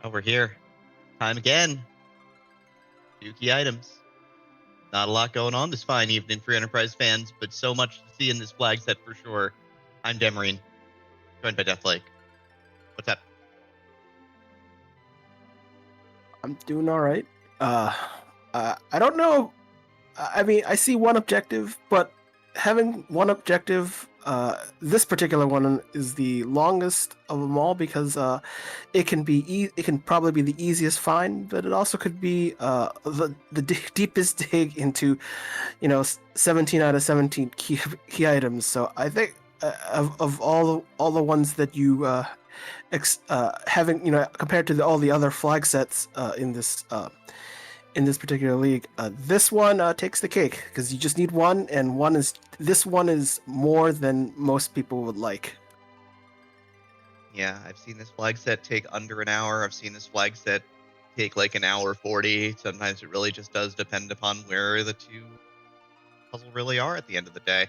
Oh, we're here. Time again. 2 key items. Not a lot going on this fine evening for Enterprise fans, but so much to see in this flag set for sure. I'm Demarine, joined by Deathlake. What's up? I'm doing all right. I don't know. I mean, I see one objective, but having one objective, this particular one is the longest of them all because it can it can probably be the easiest find, but it also could be the deepest dig into, 17 out of 17 key items. So I think of all the ones that you having compared to all the other flag sets in this particular league, this one takes the cake because you just need one, and this one is more than most people would like. Yeah, I've seen this flag set take under an hour. I've seen this flag set take like an hour 40. Sometimes it really just does depend upon where the two puzzle really are at the end of the day.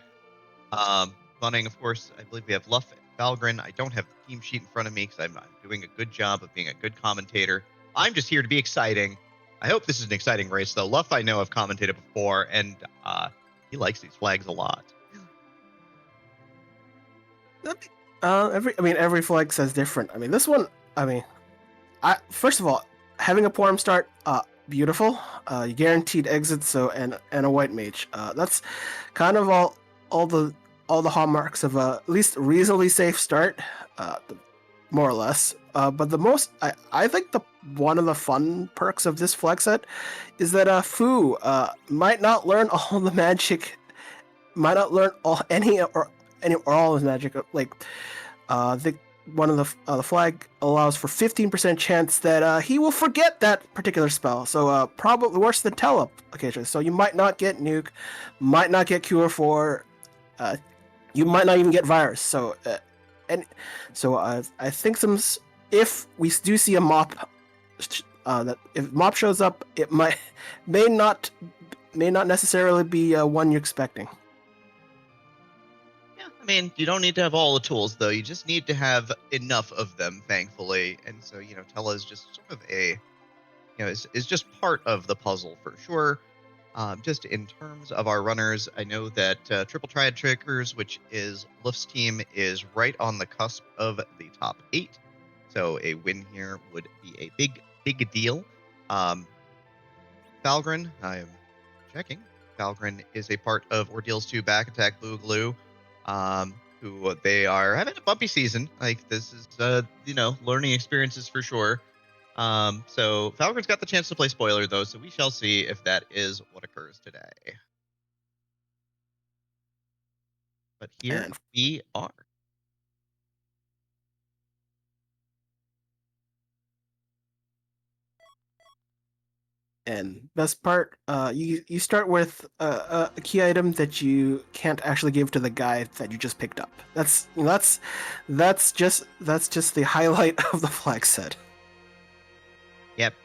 Running, of course, I believe we have LUF and Falgran. I don't have the team sheet in front of me because I'm doing a good job of being a good commentator. I'm just here to be exciting. I hope this is an exciting race, though. LUF, I know I've commentated before, and he likes these flags a lot. Every flag says different. I mean, this one. First of all, having a Porum start, beautiful. You guaranteed exits, and a white mage. That's kind of all the hallmarks of at least a reasonably safe start, more or less. But the most, I think one of the fun perks of this flag set is that Fu might not learn all the magic, might not learn any or all his magic. Like, the flag allows for 15% chance that he will forget that particular spell. So probably worse than Telep occasionally. So you might not get Nuke, might not get Cure 4, you might not even get Virus. So I think if we do see a mop, that if mop shows up, it may not necessarily be one you're expecting. Yeah, I mean, you don't need to have all the tools, though. You just need to have enough of them, thankfully. And so, Tela is just sort of is just part of the puzzle for sure. Just in terms of our runners, I know that Triple Triad Trickers, which is LUF's team, is right on the cusp of the top 8. So a win here would be a big deal. Falgran, I am checking. Falgran is a part of Ordeal's 2 Back Attack Boogaloo, who they are having a bumpy season. Like, this is, learning experiences for sure. So Falgran's got the chance to play spoiler, though, so we shall see if that is what occurs today. But here we are. And best part, you start with a key item that you can't actually give to the guy that you just picked up. That's just the highlight of the flag set. Yep.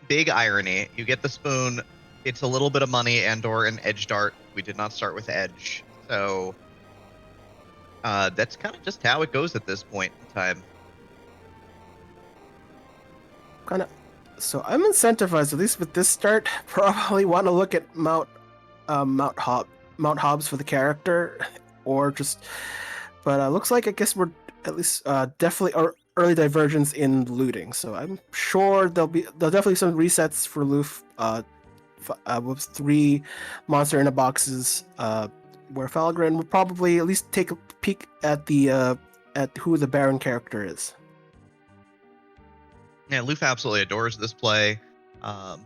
Big irony. You get the spoon. It's a little bit of money and/or an edge dart. We did not start with edge, so that's kind of just how it goes at this point in time. So I'm incentivized, at least with this start, probably want to look at Mount Hobbs for the character, or just. But looks like I guess we're at least definitely early divergence in looting. So I'm sure there'll definitely some resets for LUF with 3 monster in a boxes, where Falgran will probably at least take a peek at at who the Baron character is. Yeah, LUF absolutely adores this play. And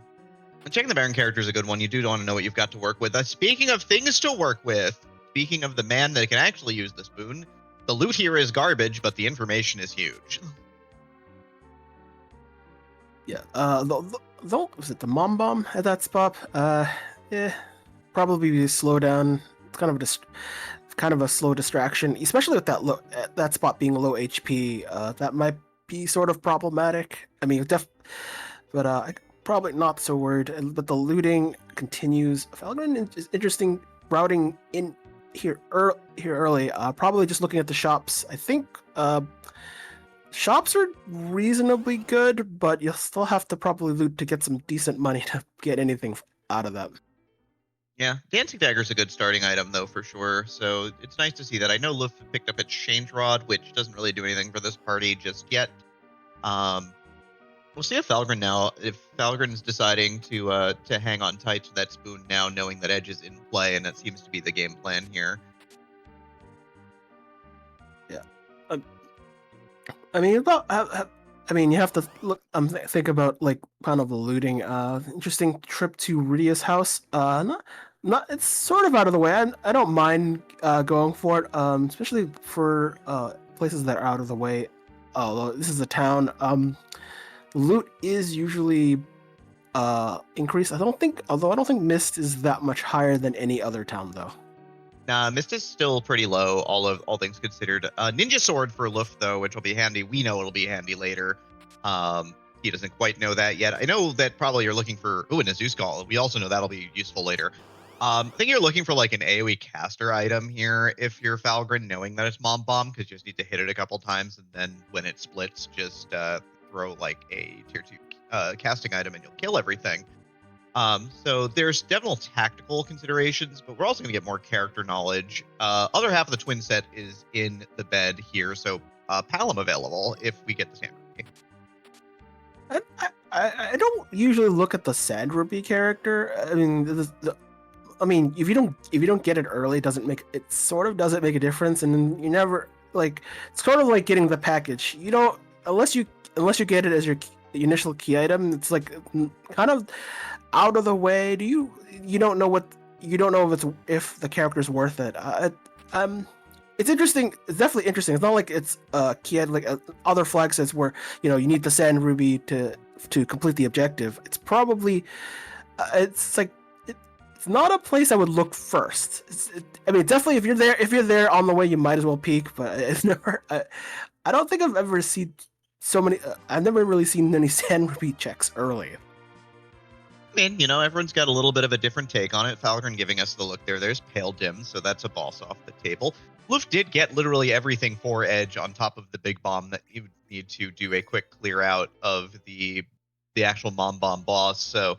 checking the Baron character is a good one. You do want to know what you've got to work with. Speaking of things to work with, speaking of the man that can actually use the spoon, the loot here is garbage, but the information is huge. Yeah. Was it the Mom Bomb at that spot? Probably be a slowdown. It's kind of a slow distraction, especially with that spot being low HP. That might be sort of problematic. I mean, but probably not so worried. But the looting continues. Falgran is interesting routing in here early. Probably just looking at the shops. I think Shops are reasonably good, but you'll still have to probably loot to get some decent money to get anything out of them. Yeah, Dancing Dagger's a good starting item though for sure. So it's nice to see that. I know LUF picked up Exchange Rod, which doesn't really do anything for this party just yet. We'll see if Falgran now, if Falgran's deciding to hang on tight to that spoon now, knowing that Edge is in play, and that seems to be the game plan here. Yeah, I mean, you have to look. Think about like kind of the looting. Interesting trip to Rydia's house. Not. It's sort of out of the way. I don't mind going for it. Especially for places that are out of the way. Although this is a town. Loot is usually increased. Although I don't think Mist is that much higher than any other town though. Nah, Mist is still pretty low, all things considered. Ninja Sword for LUF, though, which will be handy. We know it'll be handy later. He doesn't quite know that yet. I know that probably you're looking for... Ooh, and a Zeus Call. We also know that'll be useful later. I think you're looking for, like, an AoE caster item here if you're Falgran, knowing that it's Mom Bomb, because you just need to hit it a couple times, and then when it splits, just throw, like, a Tier 2 casting item, and you'll kill everything. So there's definitely tactical considerations, but we're also going to get more character knowledge. Other half of the twin set is in the bed here, so Palom available if we get the Sand Ruby. I don't usually look at the Sand Ruby character. I mean, if you don't get it early, doesn't make a difference, and you never like. It's sort of like getting the package. You don't unless you get it as your initial key item. It's like kind of out of the way. You don't know if the character's worth it. It's interesting. It's definitely interesting. It's not like it's key like other flag sets where you need the Sand Ruby to complete the objective. It's probably it's like it's not a place I would look first. I mean, definitely if you're there on the way, you might as well peek. But it's never. I don't think I've ever seen so many. I've never really seen any Sand Ruby checks early. I mean, everyone's got a little bit of a different take on it. Falgran giving us the look there. There's Pale Dim, so that's a boss off the table. LUF did get literally everything for Edge on top of the big bomb that you would need to do a quick clear out of the actual Mom Bomb boss. So,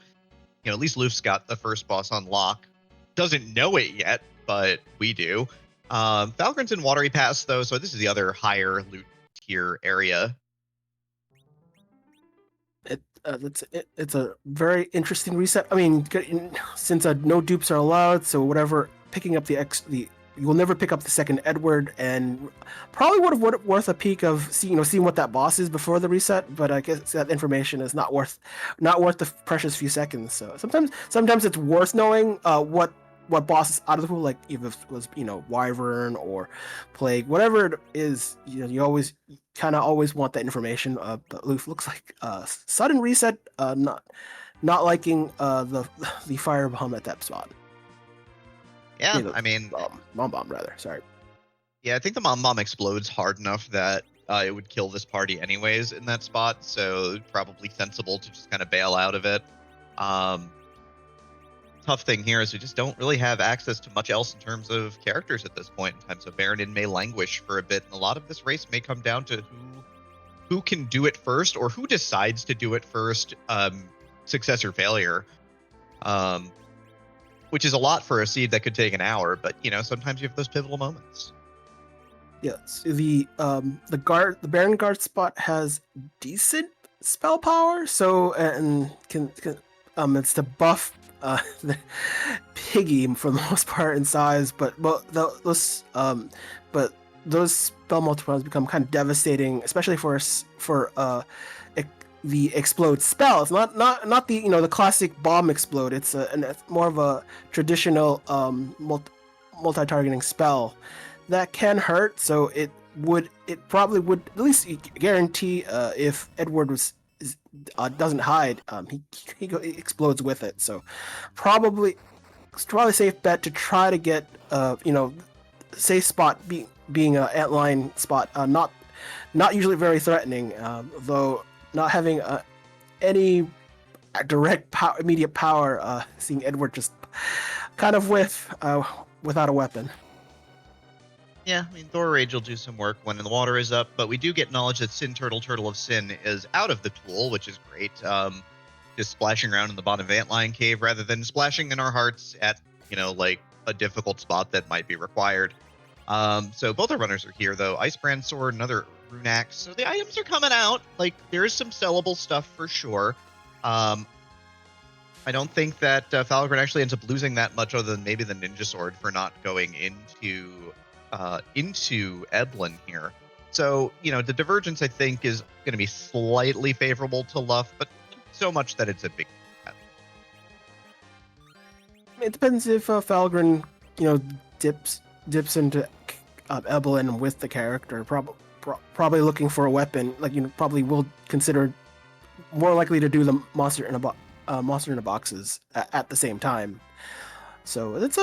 at least LUF's got the first boss on lock. Doesn't know it yet, but we do. Falgran's in Watery Pass, though, so this is the other higher loot tier area. It's a very interesting reset. I mean, since no dupes are allowed, so whatever picking up you will never pick up the second Edward, and probably would have worth a peek of seeing what that boss is before the reset. But I guess that information is not worth the precious few seconds. So sometimes it's worth knowing what boss is out of the pool, like if it was Wyvern or Plague, whatever it is. You always kind of always want that information. But LUF looks like sudden reset. Not liking the firebomb at that spot. Yeah, I mean, Mom Bomb rather. Sorry. Yeah, I think the Mom Bomb explodes hard enough that it would kill this party anyways in that spot. So probably sensible to just kind of bail out of it. Tough thing here is we just don't really have access to much else in terms of characters at this point in time. So Baronin may languish for a bit, and a lot of this race may come down to who can do it first or who decides to do it first, success or failure. Which is a lot for a seed that could take an hour, but sometimes you have those pivotal moments. Yes, the Baron Guard spot has decent spell power, so and can it's to buff the Piggy for the most part in size, but those spell multipliers become kind of devastating, especially for the explode spell. It's not the the classic bomb explode. It's more of a traditional multi-targeting spell that can hurt. So it probably would at least guarantee if Edward doesn't hide, he explodes with it. So it's probably a safe bet to try to get safe spot being an antline spot, not usually very threatening, though not having any direct immediate power, seeing Edward just kind of whiff without a weapon. Yeah, I mean, Thor Rage will do some work when the water is up, but we do get knowledge that Sin Turtle, Turtle of Sin is out of the tool, which is great. Just splashing around in the bottom of Antlion Cave rather than splashing in our hearts at, like a difficult spot that might be required. So both our runners are here, though. Icebrand Sword, another Rune Axe. So the items are coming out. Like, there is some sellable stuff for sure. I don't think that Falgran actually ends up losing that much other than maybe the Ninja Sword for not going into Eblin here. So, the divergence, I think, is going to be slightly favorable to LUF, but so much that it's a big deal. It depends if Falgren, dips into Evelyn with the character. Probably looking for a weapon. Like, probably will consider more likely to do the monster in a boxes at the same time. So it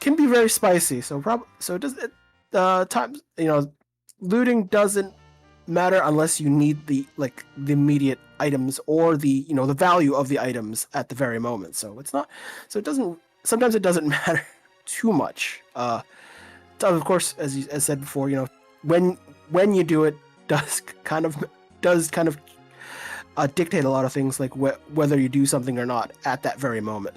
can be very spicy. So it does times looting doesn't matter unless you need the immediate items or the the value of the items at the very moment. So it doesn't sometimes it doesn't matter too much. Of course, as said before, when you do it does kind of dictate a lot of things, like whether you do something or not at that very moment.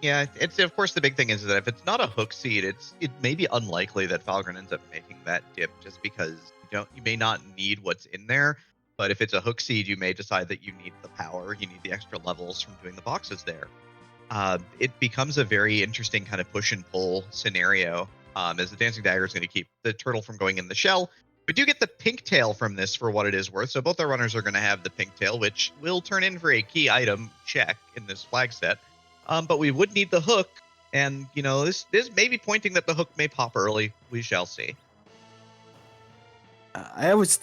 Yeah, it's of course the big thing is that if it's not a hook seed, it may be unlikely that Falgren ends up making that dip just because you may not need what's in there. But if it's a hook seed, you may decide that you need the power, you need the extra levels from doing the boxes there. It becomes a very interesting kind of push and pull scenario, as the Dancing Dagger is going to keep the turtle from going in the shell. We do get the pink tail from this for what it is worth, so both our runners are going to have the pink tail, which will turn in for a key item check in this flag set. But we would need the hook, and this may be pointing that the hook may pop early. We shall see. I always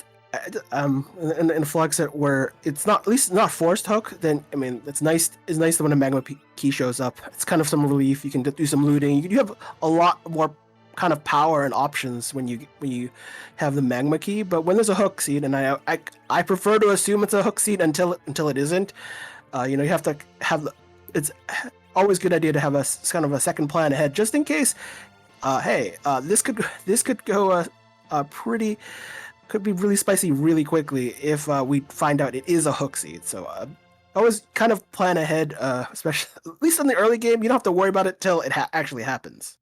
in a flag set where it's not, at least not forced hook, then I mean it's nice that when a magma key shows up, it's kind of some relief. You can do some looting. You have a lot more kind of power and options when you have the magma key. But when there's a hook seed, and I prefer to assume it's a hook seed until it isn't. You have to have it's always a good idea to have a kind of a second plan ahead, just in case. This could go could be really spicy really quickly if we find out it is a hook seed. So always kind of plan ahead, especially at least in the early game. You don't have to worry about it till it actually happens.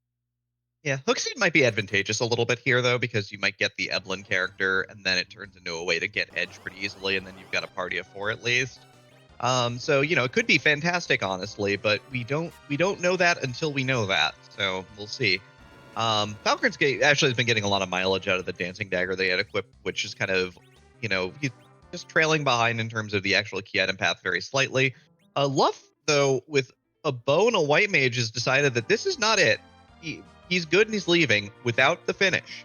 Yeah, hook seed might be advantageous a little bit here though, because you might get the Eblin character, and then it turns into a way to get edge pretty easily, and then you've got a party of 4 at least. So it could be fantastic, honestly, but we don't know that until we know that. So we'll see. Falcon's Gate actually has been getting a lot of mileage out of the Dancing Dagger they had equipped, which is kind of, he's just trailing behind in terms of the actual key item path very slightly. LUF, though, with a bow and a white mage, has decided that this is not it. He's good and he's leaving without the finish.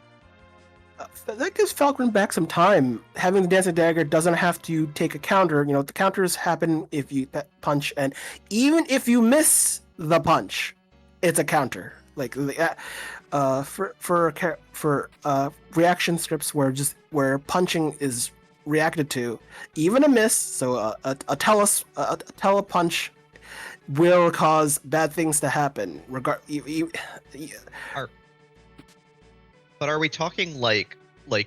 That gives Falcon back some time. Having the Dancing Dagger doesn't have to take a counter. The counters happen if you punch, and even if you miss the punch, it's a counter. Like for reaction scripts where punching is reacted to, even a miss, so a telepunch will cause bad things to happen. But are we talking like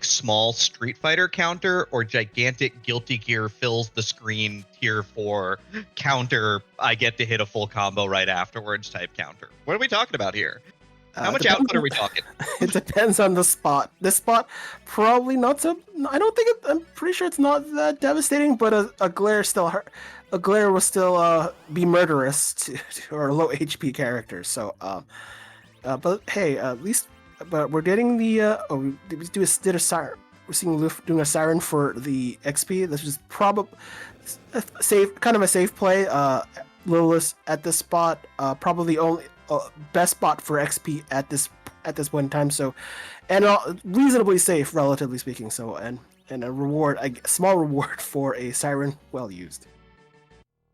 small Street Fighter counter, or gigantic Guilty Gear fills the screen tier 4 counter, I get to hit a full combo right afterwards type counter? What are we talking about here? How much output are we talking? It depends on the spot. This spot probably not so. I don't think I'm pretty sure it's not that devastating, but a glare still hurt. A glare will still be murderous to our low HP characters. So, but hey, at least. But we're getting the we did a siren. We're seeing LUF doing a siren for the XP. This is probably kind of a safe play. Lilith at this spot, probably the only best spot for XP at this point in time. So, and reasonably safe, relatively speaking. So, and a reward, a small reward for a siren well used.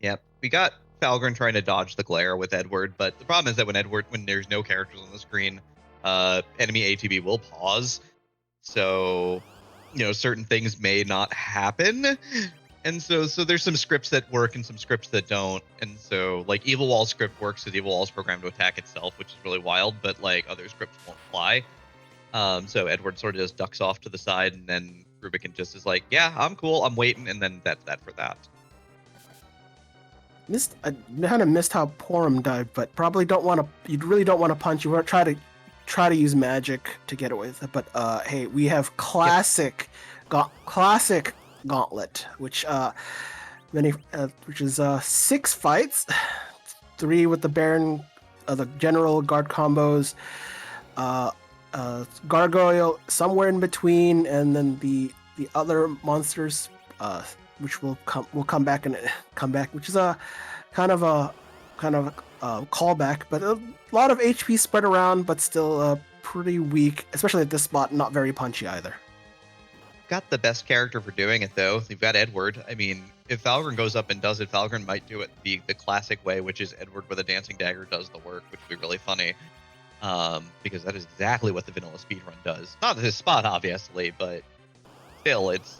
Yep, we got Falgren trying to dodge the glare with Edward, but the problem is that when there's no characters on the screen, enemy ATB will pause, so certain things may not happen, and so there's some scripts that work and some scripts that don't, and so like Evil Wall script works because Evil Wall is programmed to attack itself, which is really wild, but like other scripts won't fly. So Edward sort of just ducks off to the side, and then Rubicon just is like, "Yeah, I'm cool. I'm waiting," and then that's that for that. I kind of missed how Porum died, but probably don't want to. You really don't want to punch. You want to try to use magic to get away with it. But hey, we have classic gauntlet, which which is 6 fights, 3 with the Baron, the General Guard combos, Gargoyle somewhere in between, and then the other monsters, which will come back, which is a kind of a callback, but a lot of HP spread around, but still pretty weak, especially at this spot. Not very punchy either. Got the best character for doing it though. You've got Edward. I mean, if Falgran goes up and does it, Falgran might do it the classic way, which is Edward with a dancing dagger does the work, which would be really funny. Because that is exactly what the vanilla speedrun does. Not his spot, obviously, but still, it's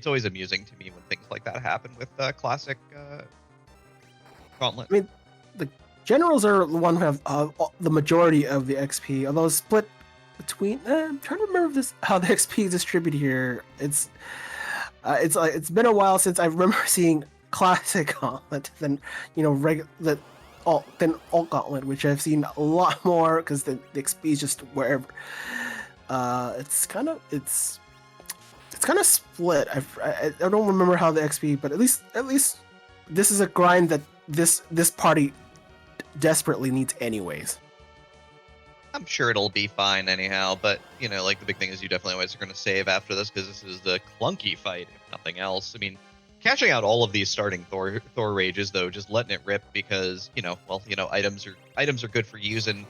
always amusing to me when things like that happen with classic gauntlet. I mean, the generals are the one who have the majority of the XP, although split between. I'm trying to remember how the XP is distributed here. It's been a while since I remember seeing classic gauntlet than alt gauntlet, which I've seen a lot more because the XP is just wherever. It's kind of split. I don't remember how the XP, but at least this is a grind that this party desperately needs anyways. I'm sure it'll be fine anyhow, but like the big thing is you definitely always are going to save after this because this is the clunky fight, if nothing else. I mean, catching out all of these starting Thor rages though, just letting it rip because items are good for using.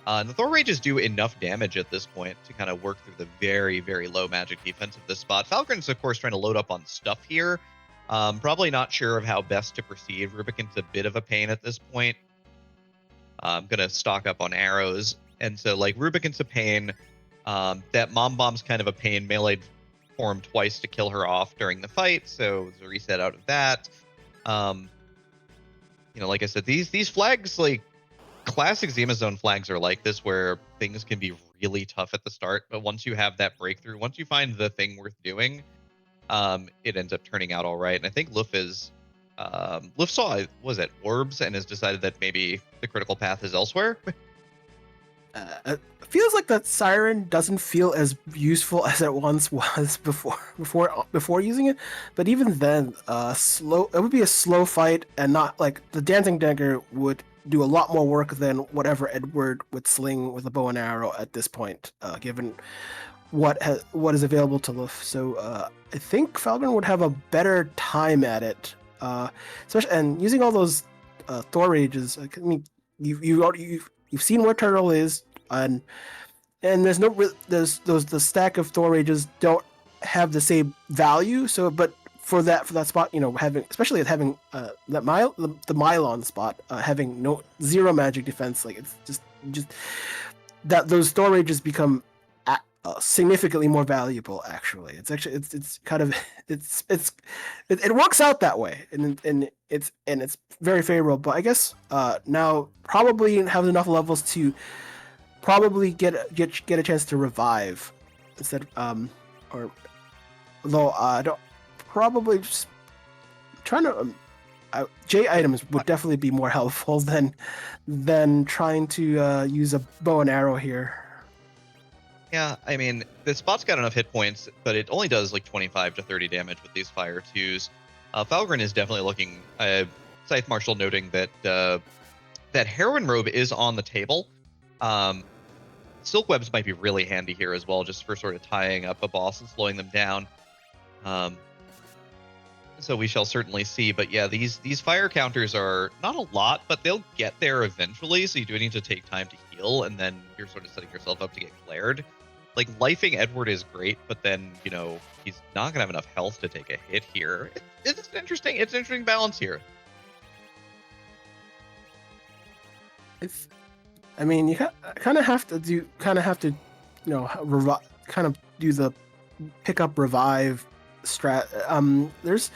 And the Thor rages do enough damage at this point to kind of work through the very, very low magic defense of this spot. Falgran's of course trying to load up on stuff here. Probably not sure of how best to proceed. Rubicon's a bit of a pain at this point. I'm gonna stock up on arrows. And so, like, Rubicon's a pain. That Mom Bomb's kind of a pain. Melee form twice to kill her off during the fight, so there's a reset out of that. Like I said, these flags, like, classic Zima Zone flags are like this, where things can be really tough at the start, but once you have that breakthrough, once you find the thing worth doing, it ends up turning out all right. And I think LUF saw, was it orbs, and has decided that maybe the critical path is elsewhere. It feels like that siren doesn't feel as useful as it once was before using it. But even then, it would be a slow fight, and not like the dancing dagger would do a lot more work than whatever Edward would sling with a bow and arrow at this point, given what is available to LUF. So I think Falgran would have a better time at it, especially and using all those Thor rages. I mean, you've seen where Turtle is, and there's the stack of Thor rages don't have the same value. So, but for that spot, having the Mylon spot, having zero magic defense, like it's just that those Thor rages become significantly more valuable. Actually, it's kind of it works out that way, and it's very favorable. But I guess now probably have enough levels to probably get a chance to revive instead, or though I don't probably just trying to. J items would definitely be more helpful than trying to use a bow and arrow here. Yeah, I mean, the spot's got enough hit points, but it only does like 25 to 30 damage with these fire 2s. Falgran is definitely looking. Scythe Marshal noting that that Heroine Robe is on the table. Silk Webs might be really handy here as well, just for sort of tying up a boss and slowing them down. So we shall certainly see. But yeah, these fire counters are not a lot, but they'll get there eventually. So you do need to take time to heal, and then you're sort of setting yourself up to get glared. Like, lifing Edward is great, but then, he's not going to have enough health to take a hit here. It's interesting. It's an interesting balance here. I mean, you kind of have to do the pick up revive strat. There's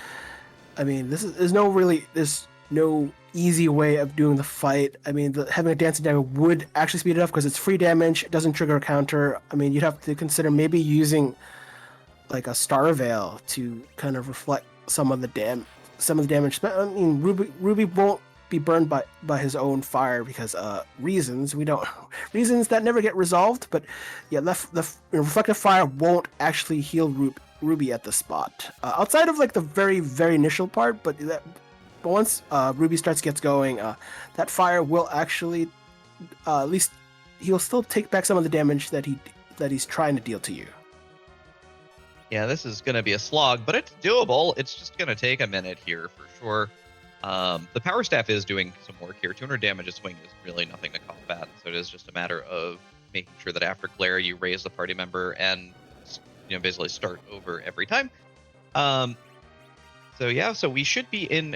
no really this no easy way of doing the fight. I mean, having a dancing dagger would actually speed it up because it's free damage. It doesn't trigger a counter. I mean, you'd have to consider maybe using like a star veil to kind of reflect some of the damage. I mean, Ruby won't be burned by his own fire because reasons reasons that never get resolved. But yeah, the reflective fire won't actually heal Ruby at the spot outside of like the very initial part. But once Ruby gets going, that fire will actually at least he'll still take back some of the damage that he's trying to deal to you. Yeah, this is going to be a slog, but it's doable. It's just going to take a minute here for sure. The power staff is doing some work here. 200 damage a swing is really nothing to combat, at, so it is just a matter of making sure that after glare you raise the party member and basically start over every time. So yeah, so we should be in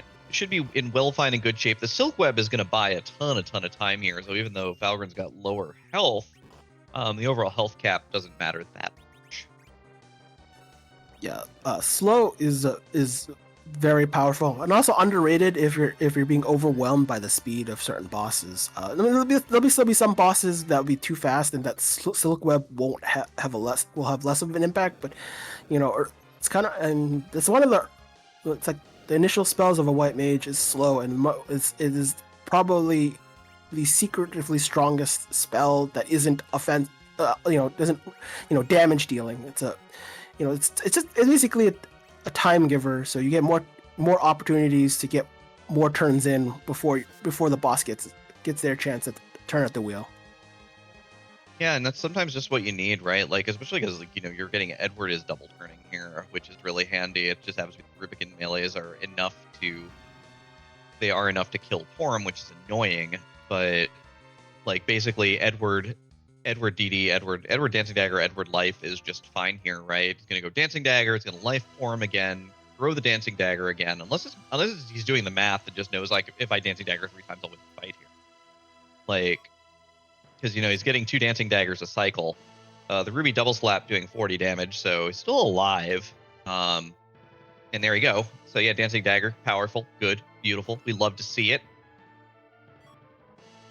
well fine and good shape. The Silk Web is going to buy a ton of time here. So even though Falgran's got lower health, the overall health cap doesn't matter that much. Yeah, slow is very powerful and also underrated if you're being overwhelmed by the speed of certain bosses. There'll still be some bosses that will be too fast and that Silk Web will have less of an impact. But it's kind of, and it's one of it's like the initial spells of a white mage is slow, and it is probably the secretively strongest spell that isn't doesn't damage dealing. It's basically a time giver, so you get more opportunities to get more turns in before the boss gets their chance at turn at the wheel. Yeah, and that's sometimes just what you need, right? Like, especially because you're getting Edward is double turning here, which is really handy. It just happens to be the Rubicon melees are enough to kill Porum, which is annoying. But like basically Edward DD, Edward Dancing Dagger, Edward Life is just fine here, right? It's gonna go Dancing Dagger, it's gonna Life Porum again, throw the Dancing Dagger again, unless he's doing the math and just knows like if I Dancing Dagger 3 times I'll win the fight here. Like, because he's getting 2 Dancing Daggers a cycle. The Ruby double slap doing 40 damage, so he's still alive. And there you go. So yeah, Dancing Dagger, powerful, good, beautiful. We love to see it.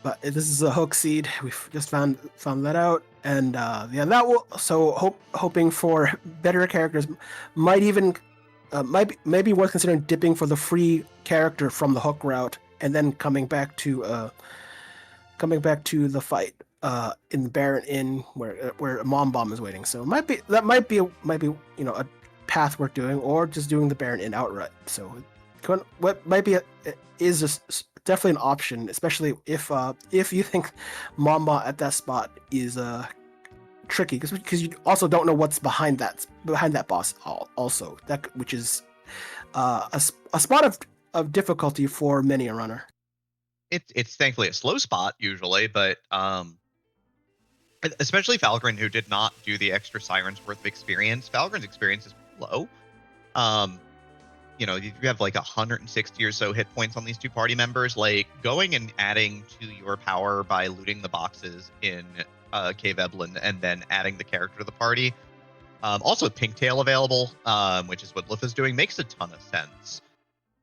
But this is a hook seed. We've just found that out, and that will. So hoping for better characters might even might be worth considering dipping for the free character from the hook route, and then coming back to the fight in the Baron Inn where Mom Bomb is waiting. So might be a path worth doing, or just doing the Baron Inn outright. So what might be is definitely an option, especially if you think Mamba at that spot is tricky, because you also don't know what's behind that boss also, which is a spot of difficulty for many a runner. It's thankfully a slow spot usually, but especially Falgran, who did not do the extra Siren's worth of experience. Falgran's experience is low. You have like 160 or so hit points on these 2 party members. Like, going and adding to your power by looting the boxes in Cave Eblin and then adding the character to the party. Also, Pinktail available, which is what LUF is doing, makes a ton of sense.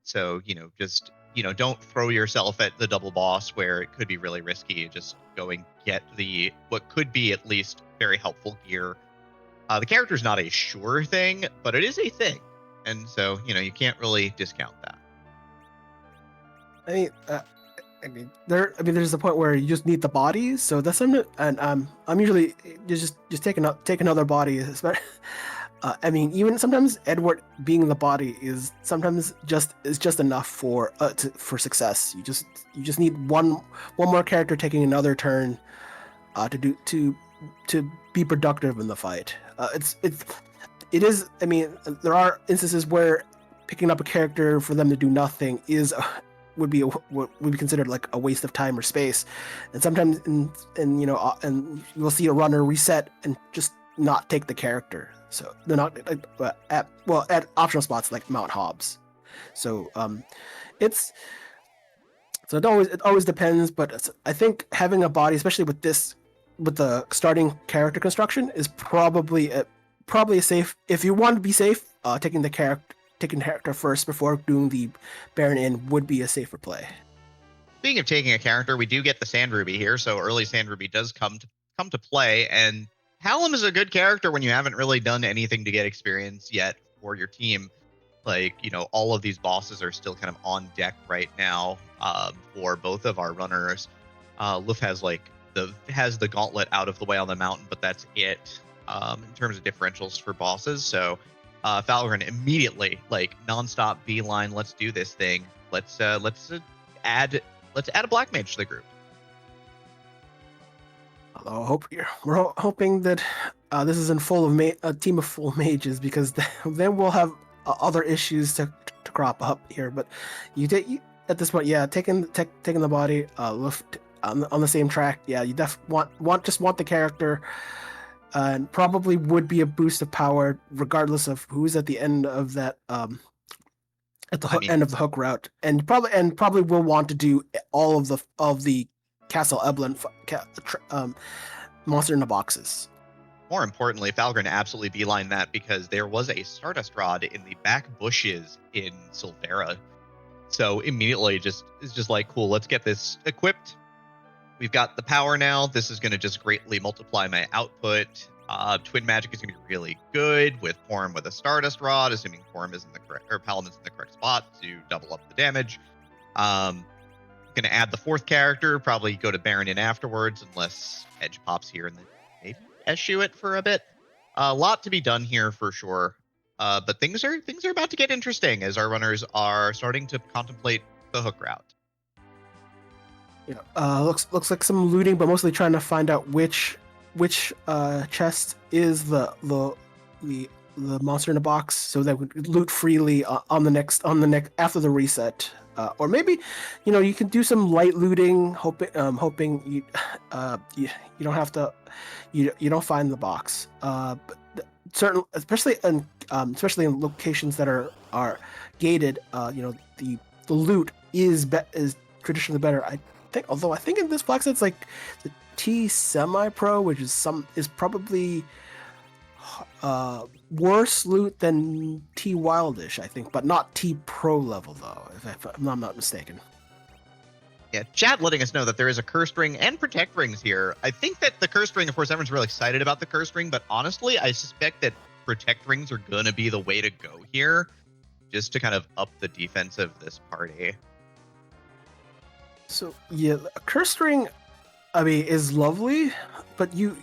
So, just, don't throw yourself at the double boss where it could be really risky. Just go and get what could be at least very helpful gear. The character's not a sure thing, but it is a thing. And so, you can't really discount that. There's a point where you just need the body. So that's something, and I'm usually just take another body. Even sometimes Edward being the body is sometimes just enough for success. You just need one more character taking another turn to be productive in the fight. It is. I mean, there are instances where picking up a character for them to do nothing would be considered like a waste of time or space, and sometimes and you'll see a runner reset and just not take the character. So they're not at optional spots like Mount Hobbs. So it always depends, but I think having a body, especially with the starting character construction, is probably a safe, if you want to be safe, taking the character, taking character first before doing the Baron in would be a safer play. Speaking of taking a character, we do get the Sand Ruby here, so early Sand Ruby does come to play, and Hallam is a good character when you haven't really done anything to get experience yet for your team. Like, you know, all of these bosses are still kind of on deck right now for both of our runners. LUF has the gauntlet out of the way on the mountain, but that's it in terms of differentials for bosses. So Falgran immediately, like, nonstop beeline, let's do this thing. Let's add a black mage to the group. Although we're hoping that this isn't full of a team of full mages, because then we'll have other issues to crop up here. But at this point, yeah, taking the body, lift on the same track. Yeah, you want the character, and probably would be a boost of power regardless of who's at the end of that at the end of the hook route, and probably will want to do all of the Castle Eblin monster in the boxes. More importantly, Falgran absolutely beeline that, because there was a Stardust Rod in the back bushes in Silvera. So immediately it's just like, cool, let's get this equipped. We've got the power now. This is going to just greatly multiply my output. Twin Magic is going to be really good with Porum with a Stardust Rod, assuming Porum is in the correct, or Paladin's in the correct spot to double up the damage. Going to add the fourth character, probably go to Baron in afterwards, unless Edge pops here and then maybe eschew it for a bit. A lot to be done here for sure. But things are about to get interesting as our runners are starting to contemplate the hook route. Yeah, looks like some looting, but mostly trying to find out which chest is the monster in a box, so that we loot freely on the next after the reset. Or maybe, you can do some light looting, hoping you don't have to, you don't find the box. But certain, especially in locations that are gated, the loot is traditionally better. I think in this box it's like the T semi-pro, which is probably worse loot than T Wildish, I think, but not T Pro level though, if I'm not mistaken. Yeah, chat letting us know that there is a Cursed Ring and Protect Rings here. I think that the Cursed Ring, of course, everyone's really excited about the Cursed Ring, but honestly, I suspect that Protect Rings are gonna be the way to go here, just to kind of up the defense of this party. So yeah, a Cursed Ring, I mean, is lovely, but you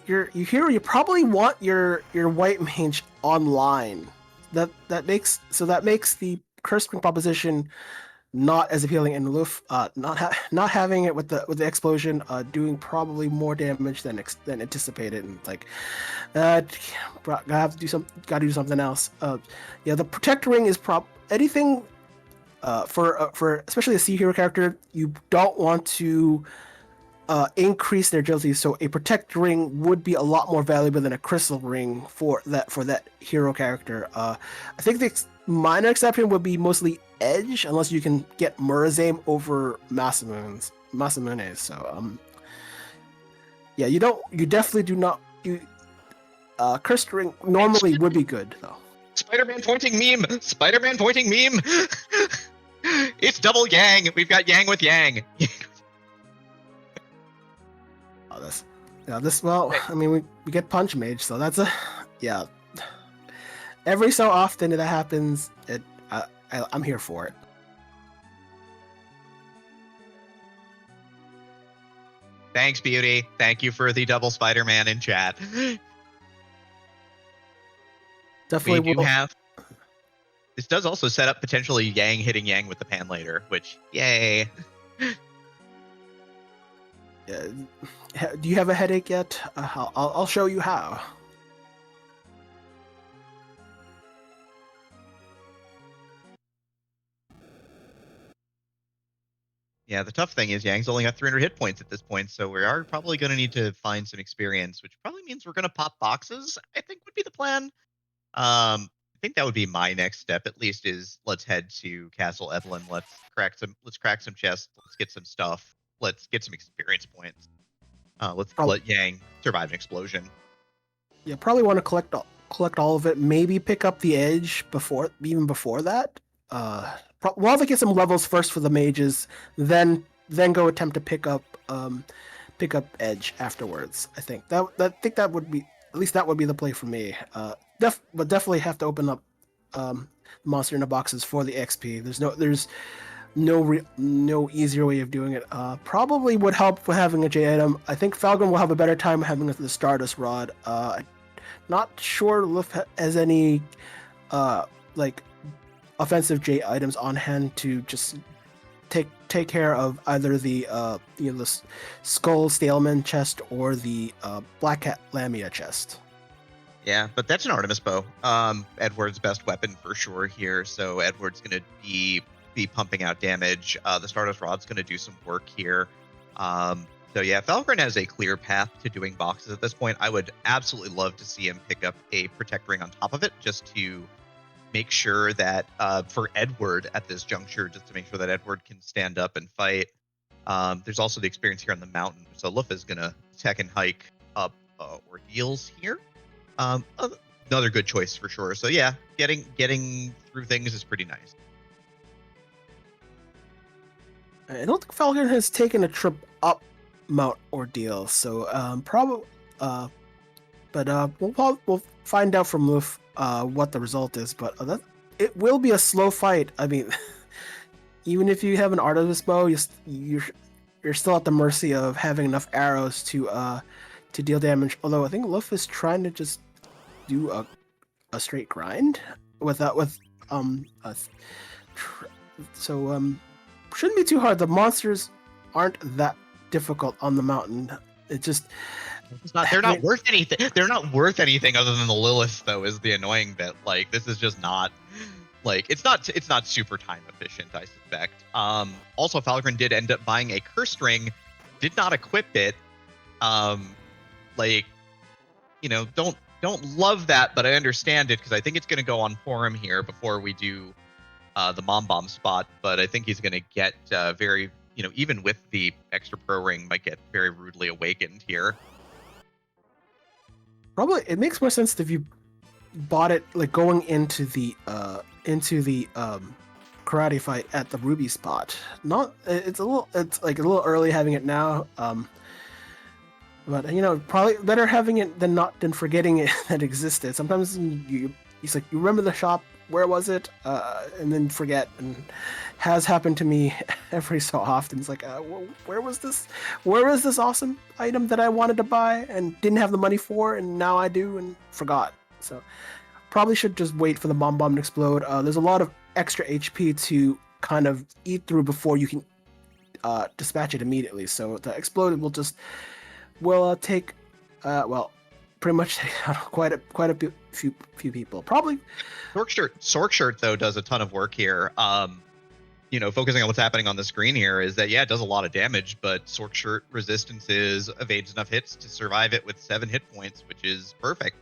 probably want your white mage online. That makes the Cursed Ring proposition not as appealing in LUF. Not having it with the explosion, doing probably more damage than anticipated, and like, gotta do something else. Yeah, the Protect Ring is anything. For especially a C hero character, you don't want to increase their agility, so a Protect Ring would be a lot more valuable than a Crystal Ring for that hero character. I think the minor exception would be mostly Edge, unless you can get Murazame over Masamune. So yeah, you definitely do not. Cursed Ring normally would be good though. Spider-Man pointing meme. It's double Yang. We've got Yang with Yang. Well, I mean, we get Punch Mage, so that's yeah. Every so often that happens, I'm here for it. Thanks, Beauty. Thank you for the double Spider-Man in chat. Definitely we do have. This does also set up potentially Yang hitting Yang with the pan later, which, yay. Do you have a headache yet? I'll show you how. Yeah, the tough thing is Yang's only got 300 hit points at this point, so we are probably going to need to find some experience, which probably means we're going to pop boxes, I think would be the plan. I think that would be my next step, at least, is let's head to Castle Evelyn. Let's crack some chests. Let's get some stuff. Let's get some experience points. Let's let Yang survive an explosion. You probably want to collect collect all of it. Maybe pick up the edge even before that. We'll have to get some levels first for the mages, then go attempt to pick up edge afterwards. I think that would be, at least that would be the play for me. But definitely have to open up monster in the boxes for the XP. There's no easier way of doing it. Probably would help with having a J item. I think Falgran will have a better time having the Stardust Rod. Not sure LUF has any like offensive J items on hand to just take care of either the the Skull Staleman chest or the Black Cat Lamia chest. Yeah, but that's an Artemis bow. Edward's best weapon for sure here. So Edward's gonna be pumping out damage. The Stardust Rod's gonna do some work here. So yeah, Falgran has a clear path to doing boxes at this point. I would absolutely love to see him pick up a Protect Ring on top of it, just to make sure that for Edward at this juncture, just to make sure that Edward can stand up and fight. There's also the experience here on the mountain. So LUF is gonna tech and hike up ordeals here. Another good choice for sure. So yeah, getting through things is pretty nice. I don't think Falcon has taken a trip up Mount Ordeal, so probably. But we'll find out from LUF what the result is. But it will be a slow fight. I mean, even if you have an Artemis bow, you're still at the mercy of having enough arrows to deal damage. Although I think LUF is trying to just do a straight grind shouldn't be too hard. The monsters aren't that difficult on the mountain. It just they're not worth anything. They're not worth anything other than the Lilith, though, is the annoying bit. Like, this is just not like it's not super time efficient, I suspect. Also Falgran did end up buying a cursed ring, did not equip it. Don't love that, but I understand it because I think it's going to go on Forum here before we do the Mom Bomb spot. But I think he's going to get very, even with the extra pro ring, might get very rudely awakened here. Probably it makes more sense if you bought it like going into the karate fight at the Ruby spot. It's like a little early having it now. But probably better having it than forgetting it that existed. Sometimes it's like you remember the shop, where was it, and then forget. And has happened to me every so often. It's like, where was this awesome item that I wanted to buy and didn't have the money for, and now I do and forgot. So probably should just wait for the bomb to explode. There's a lot of extra HP to kind of eat through before you can dispatch it immediately. So the explode will take pretty much take out quite a few people. Probably Sork Shirt though does a ton of work here. Focusing on what's happening on the screen here is that it does a lot of damage, but Sork Shirt resistances evades enough hits to survive it with 7 hit points, which is perfect.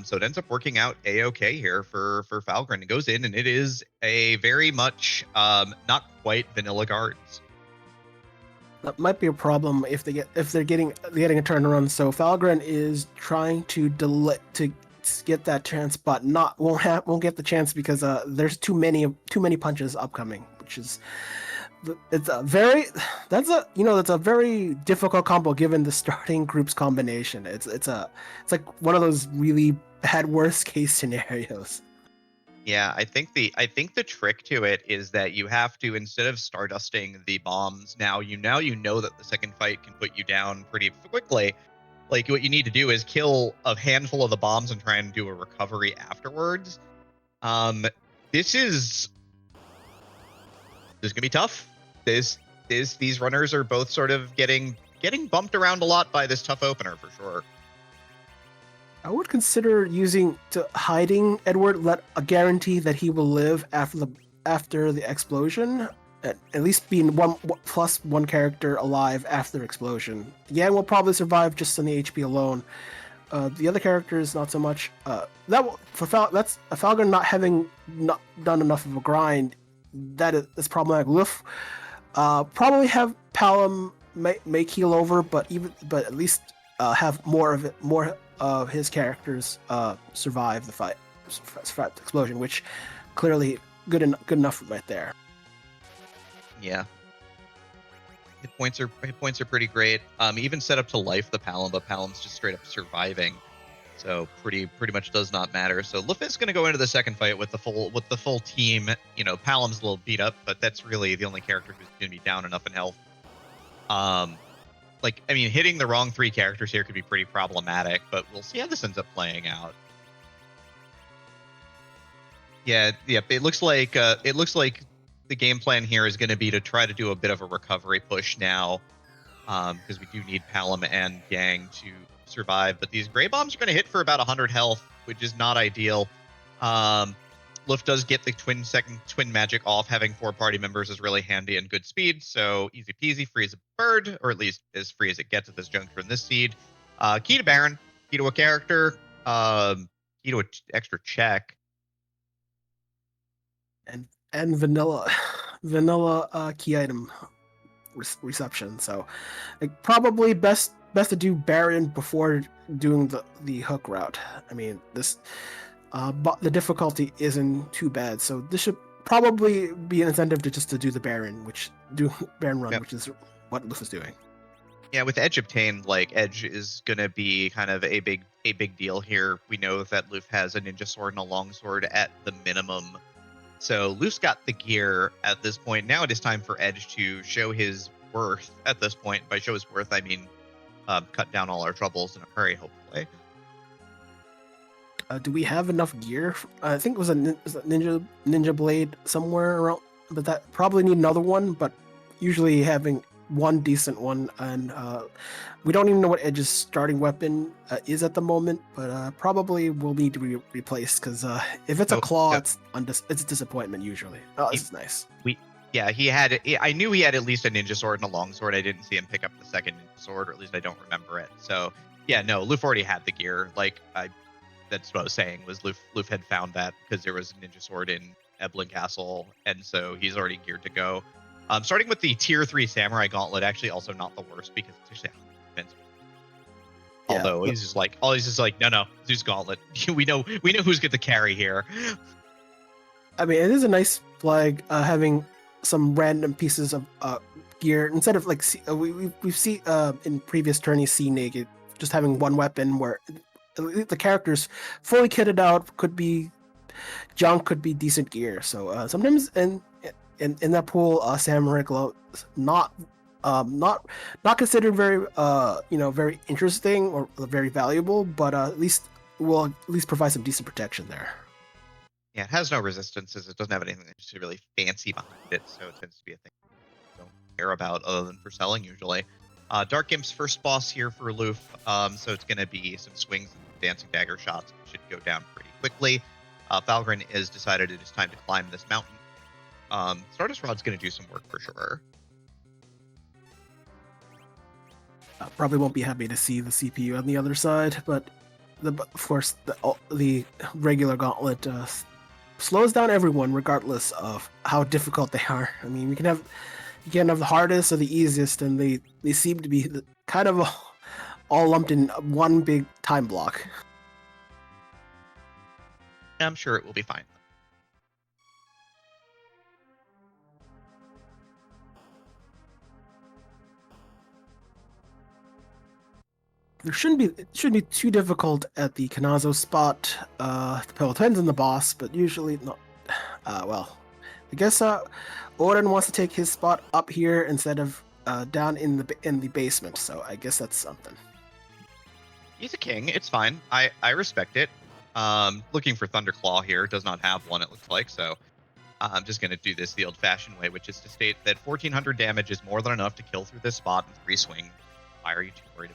So it ends up working out a-okay here for Falgran. It goes in and it is a very much not quite vanilla guards. That might be a problem if they're getting a turnaround. So Falgran is trying to get that chance, but won't get the chance because there's too many punches upcoming, which is that's a very difficult combo given the starting group's combination. It's like one of those really bad worst case scenarios. Yeah, I think the trick to it is that you have to, instead of stardusting the bombs, now you know that the second fight can put you down pretty quickly. Like, what you need to do is kill a handful of the bombs and try and do a recovery afterwards. This is gonna be tough. These runners are both sort of getting bumped around a lot by this tough opener for sure. I would consider hiding Edward, let a guarantee that he will live after the explosion. At least being one character alive after explosion. Yang will probably survive just on the HP alone. The other characters not so much. That's a Falgran not having not done enough of a grind. That's problematic. LUF probably have Palom make heal over, but at least have more of his characters survive the fight, survive the explosion, which clearly good enough right there. Yeah. Hit points are pretty great. Even set up to life the Palom, but Palom's just straight up surviving. So pretty much does not matter. So LUF is going to go into the second fight with the full team. You know, Palom's a little beat up, but that's really the only character who's going to be down enough in health. Like, I mean, hitting the wrong 3 characters here could be pretty problematic, but we'll see how this ends up playing out. Yeah, it looks like the game plan here is going to be to try to do a bit of a recovery push now, because we do need Palom and Gang to survive. But these Grey Bombs are going to hit for about 100 health, which is not ideal. LUF does get the twin magic off. Having 4 party members is really handy and good speed, so easy peasy, free as a bird, or at least as free as it gets at this juncture in this seed. Key to Baron, key to a character, key to an extra check. And vanilla key item reception. So like, probably best to do Baron before doing the hook route. I mean, this but the difficulty isn't too bad, so this should probably be an incentive to do the Baron, run, Yep. which is what LUF is doing. Yeah, with Edge obtained, like, Edge is gonna be kind of a big deal here. We know that LUF has a ninja sword and a longsword at the minimum. So LUF's got the gear at this point. Now it is time for Edge to show his worth at this point. By show his worth, I mean cut down all our troubles in a hurry, hopefully. Do we have enough gear? I think it was a ninja blade somewhere around, but that probably need another one. But usually having one decent one, and we don't even know what Edge's starting weapon is at the moment, but probably will need to be replaced, because if it's a claw, it's a disappointment usually. Oh, this is nice. I knew he had at least a ninja sword and a longsword. I didn't see him pick up the second ninja sword, or at least I don't remember it. So yeah, no, LUF already had the gear. Like, that's what I was saying, was LUF had found that because there was a ninja sword in Eblin Castle, and so he's already geared to go. Starting with the tier 3 samurai gauntlet, actually also not the worst, because it's actually expensive. Yeah, although he's just like no, Zeus gauntlet. we know who's got the carry here. I mean, it is a nice flag, having some random pieces of gear instead of like we've seen in previous tourneys, see naked just having one weapon where the characters fully kitted out, could be junk, could be decent gear. So sometimes in that pool, samurai glove not considered very very interesting or very valuable, but at least will provide some decent protection there. Yeah, it has no resistances. It doesn't have anything that's really fancy behind it, so it tends to be a thing I don't care about other than for selling usually. Dark Imp's first boss here for LUF, so it's going to be some swings and dancing dagger shots, which should go down pretty quickly. Falgran has decided it is time to climb this mountain. Stardust Rod's going to do some work for sure. Probably won't be happy to see the CPU on the other side, but of course the regular gauntlet slows down everyone regardless of how difficult they are. I mean, you can have the hardest or the easiest, and they seem to be kind of all lumped in one big time block. I'm sure it will be fine. It shouldn't be too difficult at the Kanazo spot. Depends on the boss, but usually not. Well, I guess Odin wants to take his spot up here instead of down in the basement. So I guess that's something. He's a king. It's fine. I respect it. Looking for Thunderclaw here. Does not have one, it looks like. So I'm just going to do this the old-fashioned way, which is to state that 1,400 damage is more than enough to kill through this spot in 3 swings. Why are you too worried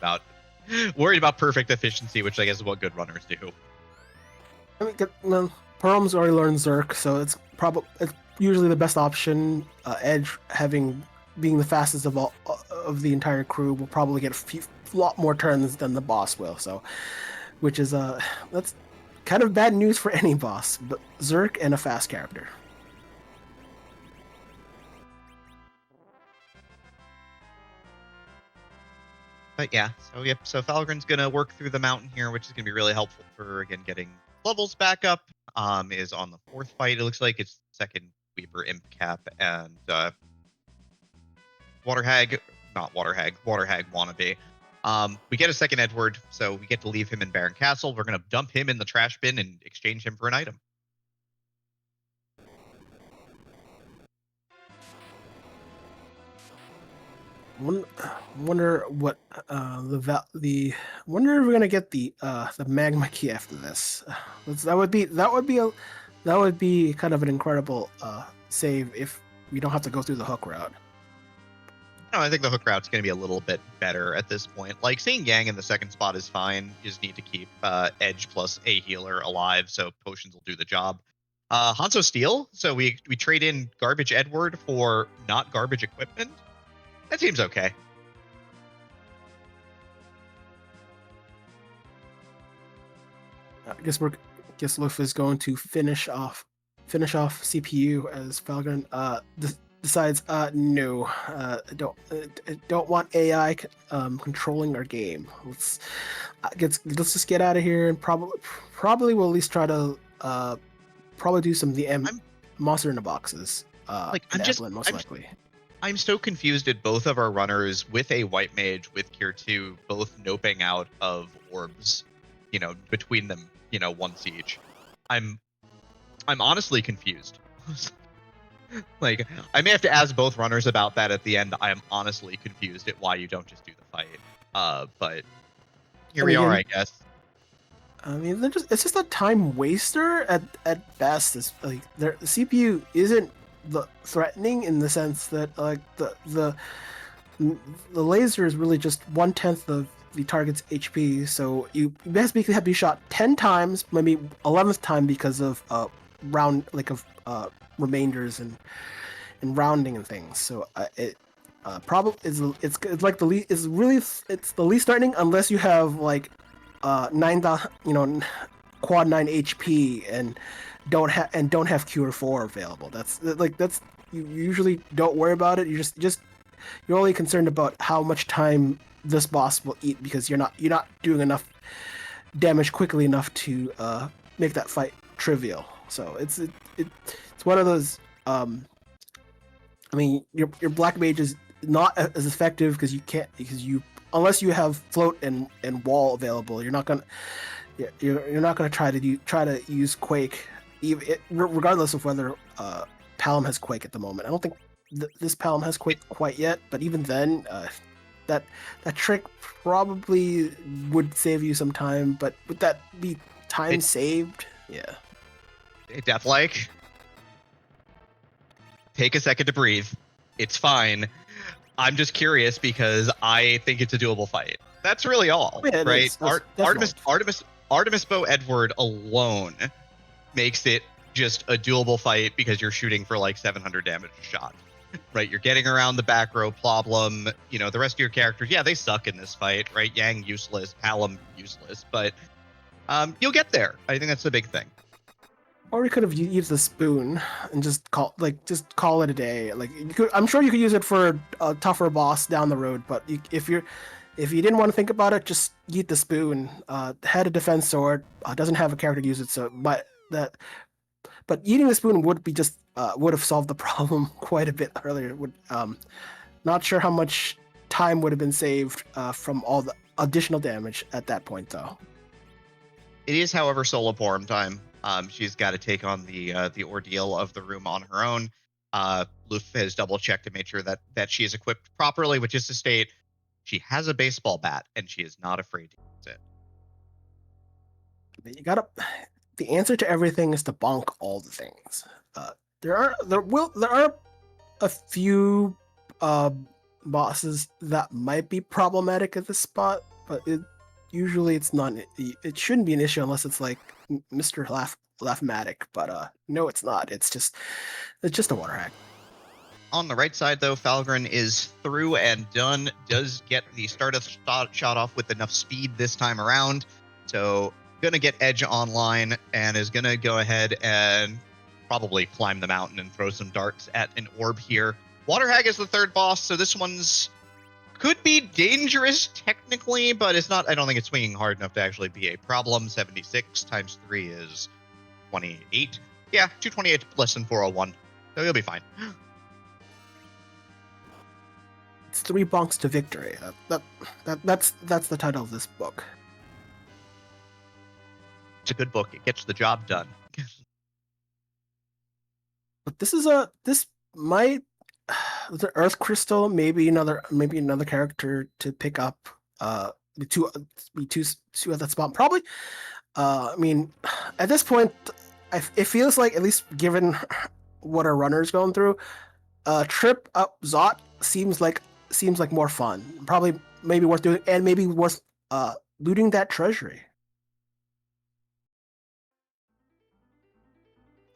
about perfect efficiency, which I guess is what good runners do? I mean, Perlm's already learned Zerk, so it's usually the best option. Edge being the fastest of the entire crew will probably get a lot more turns than the boss will. So, which is that's kind of bad news for any boss, but Zerk and a fast character. But yeah, so Falgran's gonna work through the mountain here, which is gonna be really helpful for again getting levels back up. Is on the 4th fight. It looks like it's 2nd Weeper Imp Cap and Water Hag wannabe. We get a 2nd Edward, so we get to leave him in Baron Castle. We're gonna dump him in the trash bin and exchange him for an item. Wonder what wonder if we're gonna get the magma key after this. That would be kind of an incredible save if we don't have to go through the hook route. No, I think the hook route's going to be a little bit better at this point. Like, seeing Yang in the 2nd spot is fine. You just need to keep Edge plus a healer alive, so potions will do the job. Hanzo Steel, so we trade in Garbage Edward for not garbage equipment. That seems okay. I guess LUF is going to finish off CPU as Falgran decides no, don't want AI controlling our game. Let's just get out of here and probably we'll at least try to probably do some of the monster in the boxes. I'm so confused at both of our runners with a white mage with Cure 2 both noping out of orbs, between them, once each. I'm honestly confused. Like, I may have to ask both runners about that at the end. I am honestly confused at why you don't just do the fight. But here we are, I guess. I mean, it's just a time waster at best. It's like the CPU isn't threatening in the sense that like the laser is really just 1/10 of the target's HP. So you basically have to be shot 10 times, maybe 11th time because of remainders and rounding and things. So it probably it's like it's the least threatening unless you have like 9,000 quad 9 HP and don't have cure 4 available. That's you usually don't worry about it. You're only concerned about how much time this boss will eat because you're not doing enough damage quickly enough to make that fight trivial. So it's one of those. I mean, your black mage is not as effective because unless you have float and wall available, you're not gonna try to use Quake, regardless of whether Palom has Quake at the moment. I don't think this Palom has Quake quite yet, but even then, that trick probably would save you some time. But would that be time saved? Yeah. Deathlike, take a second to breathe. It's fine. I'm just curious because I think it's a doable fight. That's really all, right? Artemis Bow Edward alone makes it just a doable fight because you're shooting for like 700 damage a shot, right? You're getting around the back row problem. The rest of your characters, yeah, they suck in this fight, right? Yang useless, Palom useless, but you'll get there. I think that's the big thing. Or we could have used the spoon and just call it a day. Like I'm sure you could use it for a tougher boss down the road. But if you didn't want to think about it, just eat the spoon. Had a defense sword, doesn't have a character to use it. So, but eating the spoon would have solved the problem quite a bit earlier. Not sure how much time would have been saved from all the additional damage at that point, though. It is, however, solo form time. She's got to take on the ordeal of the room on her own. LUF has double checked to make sure that she is equipped properly, which is to state she has a baseball bat and she is not afraid to use it. The answer to everything is to bonk all the things. There are a few bosses that might be problematic at this spot, but usually it's not. It shouldn't be an issue unless it's like Mr. Laughmatic, but no, it's not. It's just a water hack. On the right side, though, Falgran is through and done. Does get the start of shot off with enough speed this time around. So gonna get Edge online and is gonna go ahead and probably climb the mountain and throw some darts at an orb here. Water Hag is the third boss, so this one's could be dangerous technically, but it's not. I don't think it's swinging hard enough to actually be a problem. 76 times 3 is 28. Yeah, 228 less than 401. So you'll be fine. It's 3 bonks to victory. That's the title of this book. It's a good book. It gets the job done. But this might the Earth Crystal, maybe another character to pick up. Be two at that spot probably. I mean, at this point, it feels like, at least given what our runner's going through, trip up Zot seems like more fun. Probably maybe worth doing, and maybe worth looting that treasury.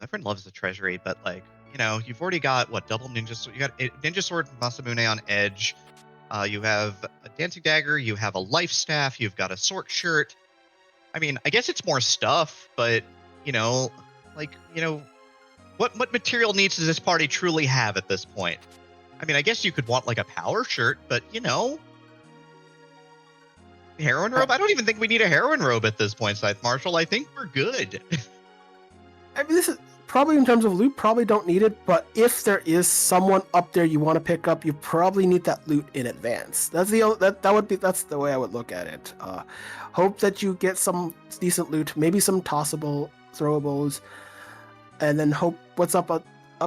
My friend loves the treasury, but like, you know, you've already got double ninja. So you got ninja sword Masamune on edge. You have a dancing dagger. You have a life staff. You've got a sword shirt. I mean, I guess it's more stuff, but you know, what material needs does this party truly have at this point? I mean, I guess you could want like a power shirt, but you know, heroin robe. I don't even think we need a heroin robe at this point, Scythe Marshal. I think we're good. I mean, this is probably, in terms of loot, probably don't need it, but if there is someone up there you want to pick up, you probably need that loot in advance. That's the way I would look at it. Hope that you get some decent loot, maybe some tossable throwables, and then hope what's up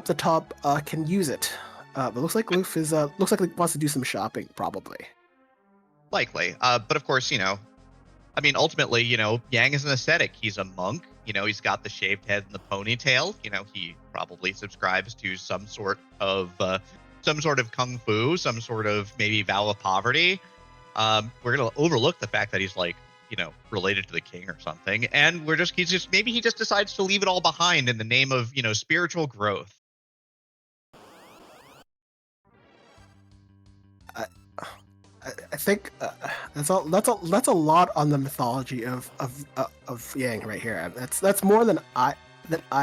the top can use it. But looks like LUF is looks like he wants to do some shopping, probably. Likely, but of course, you know, I mean, ultimately, you know, Yang is an ascetic. He's a monk. You know, he's got the shaved head and the ponytail. You know, he probably subscribes to some sort of kung fu, some sort of maybe vow of poverty. We're gonna overlook the fact that he's like, you know, related to the king or something, and maybe he just decides to leave it all behind in the name of, you know, spiritual growth. I think that's a lot on the mythology of Yang right here. That's more than I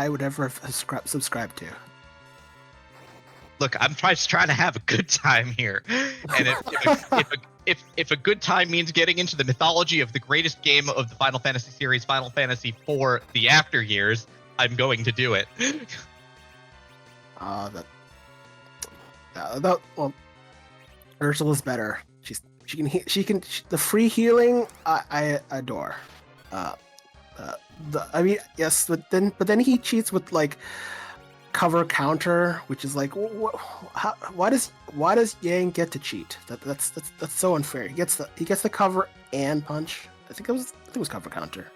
would ever have subscribed to. Look, I'm just trying to have a good time here, and if a good time means getting into the mythology of the greatest game of the Final Fantasy series, Final Fantasy IV: The After Years, I'm going to do it. Well, Ursula's better. She can the free healing. I adore. I mean, yes, but then he cheats with like cover counter, which is like, why does Yang get to cheat? That's so unfair. He gets the cover and punch. I think it was cover counter.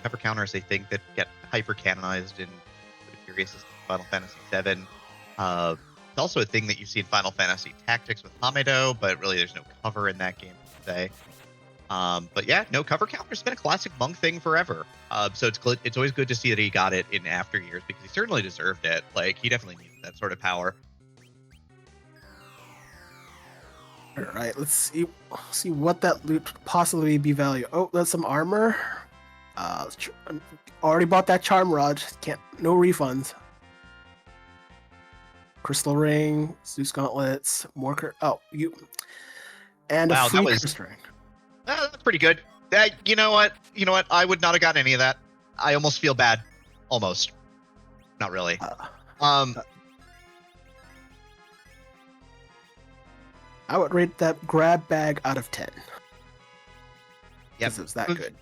Cover counters, I think, that get hyper canonized in Furious Final Fantasy VII. It's also a thing that you see in Final Fantasy Tactics with Hamedo, but really there's no cover in that game today. But yeah, no cover counter's been a classic monk thing forever. So it's always good to see that he got it in After Years, because he certainly deserved it. Like, he definitely needed that sort of power. All right, let's see what that loot possibly be value. Oh, that's some armor. Already bought that charm rod. No refunds. Crystal ring, Zeus gauntlets, and Wow, a free curse ring. That's pretty good. You know what? I would not have gotten any of that. I almost feel bad. Almost. Not really. I would rate that grab bag out of 10. Yep. It was that good.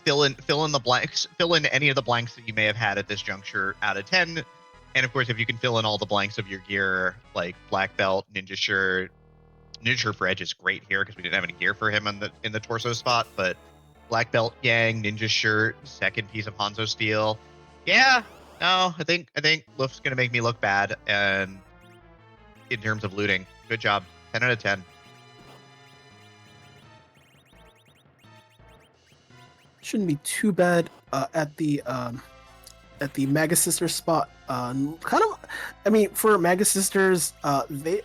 Fill in the blanks. Fill in any of the blanks that you may have had at this juncture out of 10. And of course, if you can fill in all the blanks of your gear, like black belt, ninja shirt for Edge is great here because we didn't have any gear for him in the torso spot. But black belt, Yang, ninja shirt, second piece of Hanzo steel. Yeah, no, I think LUF's gonna make me look bad. And in terms of looting, good job, 10 out of 10. Shouldn't be too bad at the Mega Sister spot. For Mega Sisters, they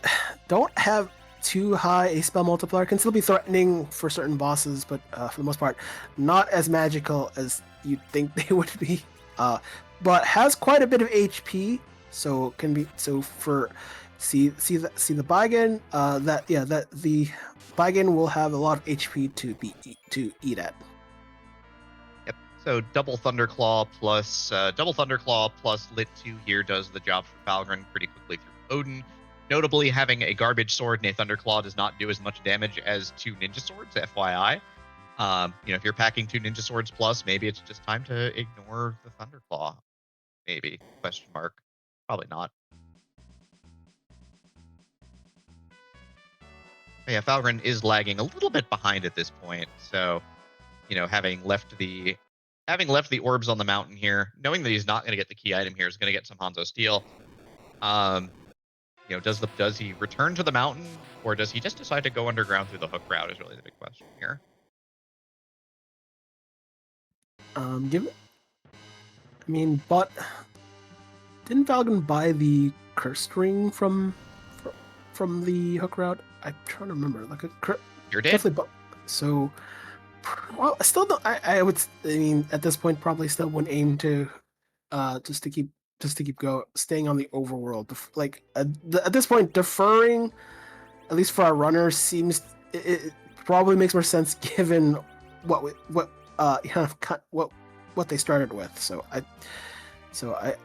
don't have too high a spell multiplier. Can still be threatening for certain bosses, but for the most part, not as magical as you'd think they would be. But has quite a bit of HP, So it can be for see the Baigen that the Baigen will have a lot of HP to eat at. Yep. So double Thunderclaw plus Lit 2 here does the job for Falgran pretty quickly through Odin. Notably, having a garbage sword and a Thunderclaw does not do as much damage as 2 ninja swords, FYI. If you're packing 2 ninja swords plus, maybe it's just time to ignore the Thunderclaw. Maybe? Question mark. Probably not. But yeah, Falgran is lagging a little bit behind at this point. So, having left the orbs on the mountain here, knowing that he's not going to get the key item here, is going to get some Hanzo Steel. Does he return to the mountain, or does he just decide to go underground through the hook route? Is really the big question here. But didn't Falcon buy the cursed ring from the hook route? I'm trying to remember. You're dead. Definitely, so. Well, I still don't. I would. I mean, at this point, probably still wouldn't aim to, just to keep staying on the overworld. At this point, deferring, at least for our runners, seems it probably makes more sense given what they started with. So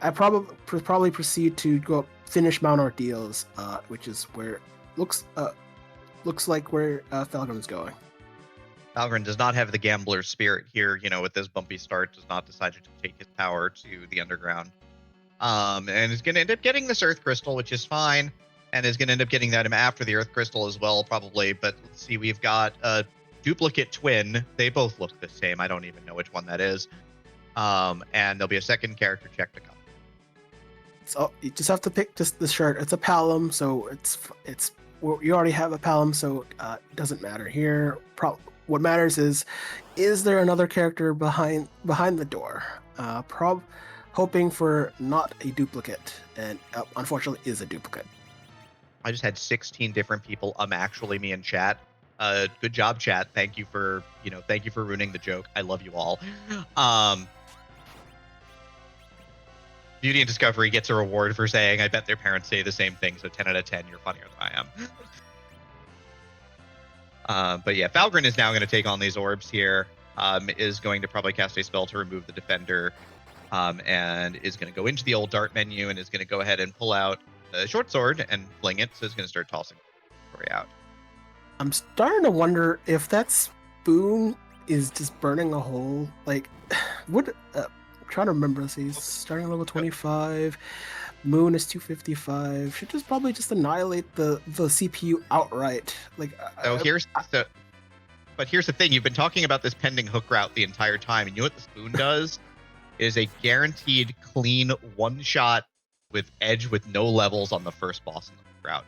I probably proceed to go finish Mount Ordeals, which is where looks like where Falcon is going. Falgran does not have the gambler's spirit here, with this bumpy start, does not decide to take his power to the underground. And is going to end up getting this Earth Crystal, which is fine, and is going to end up getting that after the Earth Crystal as well, probably. But let's see, we've got a duplicate twin. They both look the same. I don't even know which one that is. And there'll be a second character check to come. So you just have to pick just the shirt. It's a Palom, so it's you already have a Palom, so it doesn't matter here. What matters is there another character behind the door? Hoping for not a duplicate, and unfortunately is a duplicate. I just had 16 different people actually me in chat. Good job, chat. Thank you for ruining the joke. I love you all. Beauty and Discovery gets a reward for saying, I bet their parents say the same thing, so 10 out of 10, you're funnier than I am. But yeah, Falgran is now going to take on these orbs here, is going to probably cast a spell to remove the defender, and is going to go into the old dart menu and is going to go ahead and pull out the short sword and fling it, so it's going to start tossing the out. I'm starting to wonder if that spoon is just burning a hole. Like, I'm trying to remember. He's starting level 25. Moon is 255. Should just probably just annihilate the CPU outright. But here's the thing: you've been talking about this pending hook route the entire time, and you know what the spoon does? It is a guaranteed clean one shot with edge with no levels on the first boss in the hook route.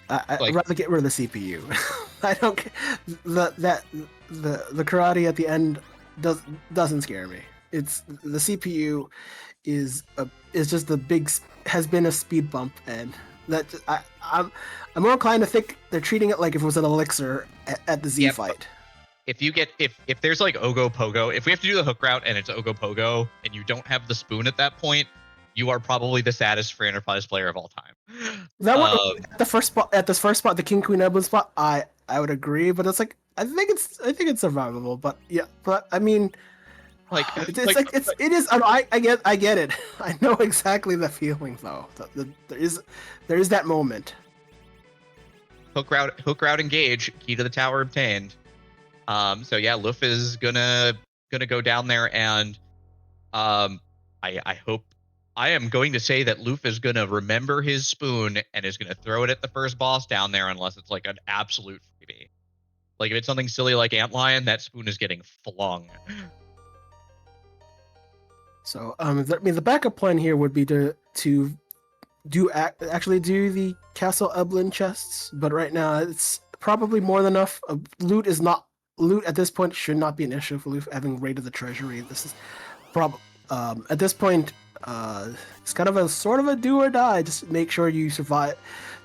I'd rather get rid of the CPU. I don't care. The karate at the end doesn't scare me. It's the CPU is just has been a speed bump, and that I'm more inclined to think they're treating it like if it was an elixir at the Z fight. If there's like Ogo Pogo, if we have to do the hook route and it's Ogo Pogo and you don't have the spoon at that point, you are probably the saddest free enterprise player of all time. That one at this first spot, the King Queen Ebon spot, I would agree, but it's like I think it's survivable. But yeah, but I mean, it is. I get it. I know exactly the feeling though. There is that moment. Hook route engage. Key to the tower obtained. So yeah, LUF is gonna go down there, and I am going to say that LUF is gonna remember his spoon and is gonna throw it at the first boss down there, unless it's like an absolute freebie. Like if it's something silly like Antlion, that spoon is getting flung. So the backup plan here would be to actually do the Castle Eblin chests, but right now it's probably more than enough. Loot at this point should not be an issue for LUF having raided the treasury. This is at this point it's kind of a sort of a do or die. Just make sure you survive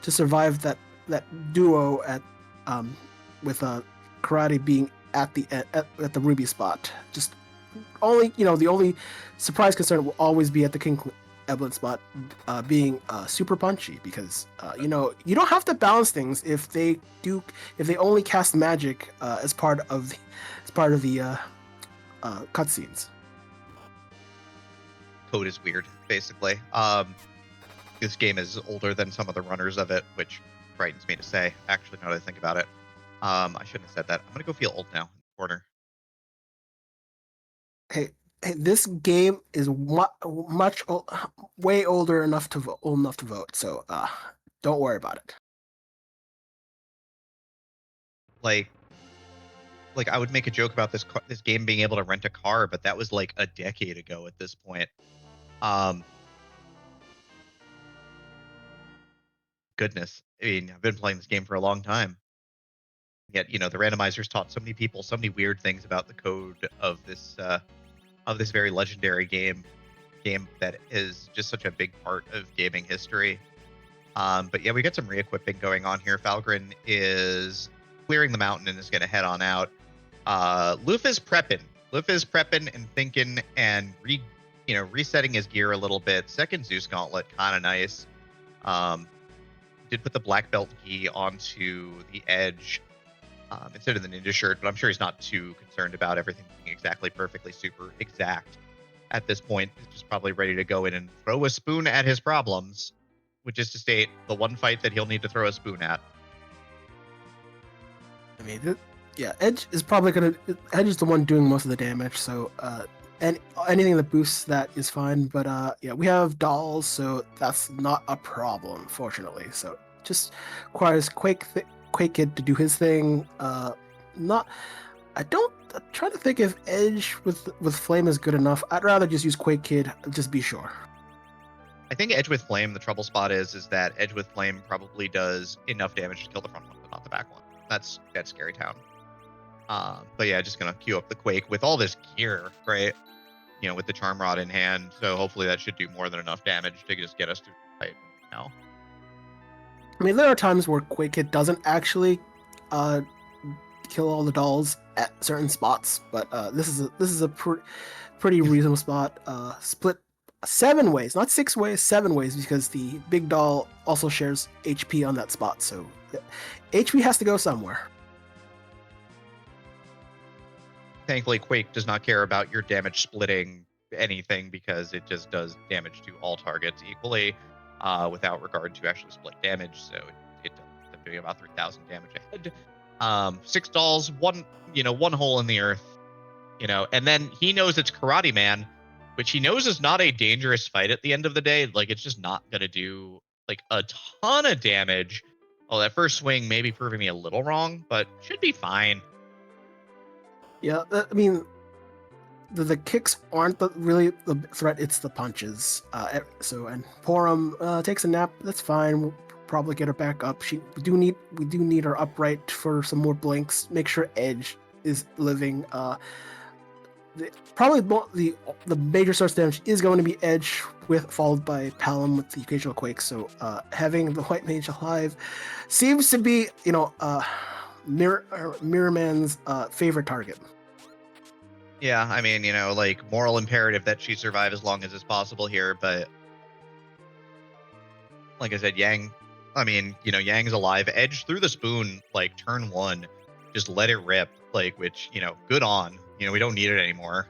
that duo at with karate being at the ruby spot. Just the only surprise concern will always be at the King Evelyn spot being super punchy, because you don't have to balance things if they only cast magic as part of the cutscenes. Code is weird, basically. This game is older than some of the runners of it, which frightens me to say, actually, now that I think about it. I shouldn't have said that. I'm going to go feel old now in the corner. Hey, this game is way old enough to vote, so don't worry about it. Like I would make a joke about this game being able to rent a car, but that was like a decade ago at this point. Goodness, I mean, I've been playing this game for a long time. Yet, the randomizers taught so many people so many weird things about the code of this very legendary game that is just such a big part of gaming history. But yeah, we got some re-equipping going on here. Falgran is clearing the mountain and is going to head on out. LUF is prepping. LUF is prepping and thinking and resetting his gear a little bit. Second Zeus gauntlet, kind of nice. Did put the black belt gi onto the edge instead of the ninja shirt, but I'm sure he's not too concerned about everything being exactly perfectly super exact at this point. He's just probably ready to go in and throw a spoon at his problems, which is to state the one fight that he'll need to throw a spoon at. I mean, Edge is probably Edge is the one doing most of the damage, so and anything that boosts that is fine. But we have dolls, so that's not a problem, fortunately. So just requires Quake Kid to do his thing. I'm trying to think if Edge with Flame is good enough. I'd rather just use Quake Kid, just be sure. I think Edge with Flame, the trouble spot is that Edge with Flame probably does enough damage to kill the front one, but not the back one. That's Scary Town. But yeah, just gonna queue up the Quake with all this gear, right? With the Charm Rod in hand. So hopefully that should do more than enough damage to just get us through the fight now. I mean, there are times where Quake Kid doesn't actually kill all the dolls at certain spots, but this is a pretty reasonable spot. Split 7 ways, not 6 ways, 7 ways, because the big doll also shares HP on that spot, so HP has to go somewhere. Thankfully, Quake does not care about your damage splitting anything, because it just does damage to all targets equally without regard to actually split damage, so it ends up doing about 3,000 damage ahead. 6 dolls, one hole in the earth, and then he knows it's Karate Man, which he knows is not a dangerous fight at the end of the day. Like, it's just not going to do like a ton of damage. Well, that first swing may be proving me a little wrong, but should be fine. Yeah, I mean, the kicks aren't really the threat, it's the punches. And Porum takes a nap, that's fine. We'll probably get her back up. We do need her upright for some more blinks. Make sure Edge is living. Probably the major source damage is going to be Edge, followed by Palom with the occasional Quake. So having the White Mage alive seems to be Mirror Man's favorite target. Yeah, I mean, like, moral imperative that she survive as long as is possible here, but like I said, Yang's alive. Edge threw the spoon like turn 1, just let it rip, like, which, good on. We don't need it anymore.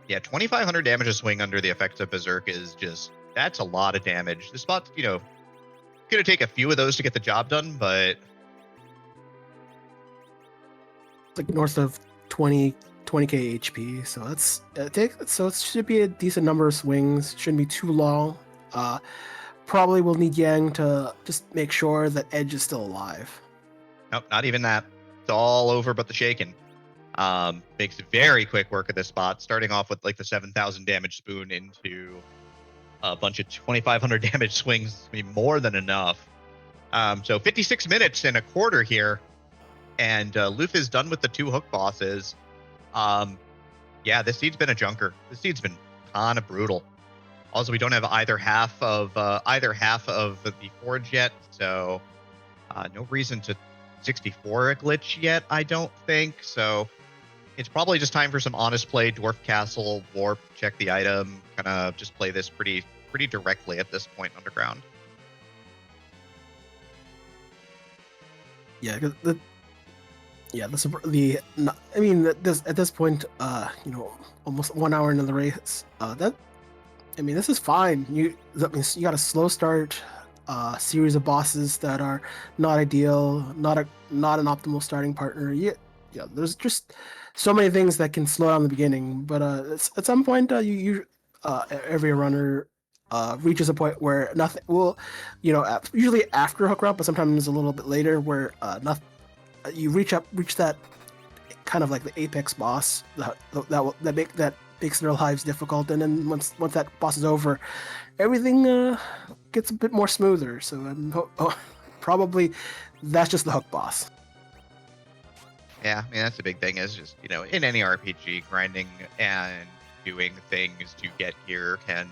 Yeah, 2,500 damage a swing under the effects of Berserk that's a lot of damage. This spot's, gonna take a few of those to get the job done, but like north of 20k HP, so it should be a decent number of swings. Shouldn't be too long. Probably will need Yang to just make sure that Edge is still alive. Nope, not even that. It's all over but the shaken. Makes very quick work of this spot, starting off with like the 7,000 damage spoon into a bunch of 2,500 damage swings. I mean, more than enough. So 56 minutes and a quarter here, and LUF is done with the 2 hook bosses. Yeah, this seed's been a junker. This seed's been kind of brutal. Also, we don't have either half of the forge yet, so no reason to 64 glitch yet, I don't think. So it's probably just time for some honest play, Dwarf Castle, Warp, check the item, kind of just play this pretty directly at this point underground. Yeah, I mean, at this point, almost 1 hour into the race, this is fine. That means you got a slow start, series of bosses that are not ideal, not an optimal starting partner. Yeah, there's just so many things that can slow down the beginning. But at some point, every runner reaches a point where nothing. Well, usually after hook route, but sometimes a little bit later, where nothing. You reach that kind of like the apex boss that makes their lives difficult, and then once that boss is over, everything gets a bit more smoother. So probably that's just the hook boss. Yeah, I mean, that's the big thing is just, in any RPG, grinding and doing things to get here can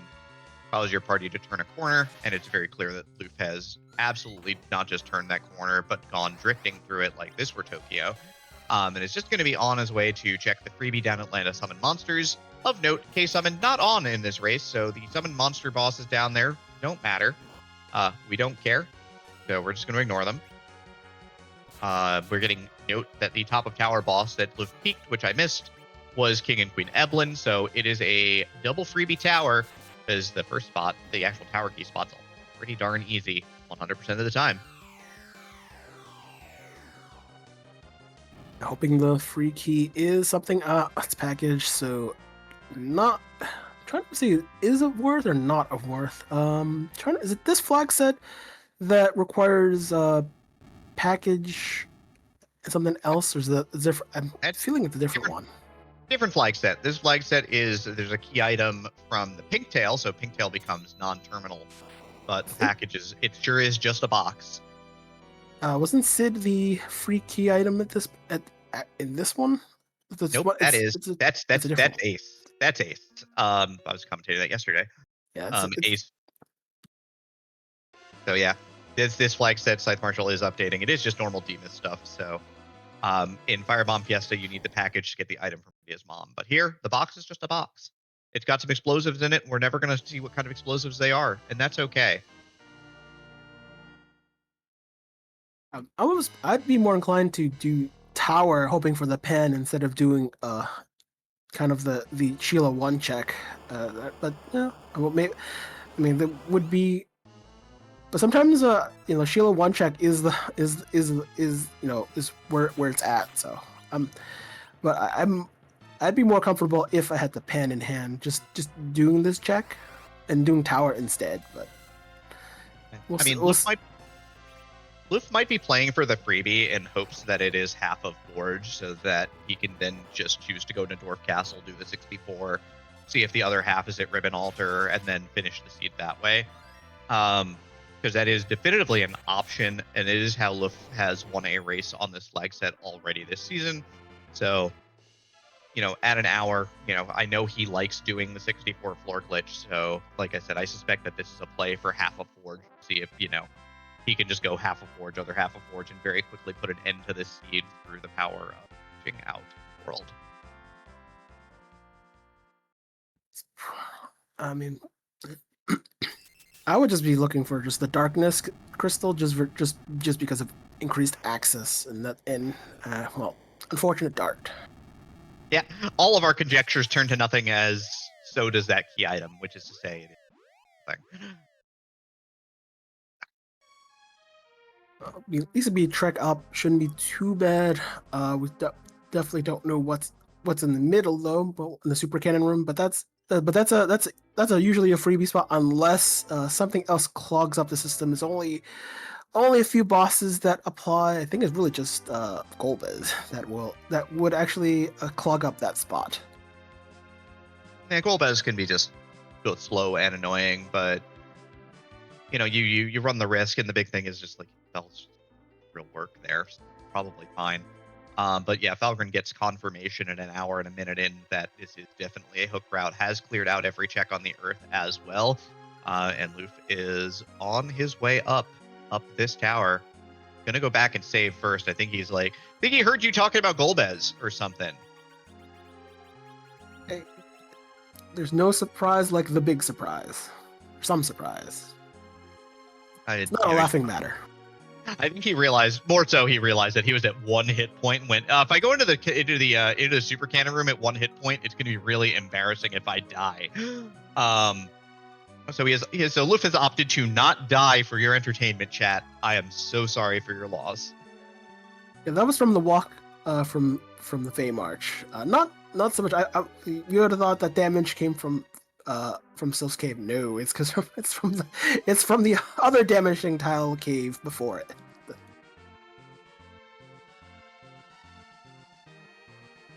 cause your party to turn a corner, and it's very clear that LUF has absolutely not just turned that corner, but gone drifting through it like this were Tokyo. And it's just going to be on his way to check the freebie down Atlanta Summon Monsters. Of note, K-Summon not on in this race, so the Summon Monster bosses down there don't matter. We don't care, so we're just going to ignore them. We're getting note that the top of tower boss that LUF peaked, which I missed, was King and Queen Eblin, so it is a double freebie tower, because the first spot, the actual tower key spot's pretty darn easy 100% of the time. Hoping the free key is something it's packaged, so not trying to see, is it worth or not of worth. Is it this flag set that requires package and something else, or is that different? I'm feeling it's a different one. Different flag set. This flag set there's a key item from the Pinktail, so Pinktail becomes non-terminal, but the package it sure is just a box. Wasn't Sid the free key item in this one? Nope, that's Ace. That's Ace. I was commentating that yesterday. Yeah, Ace. So yeah, this flag set Scythe Marshal is updating. It is just normal Demus stuff. So in Firebomb Fiesta, you need the package to get the item from Media's mom. But here, the box is just a box. It's got some explosives in it. We're never going to see what kind of explosives they are, and that's okay. I'd be more inclined to do tower, hoping for the pen instead of doing kind of the Sheila 1 check. But yeah, maybe, I mean, there would be. But sometimes, Sheila 1 check is where it's at. So I'd be more comfortable if I had the pen in hand, just doing this check and doing tower instead. But LUF might be playing for the freebie in hopes that it is half of Forge, so that he can then just choose to go to Dwarf Castle, do the 64, see if the other half is at Ribbon Altar, and then finish the seed that way. Because that is definitively an option, and it is how LUF has won a race on this flag set already this season. So, at an hour, I know he likes doing the 64 floor glitch. So, like I said, I suspect that this is a play for half of Forge. See if, he can just go half of Forge, other half of Forge, and very quickly put an end to this seed through the power of pushing out the world. I mean, I would just be looking for just the darkness crystal, just because of increased access and unfortunate dart. Yeah, all of our conjectures turn to nothing, as so does that key item, which is to say, it is nothing. At least be trek up shouldn't be too bad. We definitely don't know what's in the middle though, but in the super cannon room. But that's usually a freebie spot unless something else clogs up the system. There's only a few bosses that apply. I think it's really just Golbez that would actually clog up that spot. Yeah, Golbez can be just both slow and annoying, but you run the risk, and the big thing is just like Fel's real work there, so probably fine. But yeah, Falgran gets confirmation in an hour and a minute in that this is definitely a hook route, has cleared out every check on the earth as well, and LUF is on his way up this tower. gonna go back and save first. I think he heard you talking about Golbez or something. Hey, there's no surprise like the big surprise. Some surprise. It's not a laughing matter. I think he realized that he was at 1 hit point and went, if I go into the super cannon room at 1 hit point, it's gonna be really embarrassing if I die. So so LUF has opted to not die for your entertainment, chat. I am so sorry for your loss. Yeah, that was from the walk from the Fey March. Not so much. You would have thought that damage came from Sylph's Cave. No, it's because it's from the other damaging tile cave before it.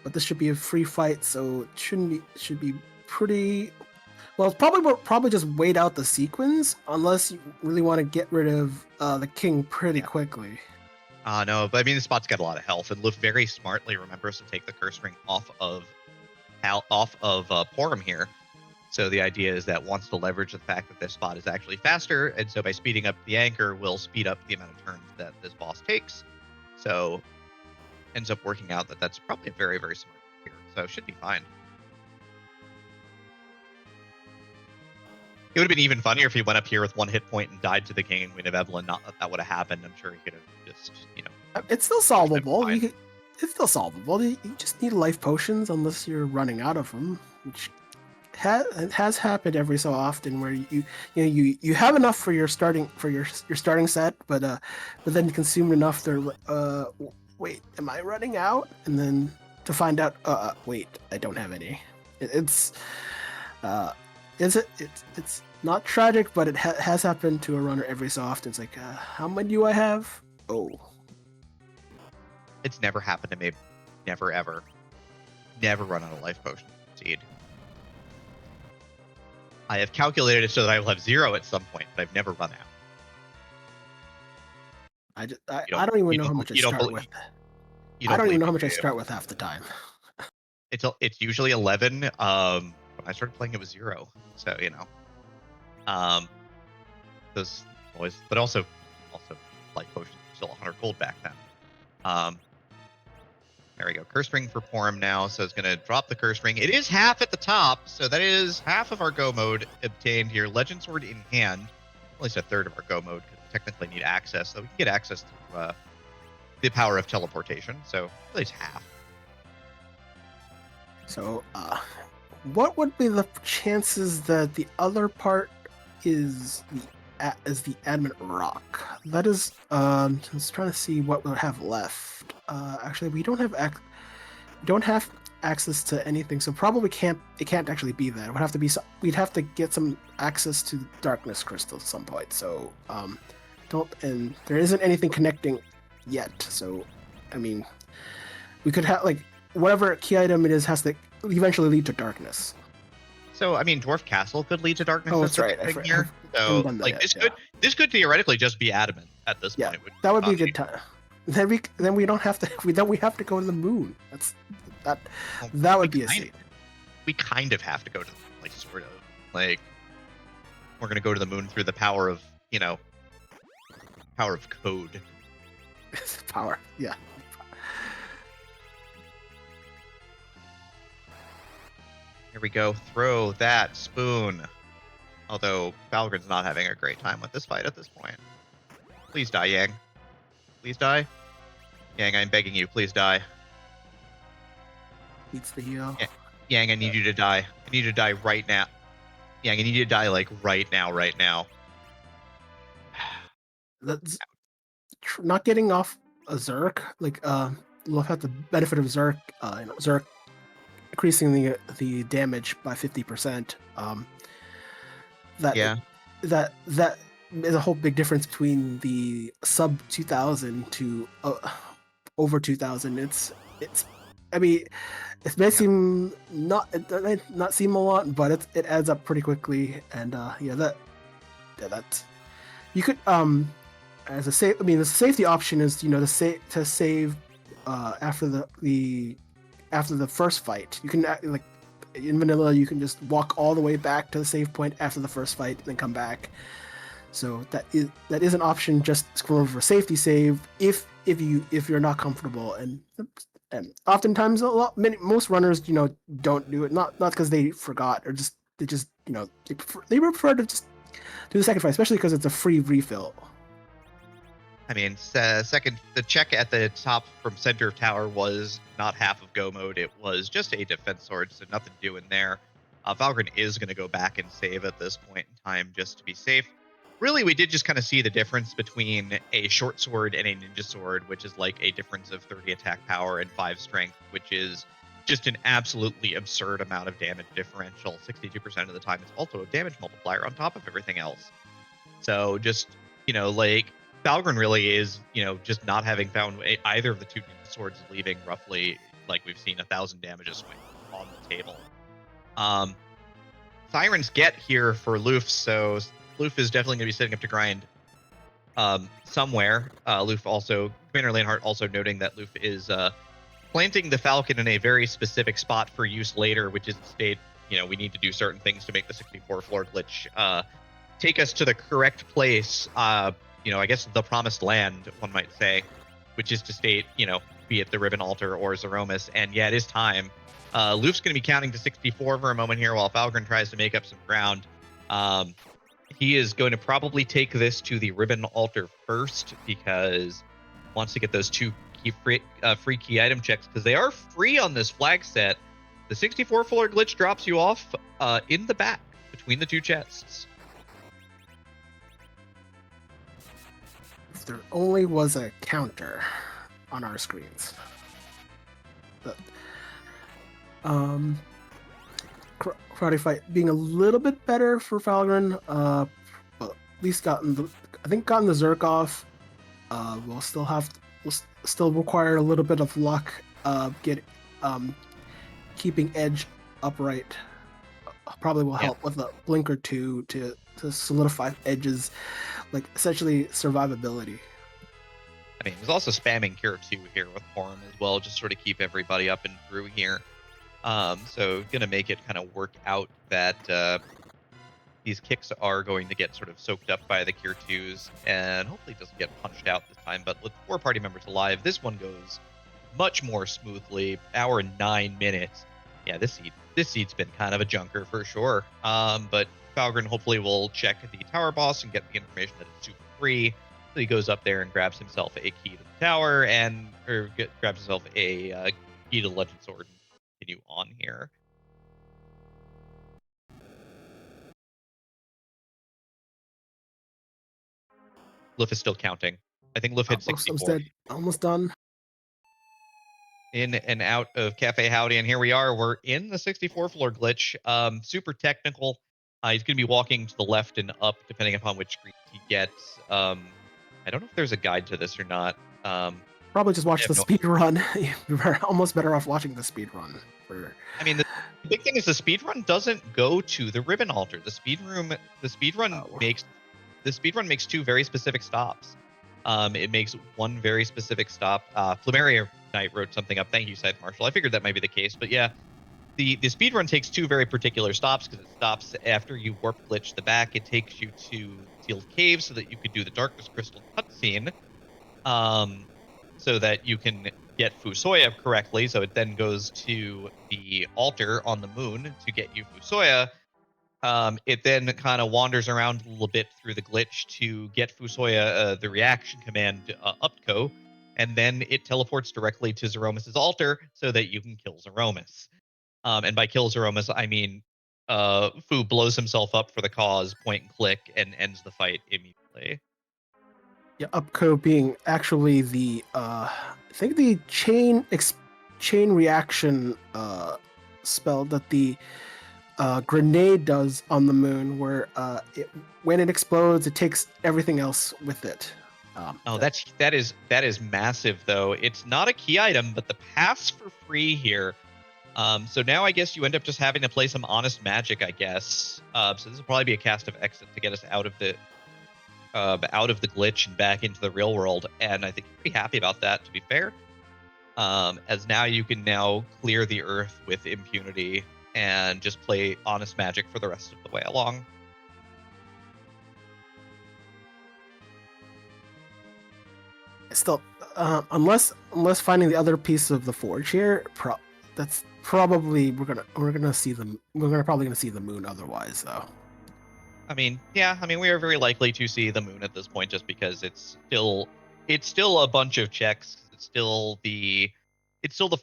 But this should be a free fight, so it should be pretty. Well, probably just wait out the sequence unless you really want to get rid of the king pretty quickly. No, but I mean the spot's got a lot of health, and LUF very smartly remembers to take the curse ring off of Porum here. So the idea is that wants to leverage the fact that this spot is actually faster, and so by speeding up the anchor, will speed up the amount of turns that this boss takes. So ends up working out that that's probably a very, very smart here. So it should be fine. It would have been even funnier if he went up here with 1 hit point and died to the King and Queen of Evelyn. Not that would have happened. I'm sure he could have just, It's still solvable. It's still solvable. You just need life potions unless you're running out of them, which has happened every so often, where you have enough for your starting set, but then you consume enough. They're wait, am I running out? And then to find out, wait, I don't have any. It's not tragic, but it has happened to a runner every so often. It's like, how many do I have? Oh. It's never happened to me. Never, ever. Never run out of life potions. Indeed. I have calculated it so that I will have 0 at some point, but I've never run out. I don't even know how much I start with. I don't even know how much I start with half the time. It's usually 11. When I started playing, it was 0. So those always, but also life potions are still 100 gold back then. There we go. Curse ring for Porum now, so it's going to drop the curse ring. It is half at the top, so that is half of our go mode obtained here. Legend Sword in hand, at least a third of our go mode, because we technically need access, so we can get access to the power of teleportation, so at least half. So, what would be the chances that the other part is the adamant rock? That is, I was trying to see what we'll have left. Actually, we don't have access to anything, so probably it can't actually be that. It would have to be we'd have to get some access to darkness crystal at some point. So and there isn't anything connecting yet. So I mean, we could have whatever key item it is has to eventually lead to darkness. So I mean, Dwarf Castle could lead to darkness. Oh, that's right. Here. So this could theoretically just be adamant at this point. That would be a good time. Then we don't have to. We have to go to the moon. That would be a scene. We kind of have to go to sort of we're gonna go to the moon through the power of code. Power, yeah. Here we go. Throw that spoon. Although Falgran's not having a great time with this fight at this point. Please die, Yang. Please die. Yang, I'm begging you, please die. Beats the heal. Yang, I need you to die. I need you to die right now. Yang, I need you to die right now. That's not getting off a Zerk. We'll have the benefit of Zerk. Zerk increasing the damage by 50%. That is a whole big difference between the sub 2000 to over 2000. I mean, it may seem not seem a lot, but it adds up pretty quickly. And that you could as a save. I mean, the safety option is to save after the first fight. You can in vanilla you can just walk all the way back to the save point after the first fight and then come back. So that is an option just for safety save if you're not comfortable, and oftentimes most runners don't do it, not because they forgot, or they prefer to just do the sacrifice, especially because it's a free refill. I mean, second, the check at the top from center of tower was not half of go mode. It was just a defense sword, so nothing to do in there. Falgran is going to go back and save at this point in time just to be safe. Really, we did just kind of see the difference between a short sword and a ninja sword, which is like a difference of 30 attack power and 5 strength, which is just an absolutely absurd amount of damage differential. 62% of the time, it's also a damage multiplier on top of everything else. So just, like, Falgran really is, just not having found either of the two ninja swords, leaving roughly, like we've seen, 1,000 damage a swing on the table. Sirens get here for LUF, so LUF is definitely going to be setting up to grind somewhere. LUF also, Commander Lanehart also noting that LUF is planting the Falcon in a very specific spot for use later, which is to state, we need to do certain things to make the 64 floor glitch take us to the correct place, I guess the promised land, one might say, which is to state, be it the Ribbon Altar or Zeromus. And yeah, it is time. LUF's going to be counting to 64 for a moment here while Falgran tries to make up some ground. He is going to probably take this to the Ribbon Altar first because he wants to get those two free key item checks, because they are free on this flag set. The 64 floor glitch drops you off in the back between the two chests. If there only was a counter on our screens. Karate fight being a little bit better for Falgran. At least gotten the Zerk off. We'll still require a little bit of luck. Keeping Edge upright probably will help with a blink or two to solidify Edge's, like, essentially survivability. I mean, there's also spamming Cure 2 here with Quorum as well, just sort of keep everybody up and through here. So gonna make it kind of work out that these kicks are going to get sort of soaked up by the Cure 2s, and hopefully it doesn't get punched out this time. But with 4 party members alive, this one goes much more smoothly. Hour and 9 minutes. Yeah, this seed's been kind of a junker for sure. But Falgran hopefully will check the tower boss and get the information that it's super free. So he goes up there and grabs himself a key to the tower grabs himself a key to the Legend Sword and continue on here. LUF is still counting. I think LUF hit 64. Almost done. In and out of Cafe Howdy, and here we are. We're in the 64 floor glitch. Super technical. He's going to be walking to the left and up, depending upon which screen he gets. I don't know if there's a guide to this or not. Probably just watch the speed run. You're almost better off watching the speed run. I mean, the big thing is the speed run doesn't go to the Ribbon Altar. The speed run makes 2 very specific stops. It makes 1 very specific stop. Flumeria Knight wrote something up. Thank you, Scythe Marshall. I figured that might be the case, but yeah, the speedrun takes 2 very particular stops, because it stops after you warp glitch the back. It takes you to Sealed Cave so that you could do the Darkness Crystal cutscene, so that you can get Fusoya correctly. So it then goes to the altar on the moon to get you Fusoya. It then kind of wanders around a little bit through the glitch to get Fusoya the reaction command Upco, and then it teleports directly to Zeromus' altar so that you can kill Zeromus. And by kill Zeromus, I mean Fu blows himself up for the cause, point and click, and ends the fight immediately. Yeah, Upco being actually the I think the chain reaction spell that the grenade does on the moon, where when it explodes, it takes everything else with it. That is massive, though. It's not a key item, but the path's for free here. So now I guess you end up just having to play some honest magic, I guess. So this will probably be a cast of exit to get us out of the glitch and back into the real world. And I think you're pretty happy about that, to be fair. As now you can now clear the earth with impunity and just play honest magic for the rest of the way along. still, unless finding the other piece of the forge here, that's probably we're gonna see them. We're probably gonna see the moon otherwise, though. I mean, yeah, I mean, we are very likely to see the moon at this point, just because it's still a bunch of checks. It's still the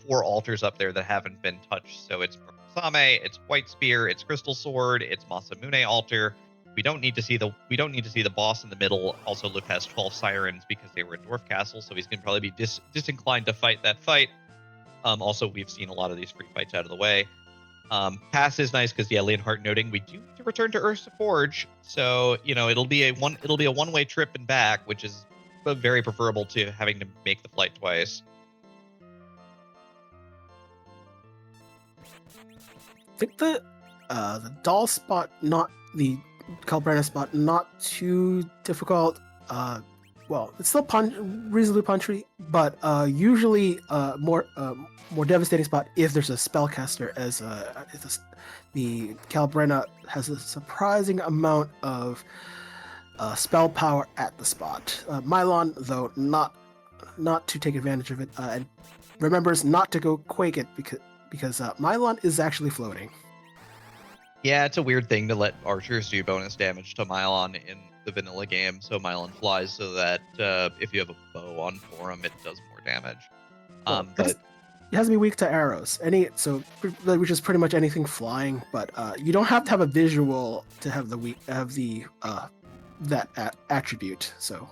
4 altars up there that haven't been touched. So it's Same, it's White Spear, it's Crystal Sword, it's Masamune altar. We don't need to see the boss in the middle. Also, LUF has 12 sirens because they were at Dwarf Castle, so he's gonna probably be disinclined to fight that fight. Also, we've seen a lot of these free fights out of the way. Pass is nice because, yeah, Leonhardt noting we do need to return to Ursa Forge, so it'll be a one-way trip and back, which is very preferable to having to make the flight twice. I think the doll spot, not the Calbrana spot, not too difficult. Well, it's still reasonably punchy, but usually more devastating spot if there's a spellcaster, as the Calbrana has a surprising amount of spell power at the spot. Mylon, though, not to take advantage of it, and remembers not to go quake it because Mylon is actually floating. Yeah, it's a weird thing to let archers do bonus damage to Mylon in the vanilla game, so Mylon flies so that if you have a bow on for him, it does more damage. But it has to be weak to arrows. Which is pretty much anything flying, but you don't have to have a visual to have that attribute. So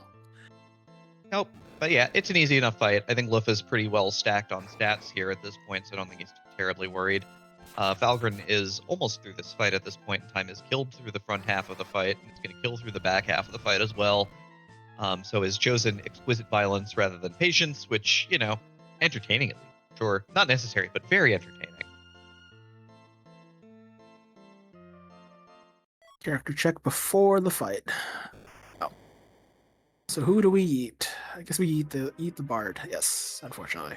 nope. But yeah, it's an easy enough fight. I think LUF is pretty well stacked on stats here at this point, so I don't think he's terribly worried. Falgran is almost through this fight at this point in time, is killed through the front half of the fight, and it's going to kill through the back half of the fight as well. So has chosen exquisite violence rather than patience, which, entertaining at least. Sure, not necessary, but very entertaining. Character check before the fight. Oh. So who do we eat? I guess we eat the bard. Yes, unfortunately.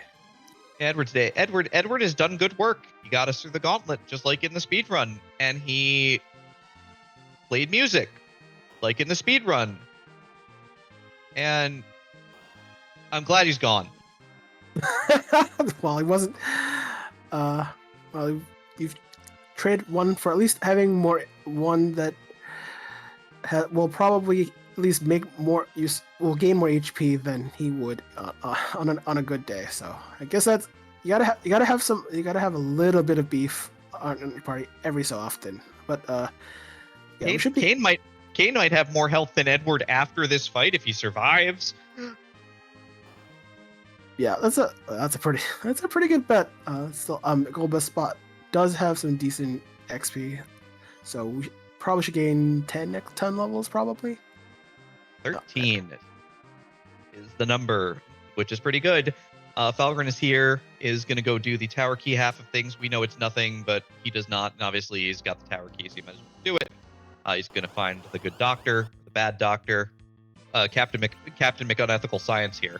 Edward's day. Edward has done good work. He got us through the gauntlet, just like in the speed run, and he played music, like in the speed run. And I'm glad he's gone. Well, he wasn't. You've traded one for at least having one that will probably at least make more use. Will gain more HP than he would on a good day. So I guess that's you gotta have a little bit of beef on your party every so often. But yeah, Kane might have more health than Edward after this fight if he survives. Yeah, that's a pretty good bet. Still, Golbus spot does have some decent XP, so we probably should gain 10 levels probably. 13 is the number, which is pretty good. Falgran is here, is going to go do the tower key half of things. We know it's nothing, but he does not, and obviously he's got the tower key, so he might as well do it. He's going to find the good doctor, the bad doctor, Captain McUnethical Science here.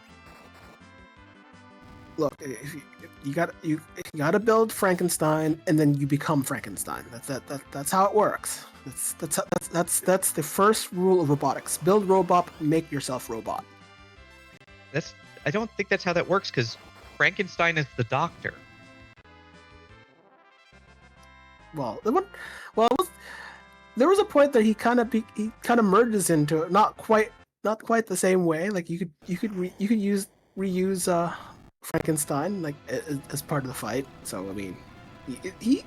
Look, you gotta build Frankenstein, and then you become Frankenstein. That's how it works. That's the first rule of robotics. Build robot, make yourself robot. I don't think that's how that works, because Frankenstein is the doctor. Well, there was a point that he kind of merges into it, not quite the same way. Like you could reuse Frankenstein like as part of the fight. So I mean, he's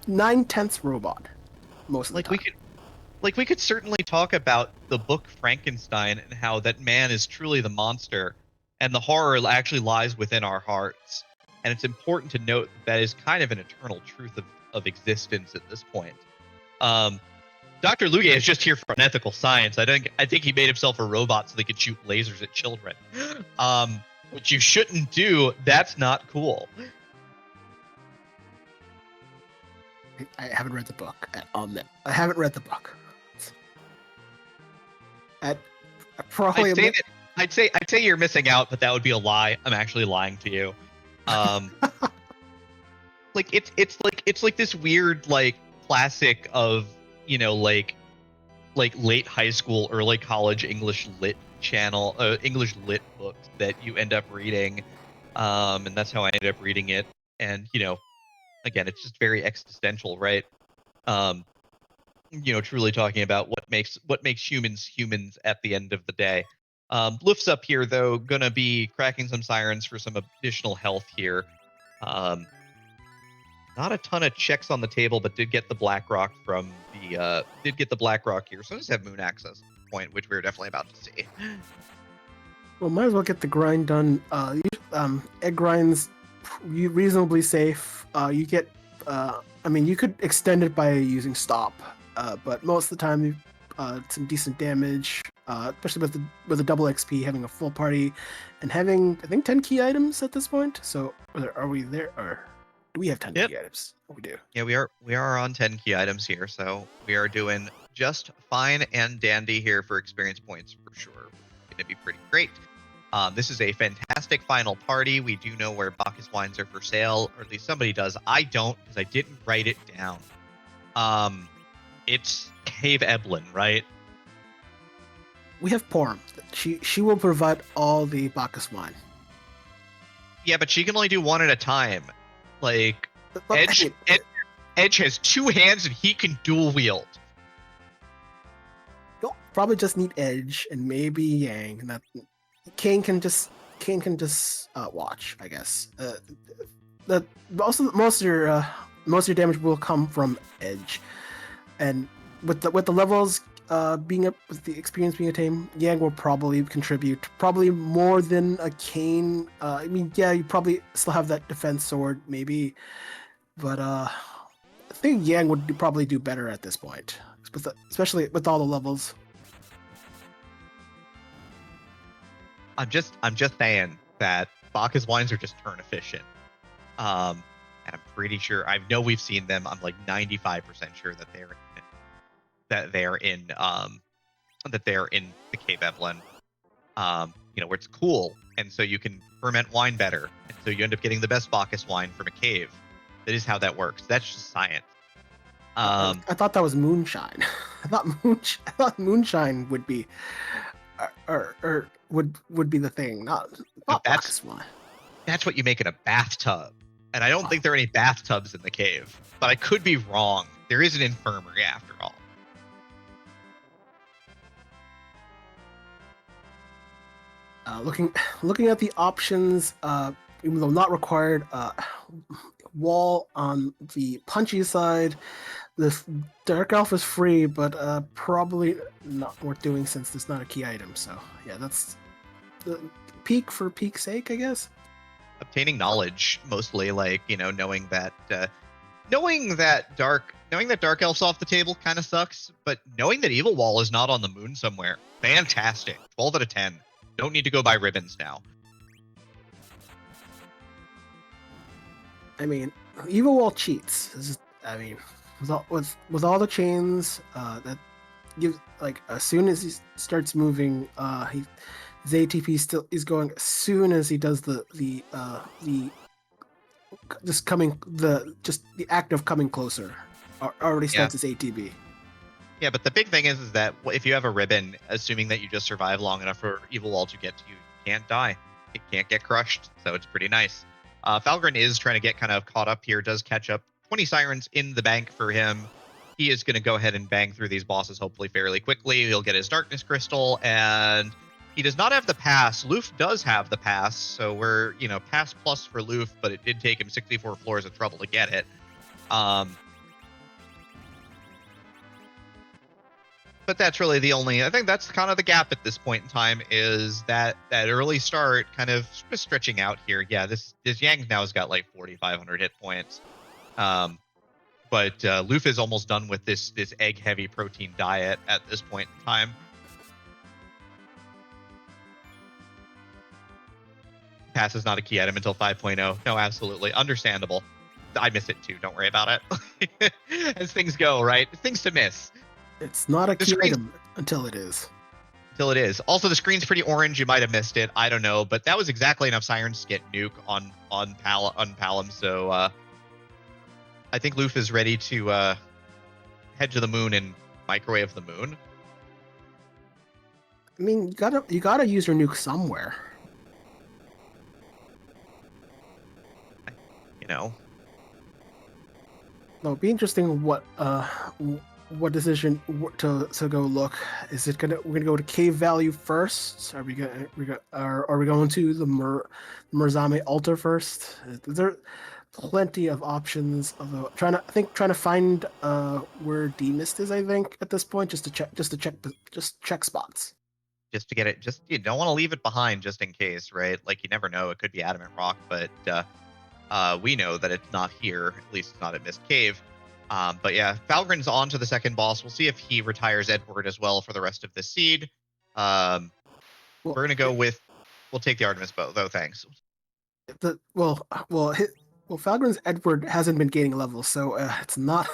9/10 robot most of the time. We could certainly talk about the book Frankenstein and how that man is truly the monster, and the horror actually lies within our hearts. And it's important to note that is kind of an eternal truth of existence at this point. Dr. Luge is just here for unethical science. I think he made himself a robot so they could shoot lasers at children. Which you shouldn't do. That's not cool. I haven't read the book. I haven't read the book. I'd say you're missing out, but that would be a lie. I'm actually lying to you. It's like this weird like classic of like late high school, early college English lit channel, English lit books that you end up reading, and that's how I ended up reading it. And again, it's just very existential, right? Um, truly talking about what makes humans at the end of the day. Luf's up here though, gonna be cracking some sirens for some additional health here. Not a ton of checks on the table, but did get the Blackrock from the Blackrock here. So does have Moon Access point, which we're definitely about to see. Well, might as well get the grind done. Egg grinds reasonably safe. You get, I mean, you could extend it by using stop, but most of the time, some decent damage, especially with the double XP, having a full party, and having I think 10 key items at this point. So are we there, or do we have 10 Yep. key items? Oh, we do. Yeah, we are on 10 key items here, so we are doing just fine and dandy here for experience points for sure. Going to be pretty great. This is a fantastic final party. We do know where Bacchus wines are for sale, or at least somebody does. I don't, because I didn't write it down. It's Cave Eblin, right? We have Porm. She will provide all the Bacchus wine. Yeah, but she can only do one at a time. Like, But, Edge has two hands and he can dual wield. You'll probably just need Edge and maybe Yang, and that Kane can just watch, I guess. Most of your damage will come from Edge, and with the levels being up, with the experience being attained, Yang will probably contribute more than a Kane. I mean, yeah, you probably still have that defense sword, maybe, but I think Yang would probably do better at this point, especially with all the levels. I'm just saying that Bacchus wines are just turn efficient. And I'm pretty sure, I know we've seen them. I'm like 95% sure that they're in the Cave Evelyn. Where it's cool, and so you can ferment wine better, and so you end up getting the best Bacchus wine from a cave. That is how that works. That's just science. I thought that was moonshine. I thought moonshine would be, or would be the thing, not Bacchus wine. That's what you make in a bathtub, and I don't think there are any bathtubs in the cave, but I could be wrong. There is an infirmary after all. Looking at the options, even though not required, wall on the punchy side. This Dark Elf is free, but probably not worth doing since it's not a key item. So yeah, that's the peak for peak's sake, I guess. Obtaining knowledge, mostly, like knowing that Dark Elf's off the table kind of sucks, but knowing that Evil Wall is not on the moon somewhere, fantastic. 12 out of 10. Don't need to go buy ribbons now. I mean, Evil Wall cheats. With all the chains, that gives, like, as soon as he starts moving, his ATP still is going as soon as he does the act of coming closer. Already starts his ATB. Yeah, but the big thing is that if you have a ribbon, assuming that you just survive long enough for Evil Wall to get to you, you can't die. It can't get crushed, so it's pretty nice. Falgran is trying to get kind of caught up here, does catch up. 20 sirens in the bank for him. He is going to go ahead and bang through these bosses hopefully fairly quickly. He'll get his Darkness Crystal, and he does not have the pass. LUF does have the pass, so we're, pass plus for LUF, but it did take him 64 floors of trouble to get it. But that's really I think that's kind of the gap at this point in time, is that early start kind of stretching out here. Yeah, this Yang now has got like 4,500 hit points. But LUF is almost done with this egg heavy protein diet at this point in time. Pass is not a key item until 5.0. No, absolutely understandable. I miss it too. Don't worry about it. As things go, right? Things to miss. It's not a key item until it is. Until it is. Also, the screen's pretty orange. You might have missed it. I don't know, but that was exactly enough sirens to get nuke on Palom. So I think LUF is ready to head to the moon and microwave the moon. I mean, you gotta use your nuke somewhere. You know, Well, it'd be interesting what decision to go look. Is it gonna we're gonna go to cave value first? Are we going to the Murzame altar first? There plenty of options. Although trying to find where D mist is. I think at this point just to check spots. just to get it, just you don't want to leave it behind just in case, right? Like you never know, it could be adamant rock, but we know that it's not here, at least it's not at Mist Cave. But yeah, Falgran's on to the second boss. We'll see if he retires Edward as well for the rest of the seed. We're gonna go with, we'll take the Artemis bow though. Thanks. Falgran's Edward hasn't been gaining levels, so it's not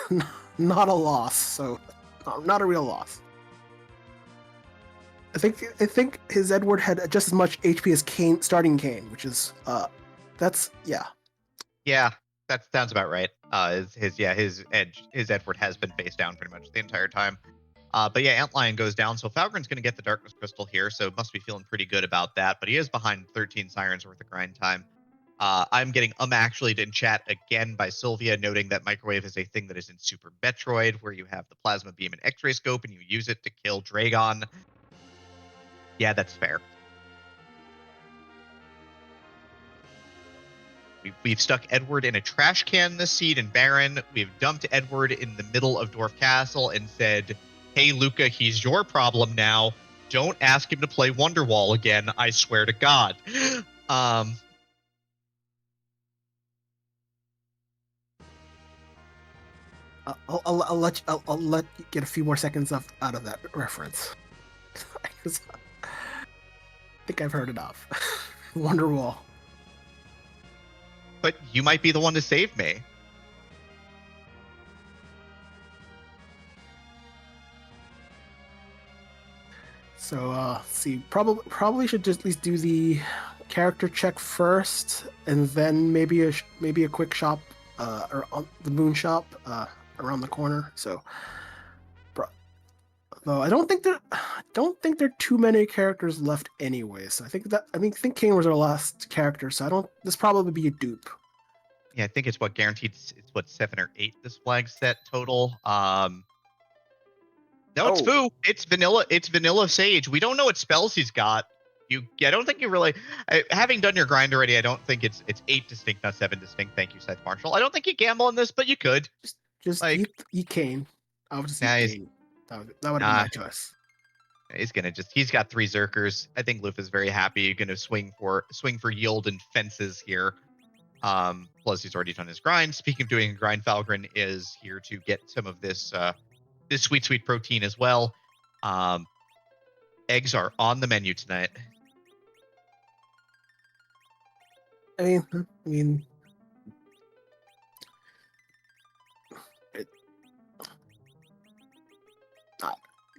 a loss. So not a real loss. I think his Edward had just as much HP as Kane, starting Kane, which is that's yeah. Yeah, that sounds about right. His Edward has been face down pretty much the entire time. But yeah, Antlion goes down, so Falgran's going to get the Darkness Crystal here, so must be feeling pretty good about that. But he is behind 13 Sirens worth of grind time. I'm getting actually in chat again by Sylvia, noting that Microwave is a thing that is in Super Metroid, where you have the Plasma Beam and X-Ray Scope, and you use it to kill Dragon. Yeah, that's fair. We've stuck Edward in a trash can this seed in Baron. We've dumped Edward in the middle of Dwarf Castle and said, hey, Luca, he's your problem now. Don't ask him to play Wonderwall again. I swear to God. I'll let you get a few more seconds out of that reference. I think I've heard enough. Wonderwall. But you might be the one to save me. So, see, probably should just at least do the character check first, and then maybe a quick shop, or the moon shop, around the corner. So, though I don't think there are too many characters left anyway. So I think Kane was our last character. So this probably be a dupe. Yeah, I think it's guaranteed. It's 7 or 8 this flag set total. No, it's Fu. It's vanilla Sage. We don't know what spells he's got. I don't think you really, having done your grind already, I don't think it's 8 distinct, not 7 distinct. Thank you, Seth Marshall. I don't think you gamble on this, but you could. Just like eat Kane. I would just eat Kane. That would have been my choice. He's got 3 Zerkers. I think LUF is very happy. You're gonna swing for yield and fences here. Plus he's already done his grind. Speaking of doing a grind, Falgran is here to get some of this sweet protein as well. Eggs are on the menu tonight. I mean,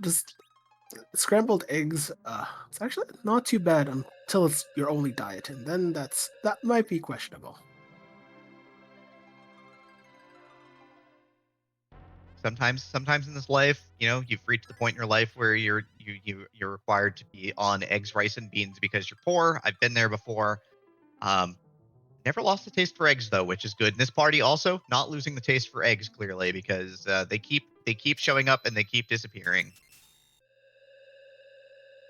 just scrambled eggs. It's actually not too bad until it's your only diet, and then that might be questionable. Sometimes in this life, you've reached the point in your life where you're required to be on eggs, rice, and beans because you're poor. I've been there before. Never lost the taste for eggs though, which is good. In this party also not losing the taste for eggs clearly because they keep showing up and they keep disappearing.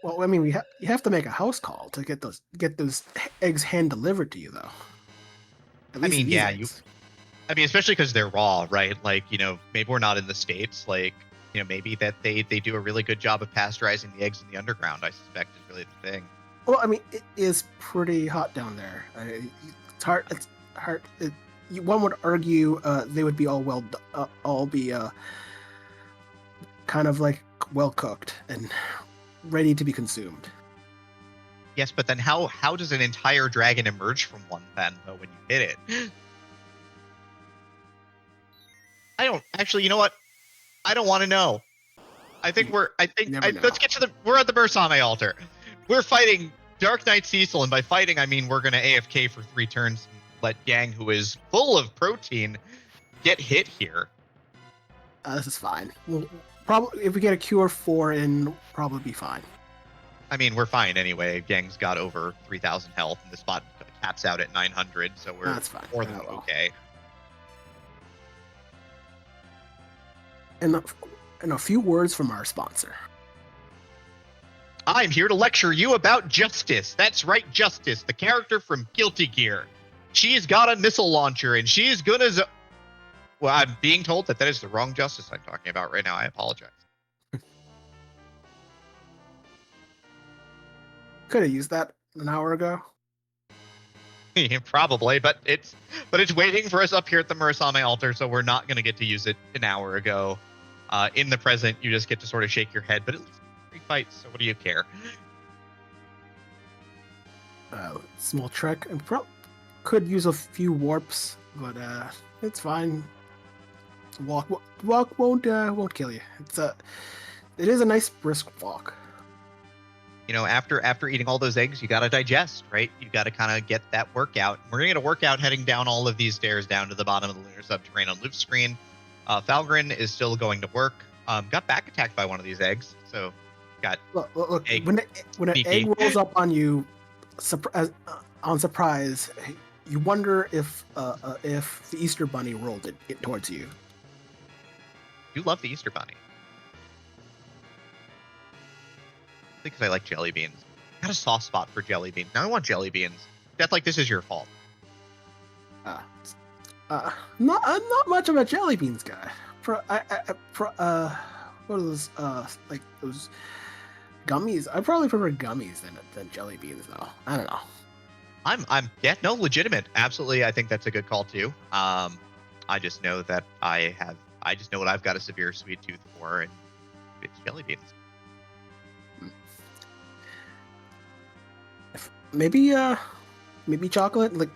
Well, I mean, you have to make a house call to get those eggs hand delivered to you though. At least especially because they're raw, right? Like, maybe we're not in the States. Like, maybe that they do a really good job of pasteurizing the eggs in the underground, I suspect is really the thing. Well, I mean, it is pretty hot down there. It's hard. One would argue they would be all be kind of like well cooked and ready to be consumed. Yes, but then how does an entire dragon emerge from one then, though, when you hit it? I don't actually. You know what? I don't want to know. Let's get to we're at the Murzame altar. We're fighting Dark Knight Cecil, and by fighting I mean we're gonna AFK for 3 turns and let Yang, who is full of protein, get hit here. This is fine. We'll probably, if we get a Cure 4 in, probably be fine. I mean, we're fine anyway. Gang's got over 3,000 health, and the spot caps out at 900, so we're That's fine. more than well. okay. And a few words from our sponsor. I'm here to lecture you about Justice. That's right, Justice, the character from Guilty Gear. She's got a missile launcher, and she's gonna... Well, I'm being told that is the wrong Justice I'm talking about right now. I apologize. Could have used that an hour ago. Probably, but it's waiting for us up here at the Murasame altar, so we're not going to get to use it an hour ago. In the present, you just get to sort of shake your head, but at least free fights, so what do you care? Small trek, and could use a few warps, but it's fine. Walk won't kill you. It is a nice brisk walk. You know, after eating all those eggs, you got to digest, right? You got to kind of get that workout. We're going to get a workout heading down all of these stairs down to the bottom of the lunar subterranean on LUF's screen. Falgran is still going to work. Got back attacked by one of these eggs, so got look egg when an egg rolls up on you, on surprise, you wonder if the Easter Bunny rolled it towards you. You love the Easter Bunny. Because I like jelly beans. I got a soft spot for jelly beans. Now I want jelly beans. Death, like, this is your fault. Not much of a jelly beans guy. What are those like those gummies? I probably prefer gummies than jelly beans though. I don't know. No, legitimate. Absolutely, I think that's a good call too. I just know that I just know what I've got a severe sweet tooth for, and it's jelly beans. Maybe chocolate, like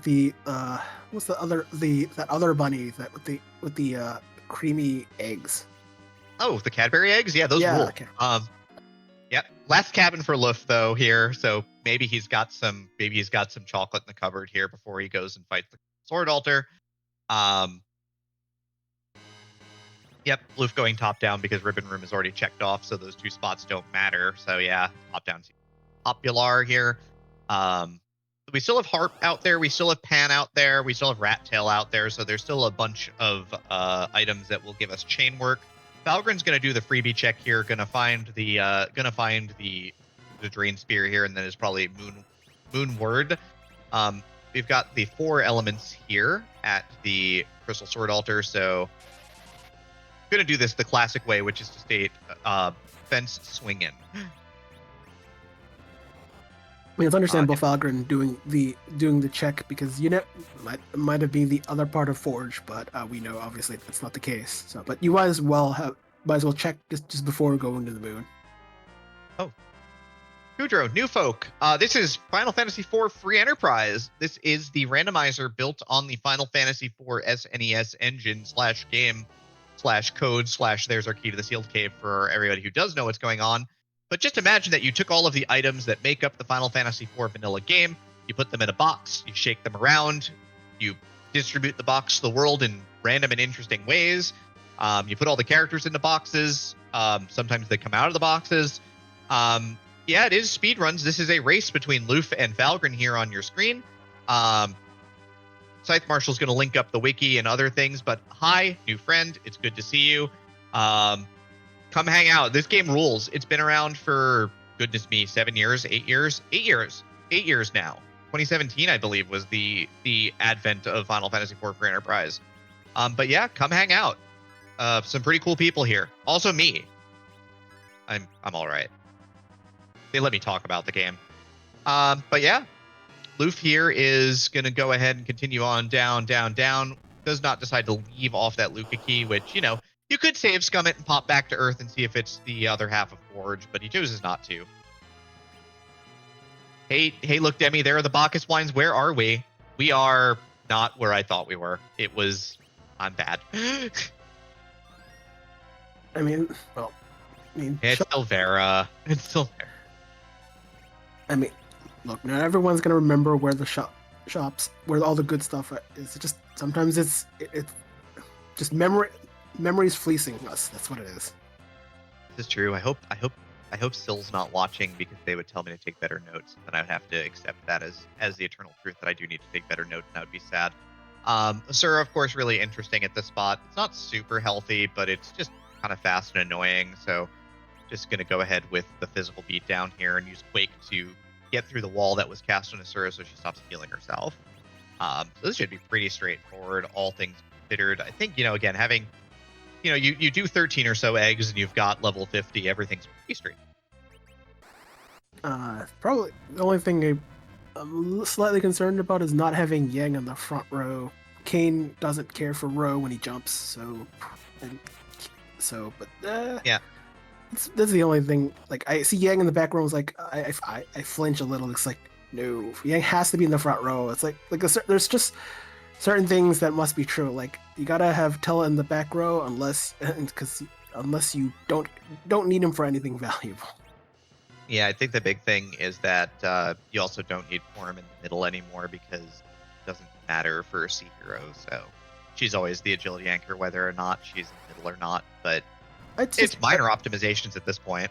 the what's the other that other bunny that with the creamy eggs. Oh, the Cadbury eggs? Yeah, those rule. Okay. Yep. Last cabin for LUF though here, so maybe he's got some chocolate in the cupboard here before he goes and fights the sword altar. Yep, LUF going top down because Ribbon Room is already checked off, so those two spots don't matter. So yeah, top down popular here. We still have Harp out there, we still have Pan out there, we still have Rat Tail out there, so there's still a bunch of items that will give us chain work. Falgran's gonna do the freebie check here, gonna find the Drain Spear here, and then is probably Moon Word. We've got the 4 elements here at the Crystal Sword Altar, so gonna do this the classic way, which is to state fence swinging. I mean, it's understandable Falgran doing the check because might have been the other part of Forge, but we know obviously that's not the case. So, but you might as well check just before going to the moon. Oh, Kudro, new folk. This is Final Fantasy IV Free Enterprise. This is the randomizer built on the Final Fantasy IV SNES engine /game/code/ there's our key to the sealed cave for everybody who does know what's going on. But just imagine that you took all of the items that make up the Final Fantasy IV vanilla game, you put them in a box, you shake them around, you distribute the box to the world in random and interesting ways. You put all the characters into boxes. Sometimes they come out of the boxes. Yeah, it is speedruns. This is a race between LUF and Falgran here on your screen. Scythe Marshal's going to link up the wiki and other things, but hi, new friend. It's good to see you. Come hang out. This game rules. It's been around for, goodness me, 7 years, 8 years? 8 years. 8 years now. 2017, I believe, was the advent of Final Fantasy IV for Enterprise. But yeah, come hang out. Some pretty cool people here. Also me. I'm all right. They let me talk about the game. But yeah, LUF here is going to go ahead and continue on down. Does not decide to leave off that Luca key, which, you could save scum it and pop back to Earth and see if it's the other half of Forge, but he chooses not to. Hey, look, Demi, there are the Bacchus wines. Where are we? We are not where I thought we were. I'm bad. It's still Vera. It's still Vera. I mean, look, not everyone's gonna remember where the shops, where all the good stuff is. Just sometimes it's just memories fleecing us. That's what it is. This is true. I hope I hope Sill's not watching because they would tell me to take better notes, and then I would have to accept that as the eternal truth that I do need to take better notes, and that would be sad. Asura, of course, really interesting at this spot. It's not super healthy, but it's just kind of fast and annoying, so just going to go ahead with the physical beat down here and use Quake to get through the wall that was cast on Asura so she stops healing herself. So this should be pretty straightforward, all things considered. I think, again, having, you do 13 or so eggs and you've got level 50, everything's pretty straight. Probably the only thing I'm slightly concerned about is not having Yang on the front row. Kane doesn't care for row when he jumps, but yeah, that's the only thing. Like, I see Yang in the back row, is like I flinch a little. It's like, no, Yang has to be in the front row. It's like there's just certain things that must be true. Like, you gotta have Tella in the back row unless you don't need him for anything valuable. Yeah, I think the big thing is that you also don't need Forum in the middle anymore because it doesn't matter for a C hero. So she's always the agility anchor, whether or not she's in the middle or not. But it's minor optimizations at this point.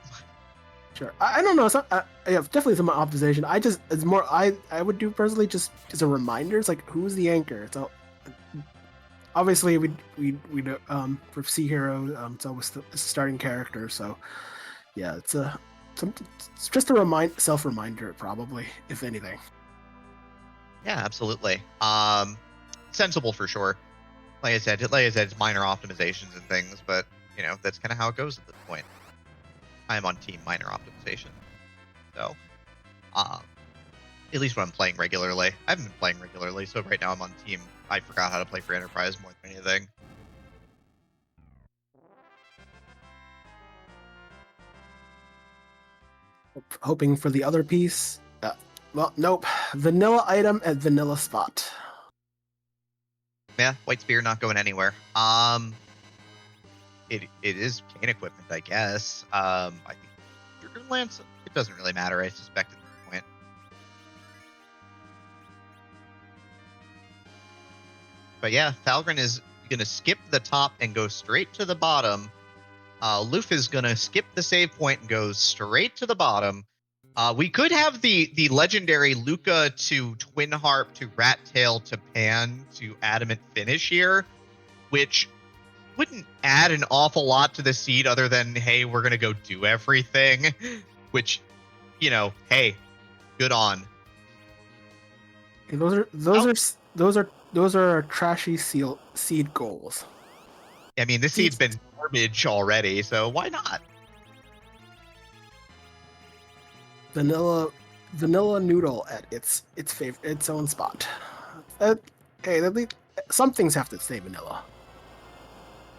Sure, I don't know. Yeah, definitely some optimization. It's more. I would do personally just as a reminder. It's like, who's the anchor? So obviously we for C hero, it's always the starting character. So yeah, it's just a self reminder, probably, if anything. Yeah, absolutely. Sensible for sure. Like I said, it's minor optimizations and things, but that's kind of how it goes at this point. I am on team minor optimization, so at least when I'm playing regularly. I haven't been playing regularly, so right now I'm on team. I forgot how to play for Enterprise more than anything. Hoping for the other piece. Well, nope. Vanilla item at vanilla spot. Yeah, White Spear not going anywhere. It is Kane equipment, I guess. I think Dragoon Lance, it doesn't really matter, I suspect, at this point. But yeah, Falgran is going to skip the top and go straight to the bottom. LUF is going to skip the save point and go straight to the bottom. We could have the legendary Luca to Twin Harp to Rat Tail to Pan to Adamant finish here, which wouldn't add an awful lot to the seed other than, hey, we're going to go do everything, which, hey, good on. Hey, those are trashy seed goals. I mean, this seed's been garbage already, so why not? Vanilla noodle at its own spot. Hey, some things have to stay vanilla.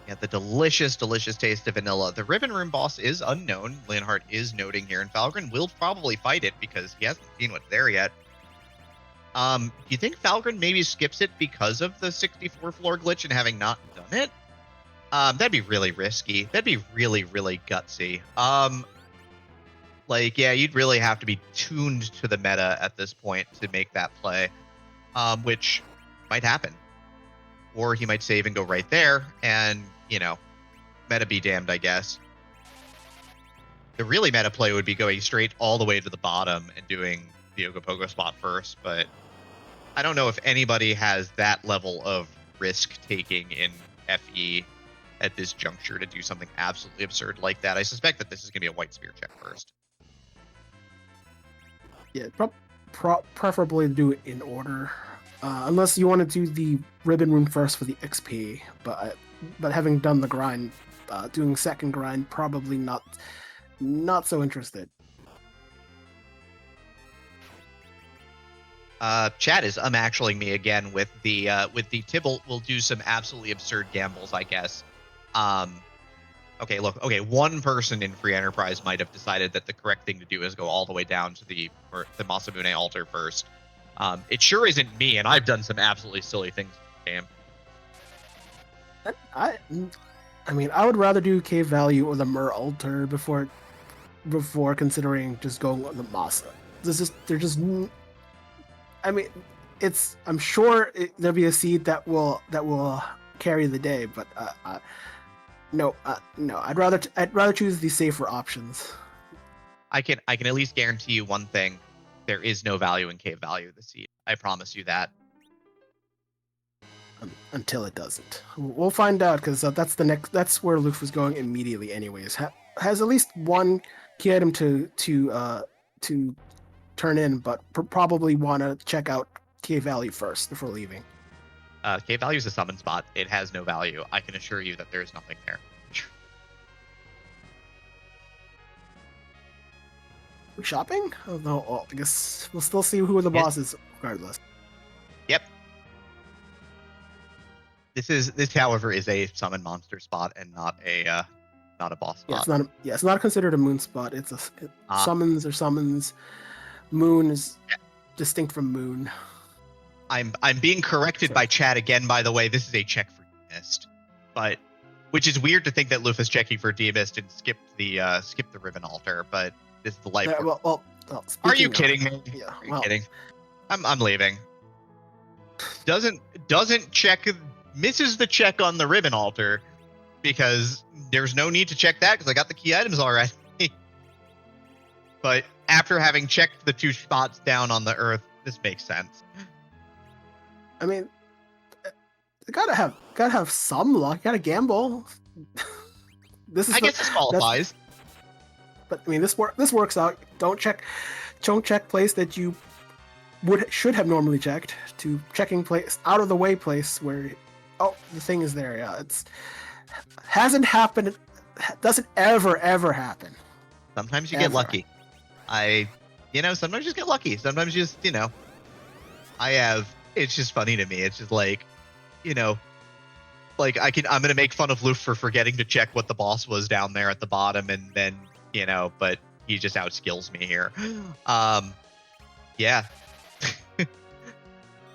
Yeah, the delicious taste of vanilla. The Ribbon Room boss is unknown. Leonhardt is noting here, and Falgran will probably fight it because he hasn't seen what's there yet. Do you think Falgran maybe skips it because of the 64 floor glitch and having not done it? That'd be really risky. That'd be really, really gutsy. Yeah, you'd really have to be tuned to the meta at this point to make that play, which might happen. Or he might save and go right there, and, meta be damned, I guess. The really meta play would be going straight all the way to the bottom and doing the Ogopogo spot first, but I don't know if anybody has that level of risk-taking in FE at this juncture to do something absolutely absurd like that. I suspect that this is going to be a White Spear check first. Yeah, preferably do it in order. Unless you want to do the Ribbon Room first for the XP, but having done the grind, doing second grind, probably not so interested. Chat is actually me again with the Tybalt will do some absolutely absurd gambles, I guess. Okay, one person in Free Enterprise might have decided that the correct thing to do is go all the way down to the Masamune altar first. It sure isn't me, and I've done some absolutely silly things in the game. I mean, I would rather do Cave Value or the Mur altar before considering just going on the Masa. I mean, I'm sure there'll be a seed that will carry the day, but no. I'd rather choose the safer options. I can at least guarantee you one thing: there is no value in cave value this seed. I promise you that. Until it doesn't. We'll find out, because that's where LUF was going immediately anyways. Has at least one key item to turn in, but probably want to check out cave value first before leaving. Cave value is a summon spot. It has no value. I can assure you that there's nothing there. We shopping? Oh, no, I guess we'll still see who the boss is regardless. Yep. This, however, is a summon monster spot and not a boss spot. It's not considered a moon spot. It's summons or summons. Moon is distinct from moon. I'm being corrected by chat again. By the way, this is a check for Demist, but which is weird to think that Lufa is checking for Demist and skipped the ribbon altar. But this is the life. Are you kidding me? Yeah, Are you kidding? I'm leaving. Doesn't check. Misses the check on the ribbon altar because there's no need to check that because I got the key items already. But after having checked the 2 spots down on the earth, this makes sense. I mean, you gotta have some luck. You gotta gamble. I guess this qualifies. But I mean, this works out. Don't check place that you should have normally checked to checking place out of the way place where the thing is there. Yeah, hasn't happened. Doesn't ever happen. Sometimes you get lucky. Sometimes you just get lucky. Sometimes you just, it's just funny to me. It's just like, like I'm going to make fun of Luf for forgetting to check what the boss was down there at the bottom. And then, but he just outskills me here. Yeah.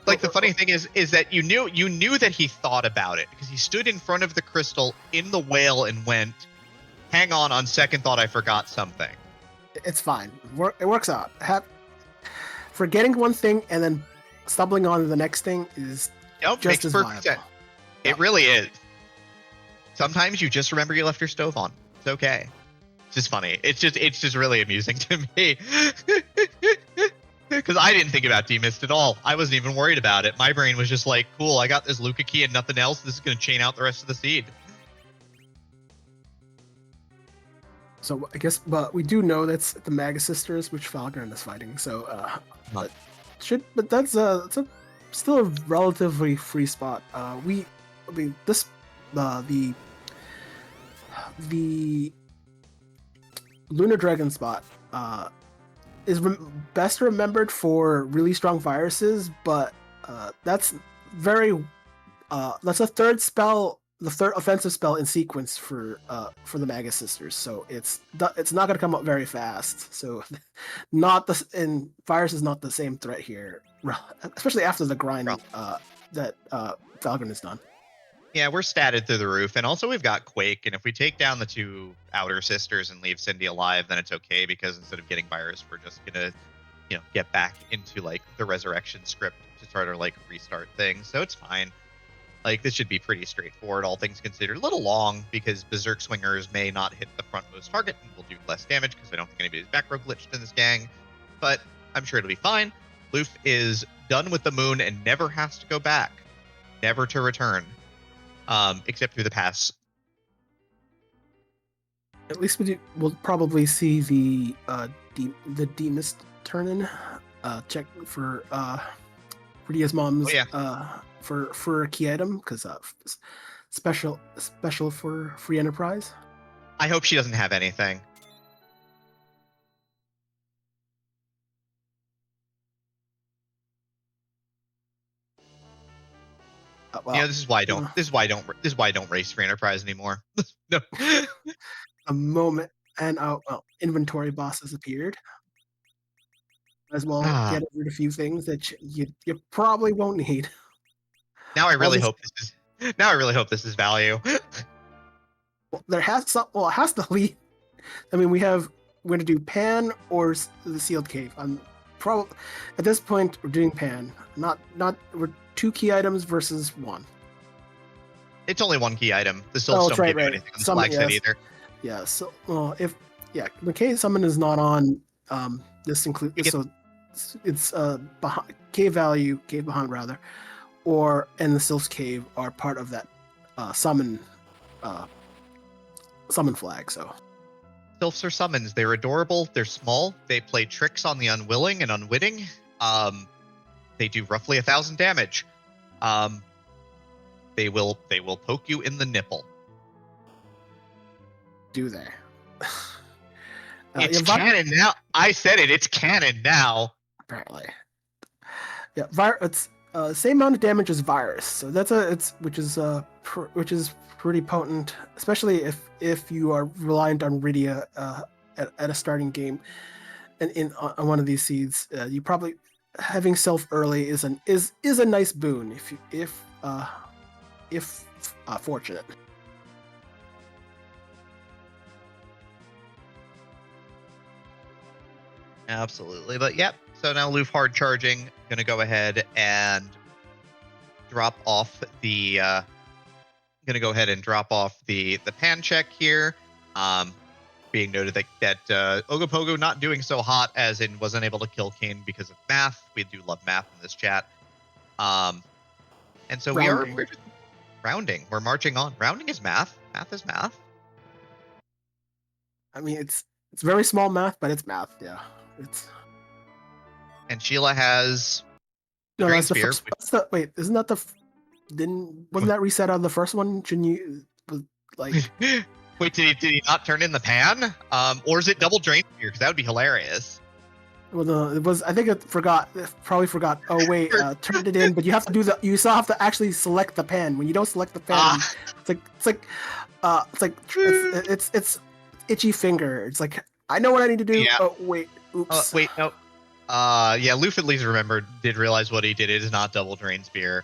Like the funny thing is that you knew that he thought about it because he stood in front of the crystal in the whale and went, hang on second thought, I forgot something. It's fine. It works out. Forgetting one thing and then stumbling on the next thing is just as viable. Sense. It really is. Sometimes you just remember you left your stove on. It's okay. It's just funny. It's just really amusing to me. Because I didn't think about Demist at all. I wasn't even worried about it. My brain was just like, cool, I got this Luca key and nothing else. This is going to chain out the rest of the seed. So I guess, but we do know that's the Magus Sisters, which Falgran is fighting. So, but that's still a relatively free spot. The Lunar Dragon spot is best remembered for really strong viruses, but that's a third spell. The third offensive spell in sequence for the Magus Sisters, so it's not going to come up very fast. So, virus is not the same threat here, especially after the grind that Falgran has done. Yeah, we're statted through the roof, and also we've got Quake. And if we take down the 2 outer sisters and leave Cindy alive, then it's okay because instead of getting virus, we're just gonna, get back into like the resurrection script to try to like restart things. So it's fine. Like, this should be pretty straightforward, all things considered. A little long, because Berserk Swingers may not hit the frontmost target and will do less damage, because I don't think anybody's back row glitched in this gang. But I'm sure it'll be fine. Luf is done with the moon and never has to go back. Never to return. Except through the pass. At least we'll probably see the Demist turn in. Check for Dia's mom's... Oh, yeah. For a key item, because special for free enterprise. I hope she doesn't have anything. This is why I don't. This is why I don't race free enterprise anymore. No. A moment, and inventory bosses appeared. As well, get rid of a few things that you probably won't need. Now I really hope this is value. Well, it has to lead. I mean, we're going to do Pan or the Sealed Cave. I'm probably at this point we're doing Pan. We're 2 key items versus 1. It's only 1 key item. The Sealed don't give you anything on the flag set either. Yeah. So yeah, when K summon is not on, this includes You get- so it's behind cave behind rather, or and the Sylph's Cave are part of that summon flag. So Sylphs are summons. They're adorable. They're small. They play tricks on the unwilling and unwitting. They do roughly 1,000 damage. They will poke you in the nipple. do they? It's canon now. I said it. It's canon now. Apparently, yeah. It's same amount of damage as virus, so which is pretty potent, especially if you are reliant on Rydia at a starting game, and on one of these seeds, you probably having self early is a nice boon if fortunate. Absolutely. But yep. So now LUF hard charging. Gonna go ahead and drop off the pan check here. Being noted that Ogopogo not doing so hot as in wasn't able to kill Kane because of math. We do love math in this chat. And so Rounding. we're just rounding. We're marching on. Rounding is math. Math is math. I mean, it's very small math, but it's math. Yeah, it's. And Sheila has No, Drain that's the Spear. first. Wait, isn't that wasn't that reset on the first one? Shouldn't you like? Wait, did he not turn in the pan? Or is it double Drain Spear? Because that would be hilarious. Well, no, it was. I think it probably forgot. Oh wait, turned it in, but you have to you still have to actually select the pan. When you don't select the pan, it's itchy finger. It's like I know what I need to do. Yeah. Oh wait, oops. Wait, no. Yeah, LUF at least did realize what he did. It is not double Drain Spear.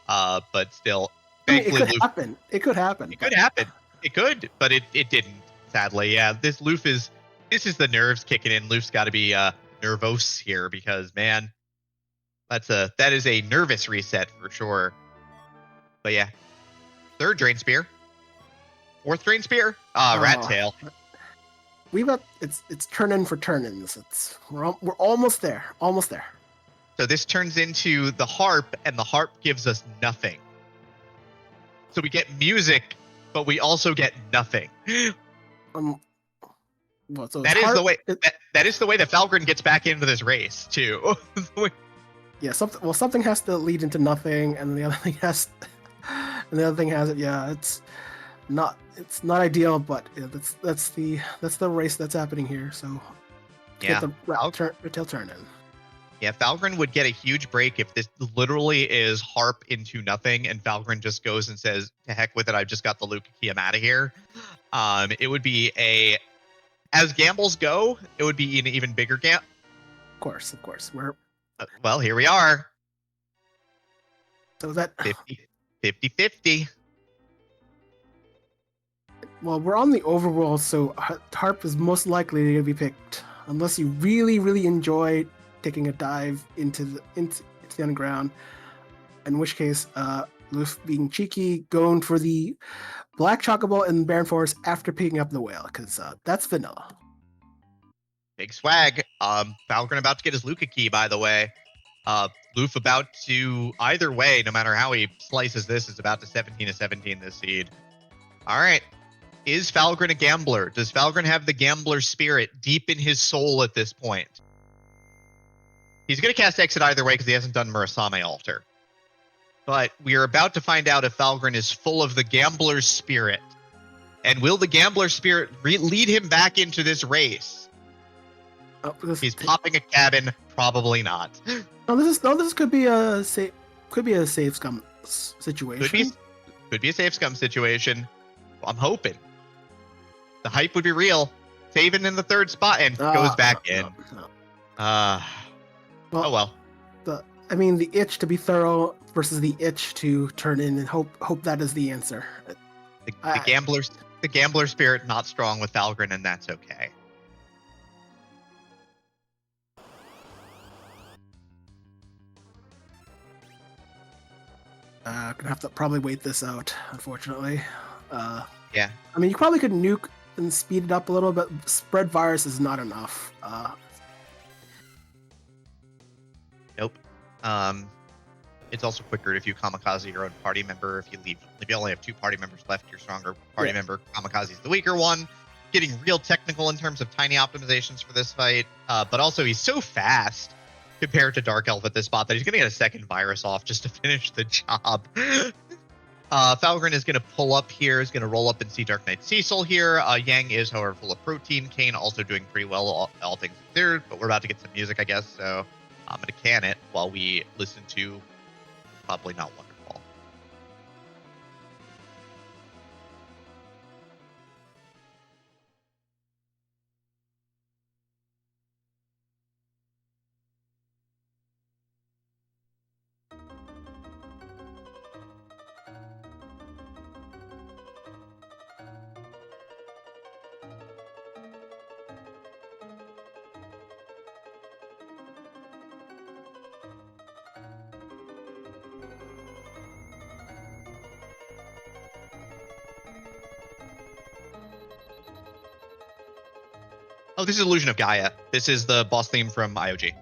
But still, I mean, it could LUF, happen. It could happen. It could happen. It could, but it didn't. Sadly, yeah. This is the nerves kicking in. LUF's got to be nervous here because man, that is a nervous reset for sure. But yeah, third Drain Spear, fourth Drain Spear. Rat Tail. It's turn in for turn-ins. We're almost there. Almost there. So this turns into the harp, and the harp gives us nothing. So we get music, but we also get nothing. Well, so that is the way. That is the way that Falgran gets back into this race too. Yeah, something has to lead into nothing, and the other thing has it. Yeah, it's not ideal, but yeah, that's the race that's happening here. So yeah, get the tail turn in. Yeah, Falgran would get a huge break if this literally is harp into nothing, and Falgran just goes and says, "To heck with it! I've just got the Luca key. I'm out of here." It would be as gambles go, it would be an even bigger gam. Of course, we're. Well, here we are. So that 50-50. Well, we're on the overworld, so harp is most likely going to be picked, unless you really, really enjoy taking a dive into the underground. In which case, LUF being cheeky, going for the Black Chocobo and Barren Forest after picking up the whale, because that's vanilla. Big swag. Falgran about to get his Luca key, by the way. LUF about to, either way, no matter how he slices this, is about to 17-17 this seed. All right. Is Falgran a gambler? Does Falgran have the gambler spirit deep in his soul at this point? He's going to cast Exit either way because he hasn't done Murasame Altar. But we are about to find out if Falgran is full of the gambler's spirit. And will the gambler spirit lead him back into this race? He's popping a cabin. Probably not. No, this could be a save scum situation. Could be a save scum situation. I'm hoping. The hype would be real. Saving in the third spot and goes back in. Oh well. The itch to be thorough versus the itch to turn in, and hope that is the answer. The gambler spirit not strong with Falgran, and that's okay. Gonna have to probably wait this out, unfortunately. Yeah. I mean, you probably could nuke and speed it up a little bit. Spread virus is not enough. Nope. It's also quicker if you kamikaze your own party member. If you only have 2 party members left, your stronger party member kamikaze is the weaker one. Getting real technical in terms of tiny optimizations for this fight, but also he's so fast compared to Dark Elf at this spot that he's going to get a second virus off just to finish the job. Falgran is going to pull up here, is going to roll up and see Dark Knight Cecil here. Yang is, however, full of protein. Kane also doing pretty well, all things considered, but we're about to get some music, I guess, so I'm going to can it while we listen to Probably Not Wonderful. Oh, this is Illusion of Gaia. This is the boss theme from IOG.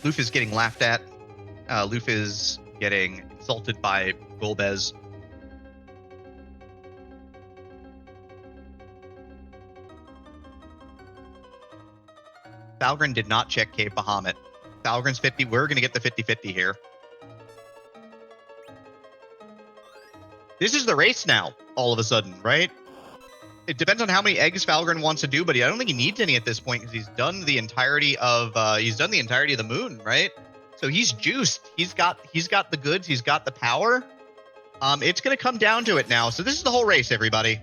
LUF is getting laughed at. LUF is getting insulted by Golbez. Falgran did not check Cave Bahamut. Falgran's 50. We're going to get the 50-50 here. This is the race now, all of a sudden, right? It depends on how many eggs Falgran wants to do, but I don't think he needs any at this point because he's done the entirety of the moon, right? So he's juiced. He's got the goods. He's got the power. It's going to come down to it now. So this is the whole race, everybody.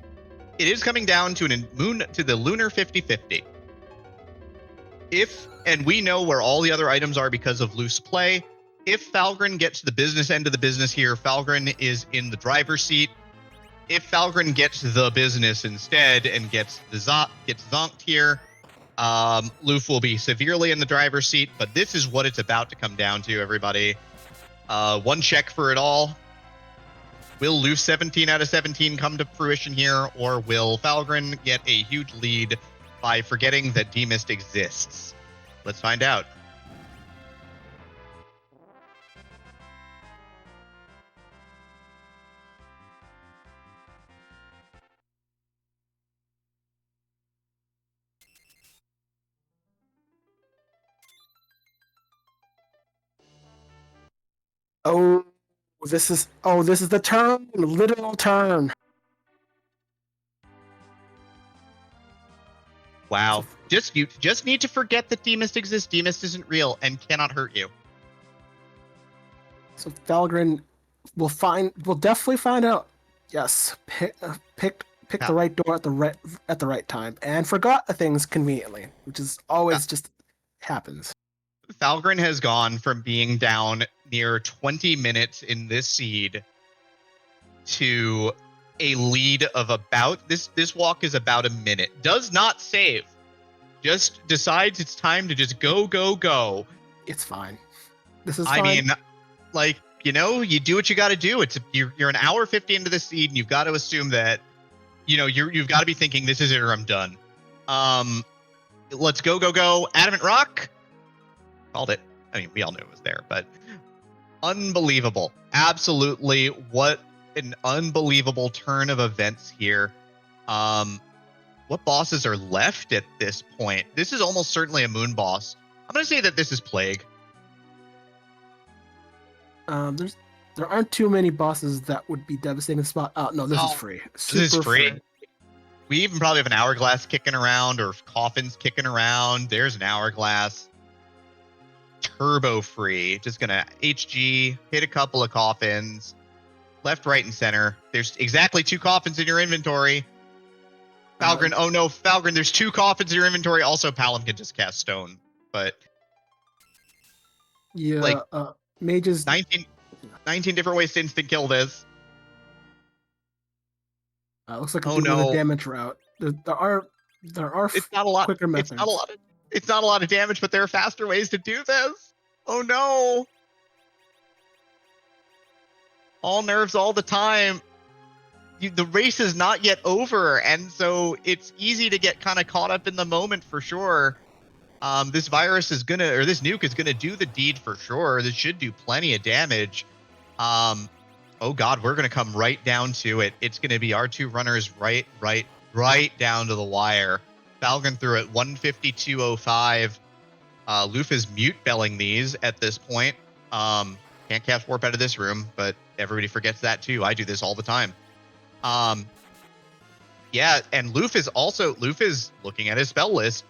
It is coming down to the lunar 50-50. And we know where all the other items are because of loose play. If Falgran gets the business end of the business here, Falgran is in the driver's seat. If Falgran gets the business instead and gets zonked here, LUF will be severely in the driver's seat, but this is what it's about to come down to, everybody. One check for it all. Will LUF 17 out of 17 come to fruition here, or will Falgran get a huge lead by forgetting that Demist exists? Let's find out. This is the turn, literal turn. Wow. You just need to forget that Demist exists. Demist isn't real and cannot hurt you. So Falgran will definitely find out. Yes, pick the right door at the right time, and forgot things conveniently, which is always just happens. Falgran has gone from being down near 20 minutes in this seed to a lead of about this walk is about a minute. Does not save. Just decides it's time to just go. It's fine. This is fine. I mean, you do what you got to do. You're an hour 50 into the seed, and you've got to assume that, you've got to be thinking this is it or I'm done. Let's go. Adamant Rock. Called it. I mean, we all knew it was there, but unbelievable. Absolutely. What an unbelievable turn of events here. What bosses are left at this point? This is almost certainly a moon boss. I'm going to say that this is Plague. There aren't too many bosses that would be devastating the spot. No, this is free. This is free. We even probably have an Hourglass kicking around or Coffins kicking around. There's an Hourglass. Turbo free. Just gonna HG, hit a couple of Coffins. Left, right, and center. There's exactly 2 Coffins in your inventory. Falgran, oh no, Falgran, there's 2 Coffins in your inventory. Also, Palom can just cast Stone. But Yeah, Like mages. 19 different ways to instant kill this. Looks like I'm Oh doing the no. damage route. There are It's not a lot. quicker It's not a methods. lot of it's not a lot of damage, but there are faster ways to do this. Oh no. All nerves all the time. The race is not yet over, and so it's easy to get kind of caught up in the moment for sure. This virus is gonna, or this nuke is gonna do the deed for sure. This should do plenty of damage. Oh god, we're gonna come right down to it. It's gonna be our two runners right down to the wire. Falgran through at 152.05. LUF is mute belling these at this point. Can't cast warp out of this room, but everybody forgets that too. I do this all the time. Yeah, and LUF is looking at his spell list,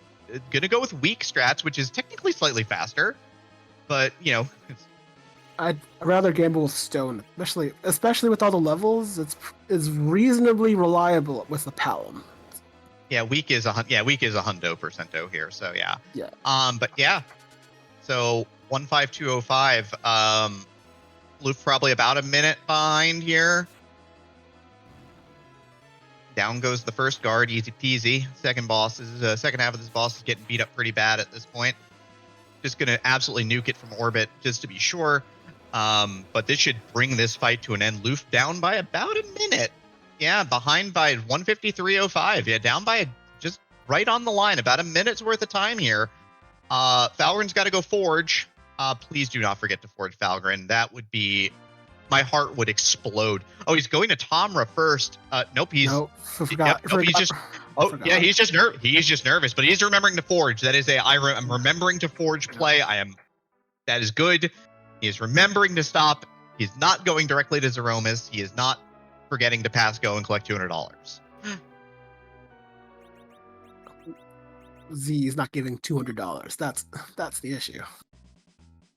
gonna go with weak strats, which is technically slightly faster, but you know, I'd rather gamble with stone, especially with all the levels. It's reasonably reliable with the Palom. yeah, weak is a hundo percento here, so yeah. Yeah. But yeah, so 15205. LUF probably about a minute behind here. Down goes the first guard, easy peasy. Second half of this boss is getting beat up pretty bad at this point. Just gonna absolutely nuke it from orbit just to be sure. But this should bring this fight to an end. LUF down by about a minute. Yeah, behind by 153.05. Yeah, down by just right on the line, about a minute's worth of time here. Falgran's got to go forge. Please do not forget to forge Falgran. That would be, my heart would explode. Oh, he's going to Tomra first. Nope, he's forgot. he's just he's just nervous, but he's remembering to forge. That is I'm remembering to forge play. That is good. He is remembering to stop. He's not going directly to Zeromus. He is not forgetting to pass go and collect $200. Z is not giving $200. That's the issue. I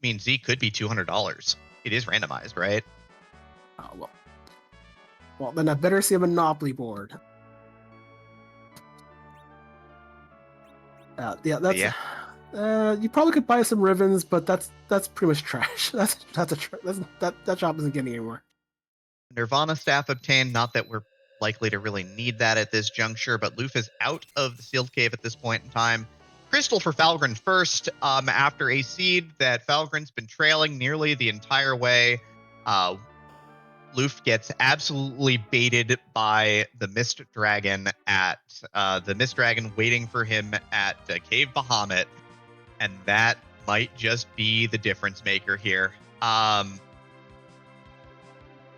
mean, Z could be $200. It is randomized, right? Oh, well, then I better see a Monopoly board. Yeah. You probably could buy some ribbons, but that's pretty much trash. That job isn't getting anywhere. Nirvana staff obtained. Not that we're likely to really need that at this juncture, but LUF is out of the sealed cave at this point in time. Crystal for Falgran first, after a seed that Falgran's been trailing nearly the entire way. LUF gets absolutely baited by the Mist Dragon waiting for him at Cave Bahamut, and that might just be the difference maker here.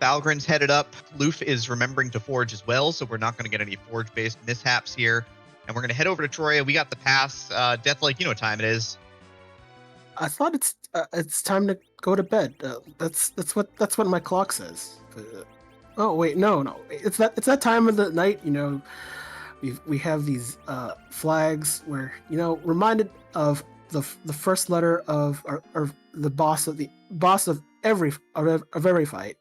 Falgran's headed up. LUF is remembering to forge as well, so we're not going to get any forge-based mishaps here. And we're going to head over to Troya. We got the pass. Deathlake, you know what time it is. I thought it's time to go to bed. That's what my clock says. Oh wait, no. It's that time of the night. You know, we have these flags where, you know, reminded of the first letter of or the boss of every fight,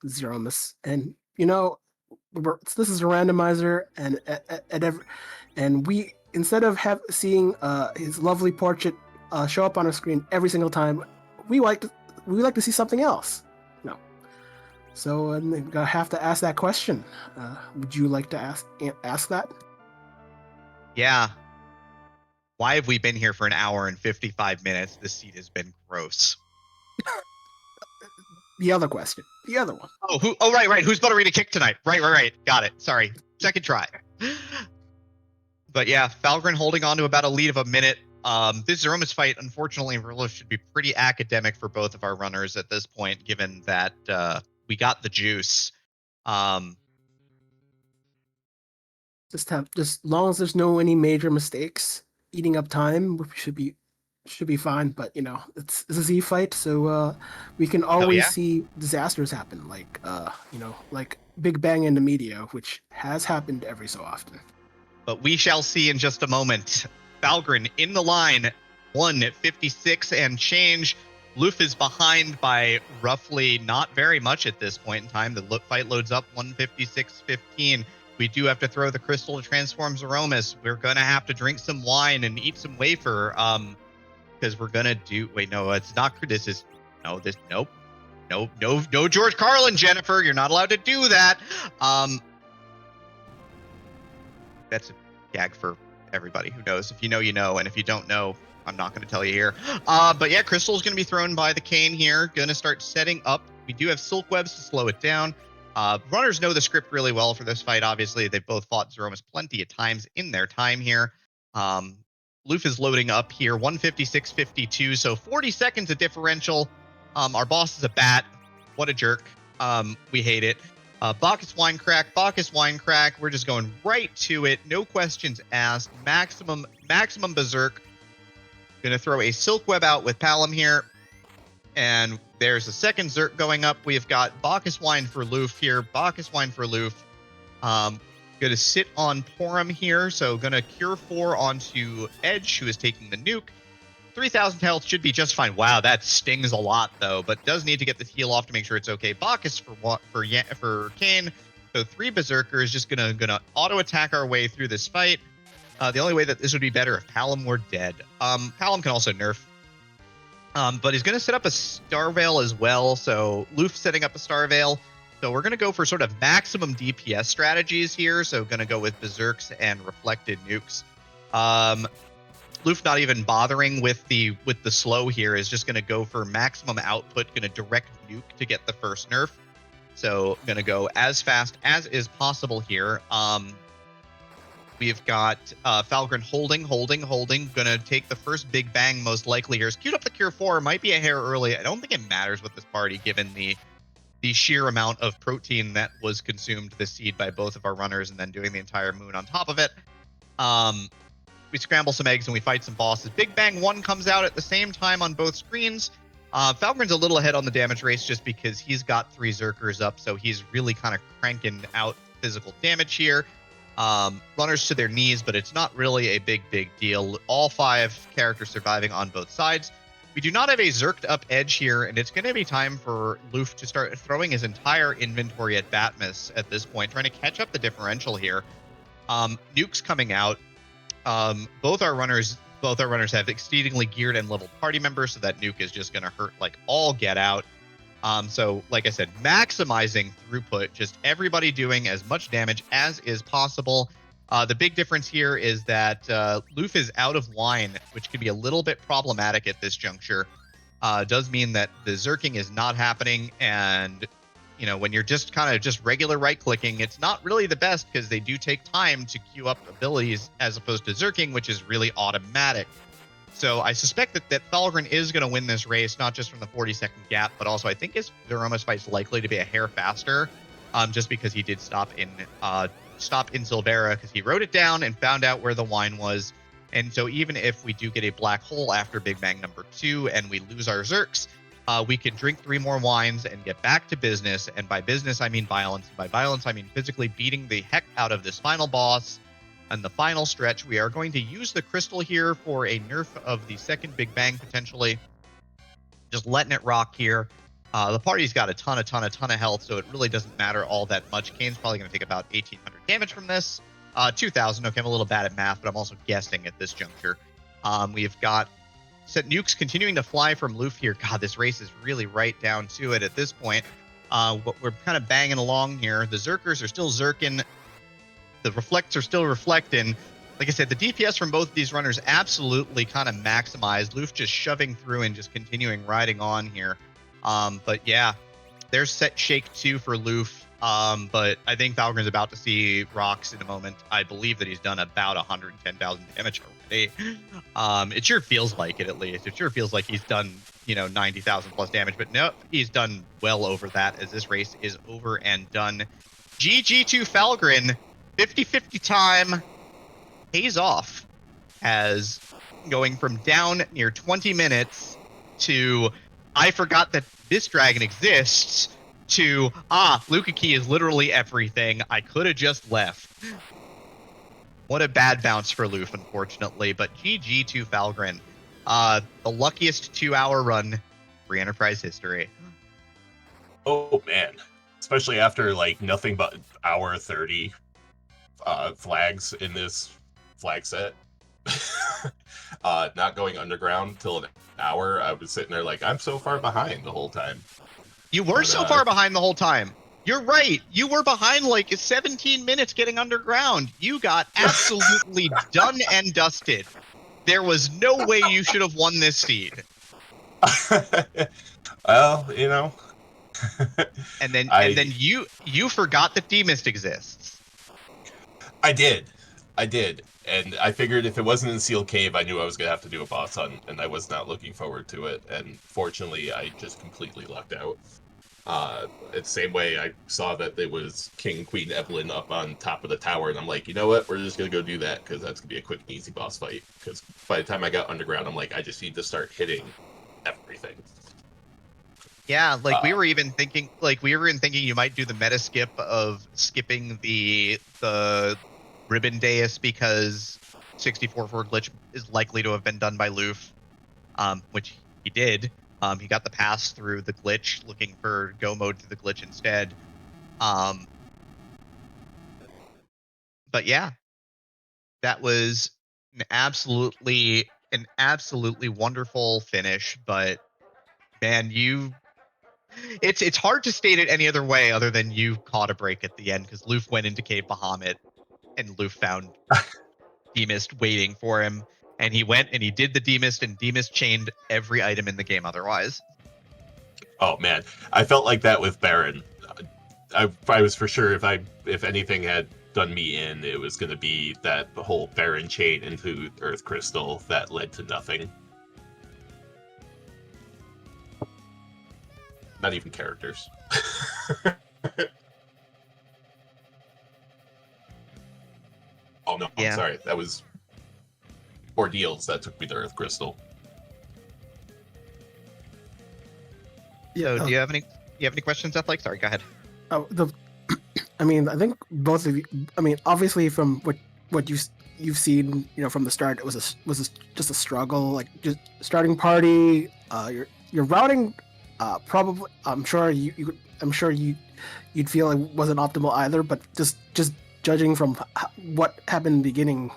Zeromus, and you know, this is a randomizer, and we, instead of seeing his lovely portrait show up on our screen every single time, we like to see something else. No, so I'm gonna have to ask that question. Would you like to ask that? Yeah. Why have we been here for an hour and 55 minutes? This seat has been gross. The other question. The other one. Oh, right. Who's about to read a kick tonight? Right. Got it. Sorry. Second try. But yeah, Falgran holding on to about a lead of a minute. This Zeromus fight, unfortunately, should be pretty academic for both of our runners at this point, given that we got the juice. Just as long as there's no any major mistakes eating up time, we should be fine. But you know, it's a Z fight, so we can always see disasters happen, like you know, like Big Bang in the media, which has happened every so often. But we shall see in just a moment. Falgran in the line, 156 and change. LUF is behind by roughly not very much at this point in time. The fight loads up 156.15. We do have to throw the crystal to transform Zeromus. We're going to have to drink some wine and eat some wafer. because we're gonna do. Wait, no, it's not. This is no. This nope. No, George Carlin, Jennifer, you're not allowed to do that. That's a gag for everybody who knows. If you know, you know, and if you don't know, I'm not going to tell you here. But yeah, Crystal's going to be thrown by the Kane here. Going to start setting up. We do have Silk Webs to slow it down. Runners know the script really well for this fight. Obviously, they've both fought Zeromus plenty of times in their time here. LUF is loading up here, 156.52, so 40 seconds of differential. Our boss is a bat. What a jerk. We hate it. Bacchus Winecrack. We're just going right to it. No questions asked. Maximum berserk. Gonna throw a Silk Web out with Palom here. And there's a second Zerk going up. We've got Bacchus Wine for LUF here. Gonna sit on Porum here. So gonna Cure 4 onto Edge, who is taking the nuke. 3,000 health should be just fine. Wow, that stings a lot though, but does need to get the heal off to make sure it's okay. Bacchus for Kane. So 3 Berserkers just gonna auto attack our way through this fight. The only way that this would be better if Palom were dead. Palom can also nerf. But he's gonna set up a Star Veil as well. So LUF setting up a Star Veil. So we're gonna go for sort of maximum DPS strategies here. So gonna go with Berserks and Reflected Nukes. LUF not even bothering with the slow here, is just going to go for maximum output, going to direct nuke to get the first nerf. So going to go as fast as is possible here. We've got Falgran holding, going to take the first big bang most likely here. He's queued up the Cure 4, might be a hair early. I don't think it matters with this party given the sheer amount of protein that was consumed this seed by both of our runners and then doing the entire moon on top of it. We scramble some eggs and we fight some bosses. Big Bang 1 comes out at the same time on both screens. Falgran's a little ahead on the damage race just because he's got 3 Zerkers up, so he's really kind of cranking out physical damage here. Runners to their knees, but it's not really a big deal. All 5 characters surviving on both sides. We do not have a Zerked up Edge here, and it's going to be time for LUF to start throwing his entire inventory at Batmus at this point, trying to catch up the differential here. Nukes coming out. Both our runners have exceedingly geared and leveled party members, so that nuke is just going to hurt like all get out. So like I said, maximizing throughput, just everybody doing as much damage as is possible. The big difference here is that LUF is out of wine, which can be a little bit problematic at this juncture. Does mean that the Zerking is not happening, and you know, when you're just kind of just regular right-clicking, it's not really the best because they do take time to queue up abilities as opposed to Zerking, which is really automatic. So I suspect that Falgran is going to win this race, not just from the 40-second gap, but also I think his Zeromus fight's likely to be a hair faster, just because he did stop in Silvera, because he wrote it down and found out where the wine was. And so even if we do get a black hole after Big Bang number 2 and we lose our Zerks, we can drink 3 more wines and get back to business. And by business, I mean violence. And by violence, I mean physically beating the heck out of this final boss. And the final stretch, we are going to use the crystal here for a nerf of the second Big Bang, potentially. Just letting it rock here. The party's got a ton of health, so it really doesn't matter all that much. Kane's probably going to take about 1,800 damage from this. 2,000. Okay, I'm a little bad at math, but I'm also guessing at this juncture. We've got set nukes continuing to fly from LUF here. God, this race is really right down to it at this point. We're kind of banging along here. The Zerkers are still Zerking. The Reflects are still reflecting. Like I said, the DPS from both of these runners absolutely kind of maximized. LUF just shoving through and just continuing riding on here. But yeah, there's set Shake 2 for LUF. But I think Falgran's about to see rocks in a moment. I believe that he's done about 110,000 damage already. It sure feels like it, at least. It sure feels like he's done, 90,000 plus damage. But no, he's done well over that, as this race is over and done. GG to Falgran. 50-50 time pays off, as going from down near 20 minutes to I forgot that this dragon exists to Luka Key is literally everything. I could have just left. What a bad bounce for LUF, unfortunately, but GG to Falgran. The luckiest 2-hour run for Enterprise history. Oh man, especially after like nothing but hour 30 flags in this flag set. not going underground till an hour, I was sitting there like, I'm so far behind the whole time. You were so far behind the whole time. You're right. You were behind like 17 minutes getting underground. You got absolutely done and dusted. There was no way you should have won this seed. Well, you know. And then you forgot that Demist exists. I did. And I figured if it wasn't in Sealed Cave, I knew I was going to have to do a boss hunt, and I was not looking forward to it. And fortunately, I just completely lucked out. It's the same way I saw that it was King Queen Evelyn up on top of the tower, and I'm like, you know what? We're just going to go do that, because that's going to be a quick and easy boss fight. Because by the time I got underground, I'm like, I just need to start hitting everything. Yeah, like we were even thinking you might do the meta skip of skipping the ribbon dais because 64-4 glitch is likely to have been done by LUF, which he did. He got the pass through the glitch, looking for go mode through the glitch instead. But yeah, that was an absolutely wonderful finish. But man, it's hard to state it any other way other than you caught a break at the end, because LUF went into Cave Bahamut and LUF found Demist waiting for him, and he went and he did the Demist, and Demist chained every item in the game otherwise. Oh man, I felt like that with Baron. I was for sure if anything had done me in, it was going to be that whole Baron chain into Earth Crystal that led to nothing. Not even characters. Oh no, Yeah. I'm sorry. That was Ordeals that took me to Earth Crystal. So, do you have any questions, Seth? Like, sorry, go ahead. I mean, I think both of you. I mean, obviously, from what you've seen, from the start, it was just a struggle. Like, just starting party. Your routing, probably. I'm sure you'd feel it wasn't optimal either. But just judging from what happened in the beginning,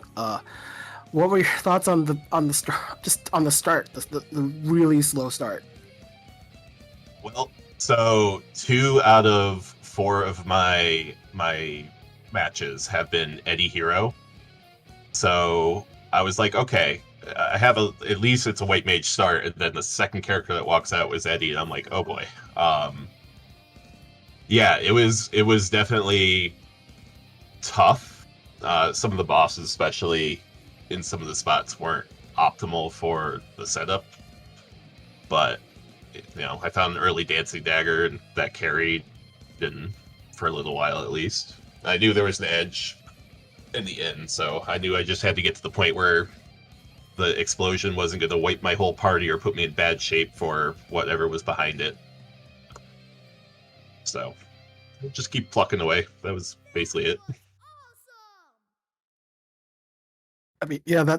what were your thoughts on the start? Just on the start, the really slow start. Well, so 2 out of 4 of my matches have been Eddie Hero. So I was like, okay, I have at least it's a white mage start, and then the second character that walks out was Eddie, and I'm like, oh boy. Yeah, it was definitely tough. Some of the bosses, especially in some of the spots, weren't optimal for the setup, but I found an early dancing dagger, and that carried for a little while at least. I knew there was an edge in the end, so I knew I just had to get to the point where the explosion wasn't going to wipe my whole party or put me in bad shape for whatever was behind it. So just keep plucking away. That was basically it. I mean, yeah,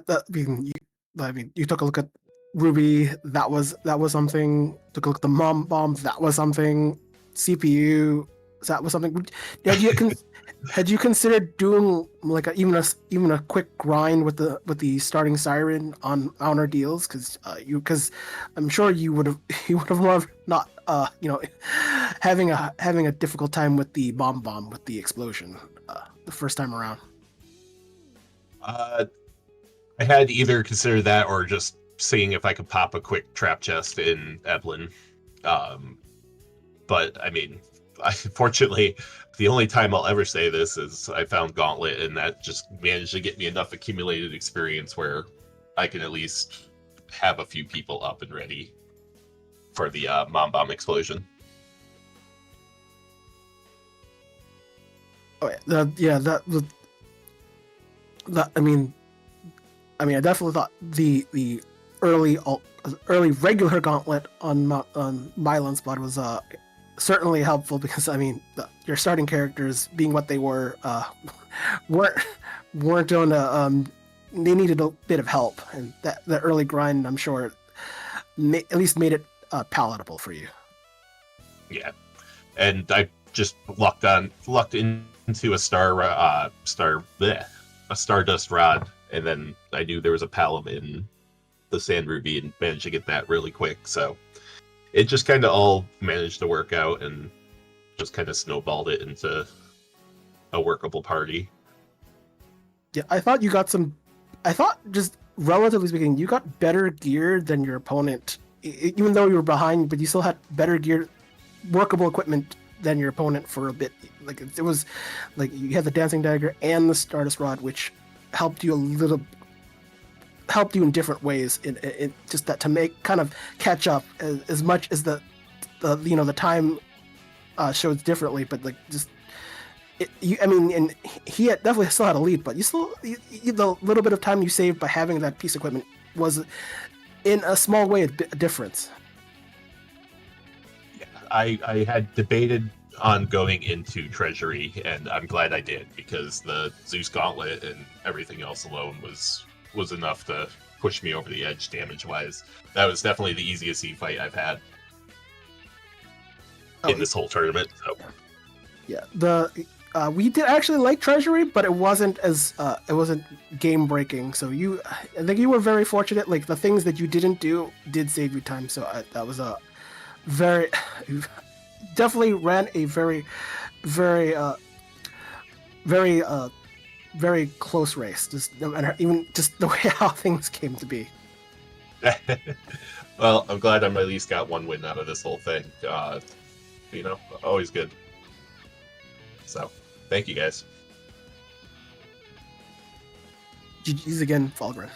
you took a look at Ruby. That was something. Took a look at the mom bombs. That was something. CPU. That was something. Had you considered doing like even a quick grind with the starting siren on honor deals? Because I'm sure you would have loved not having a difficult time with the bomb with the explosion the first time around. I had either considered that or just seeing if I could pop a quick trap chest in Evelyn. But I mean, fortunately, the only time I'll ever say this is I found Gauntlet, and that just managed to get me enough accumulated experience where I can at least have a few people up and ready for the mom bomb explosion. Oh yeah, I mean, I definitely thought the early regular Gauntlet on Mylan Spot was certainly helpful, because I mean your starting characters being what they were weren't on they needed a bit of help, and that early grind, I'm sure, at least made it palatable for you. Yeah, and I just lucked into a Stardust Rod And then I knew there was a Palom in the Sand Ruby and managed to get that really quick. So it just kind of all managed to work out and just kind of snowballed it into a workable party. Yeah, I thought just relatively speaking, you got better gear than your opponent. Even though you were behind, but you still had better gear, workable equipment than your opponent for a bit. Like it was, like you had the Dancing Dagger and the Stardust Rod, which helped you in different ways. In just that to make kind of catch up as much as the time shows differently, but like just. And he definitely still had a lead, but the little bit of time you saved by having that piece of equipment was, in a small way, a difference. Yeah, I had debated on going into Treasury, and I'm glad I did, because the Zeus Gauntlet and everything else alone was enough to push me over the edge damage-wise. That was definitely the easiest fight I've had in this whole tournament. So. Yeah, we did actually like Treasury, but it wasn't game breaking. So I think you were very fortunate. Like the things that you didn't do did save you time. So that was a very, definitely ran a very, very, very close race. Just no matter, even just the way how things came to be. Well, I'm glad I'm at least got one win out of this whole thing. Always good. So, thank you guys. GG's again, Falgran.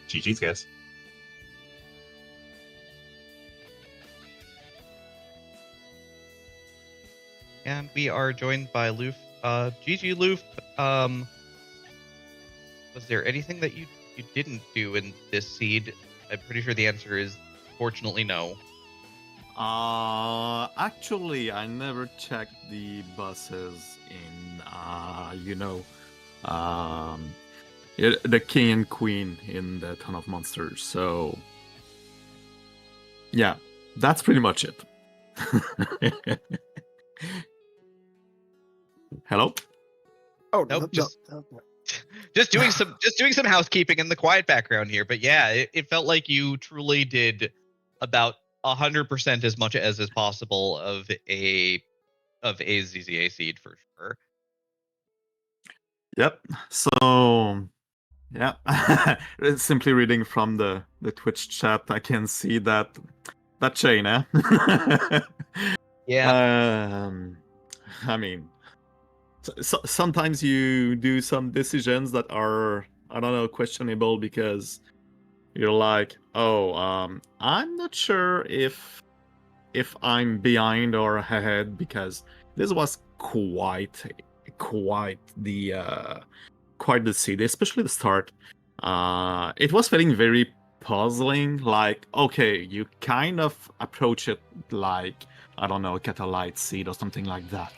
GG's, guys. And we are joined by LUF. GG LUF. Was there anything that you didn't do in this seed? I'm pretty sure the answer is fortunately no. Actually, I never checked the buses in, the king and queen in the Ton of Monsters. So, yeah, that's pretty much it. Hello? Oh Nope, no. Just doing some housekeeping in the quiet background here. But yeah, it felt like you truly did about 100% as much as is possible of a ZZA seed for sure. Yep. So, yeah. Simply reading from the Twitch chat, I can see that chain, eh? Yeah. I mean, sometimes you do some decisions that are, I don't know, questionable because you're like, I'm not sure if I'm behind or ahead, because this was quite the seed, especially the start. It was feeling very puzzling. Like, okay, you kind of approach it like, I don't know, a Catalyte seed or something like that.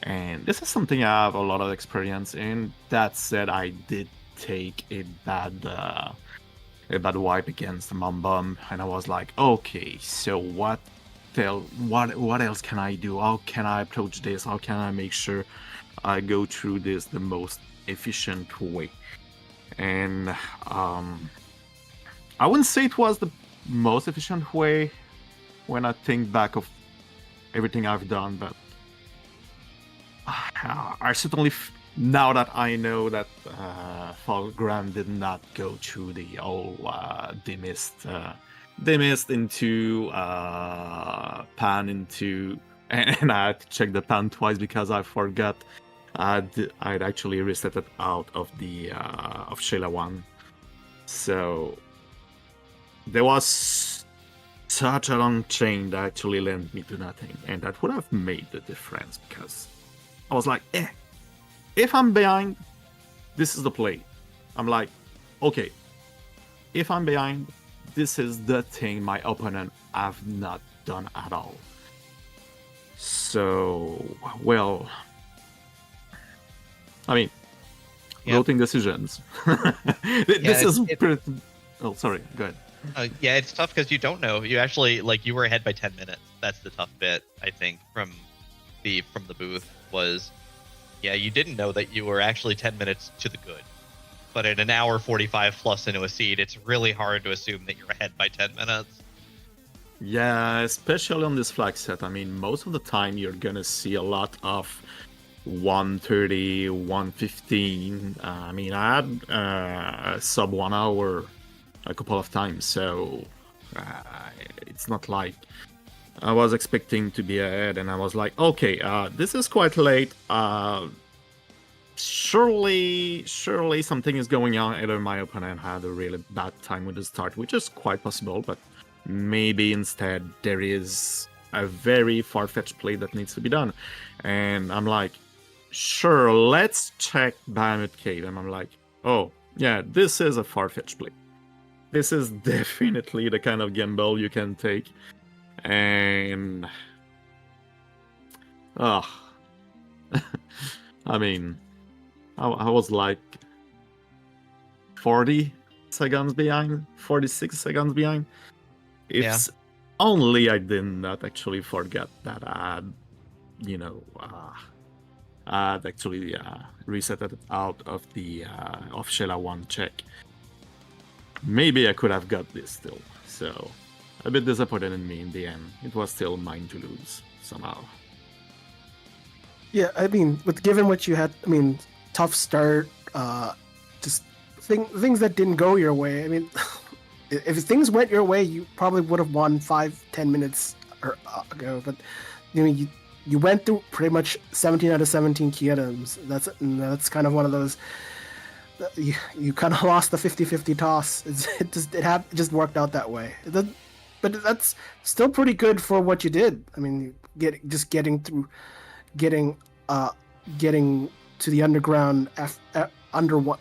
And this is something I have a lot of experience in. That said, I did take a bad wipe against the Mum, and I was like, okay, so what else can I do? How can I approach this? How can I make sure I go through this the most efficient way? And I wouldn't say it was the most efficient way when I think back of everything I've done, but I certainly, now that I know that Falgran did not go through the whole demist into pan into, and I had to check the pan twice because I forgot I'd actually reset it out of the of Sheila 1. So there was such a long chain that actually led me to nothing, and that would have made the difference, because I was like, if I'm behind, this is the play. I'm like, okay, if I'm behind, this is the thing my opponent have not done at all. So, well, I mean, voting decisions. This is pretty... Oh, sorry, go ahead. Yeah, it's tough because you don't know. You actually, you were ahead by 10 minutes. That's the tough bit, I think, from the booth was, yeah, you didn't know that you were actually 10 minutes to the good. but in an hour 45 plus into a seed, it's really hard to assume that you're ahead by 10 minutes. Yeah, especially on this flag set. I mean, most of the time you're gonna see a lot of 1:30, 1:15. I mean, I had sub 1 hour a couple of times, so it's not like I was expecting to be ahead, and I was like, okay, this is quite late. Surely something is going on. Either my opponent had a really bad time with the start, which is quite possible, but maybe instead there is a very far-fetched play that needs to be done. And I'm like, sure, let's check Bahamut Cave. And I'm like, oh, yeah, this is a far-fetched play. This is definitely the kind of gamble you can take. And... I mean, I was like 40 seconds behind, 46 seconds behind. It's only I did not actually forget that I'd actually reset it out of the Shella 1 check. Maybe I could have got this still. So, a bit disappointed in me in the end. It was still mine to lose, somehow. Yeah, I mean, given what you had, I mean, tough start, just things that didn't go your way. I mean, if things went your way, you probably would have won 5-10 minutes ago. But you went through pretty much 17 out of 17 key items. That's kind of one of those. You kind of lost the 50-50 toss. It just worked out that way. But that's still pretty good for what you did. I mean, getting to the underground under 1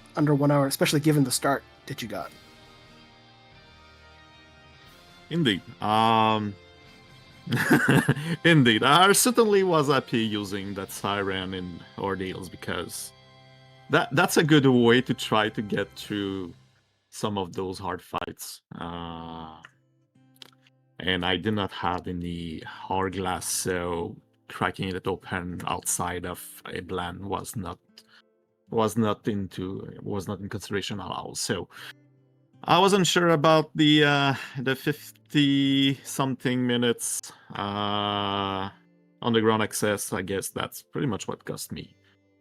hour, especially given the start that you got. Indeed. Indeed. I certainly was happy using that siren in ordeals, because that's a good way to try to get through some of those hard fights. And I did not have any hourglass, so cracking it open outside of a blend was not in consideration at all. So I wasn't sure about the 50-something minutes underground access. I guess that's pretty much what cost me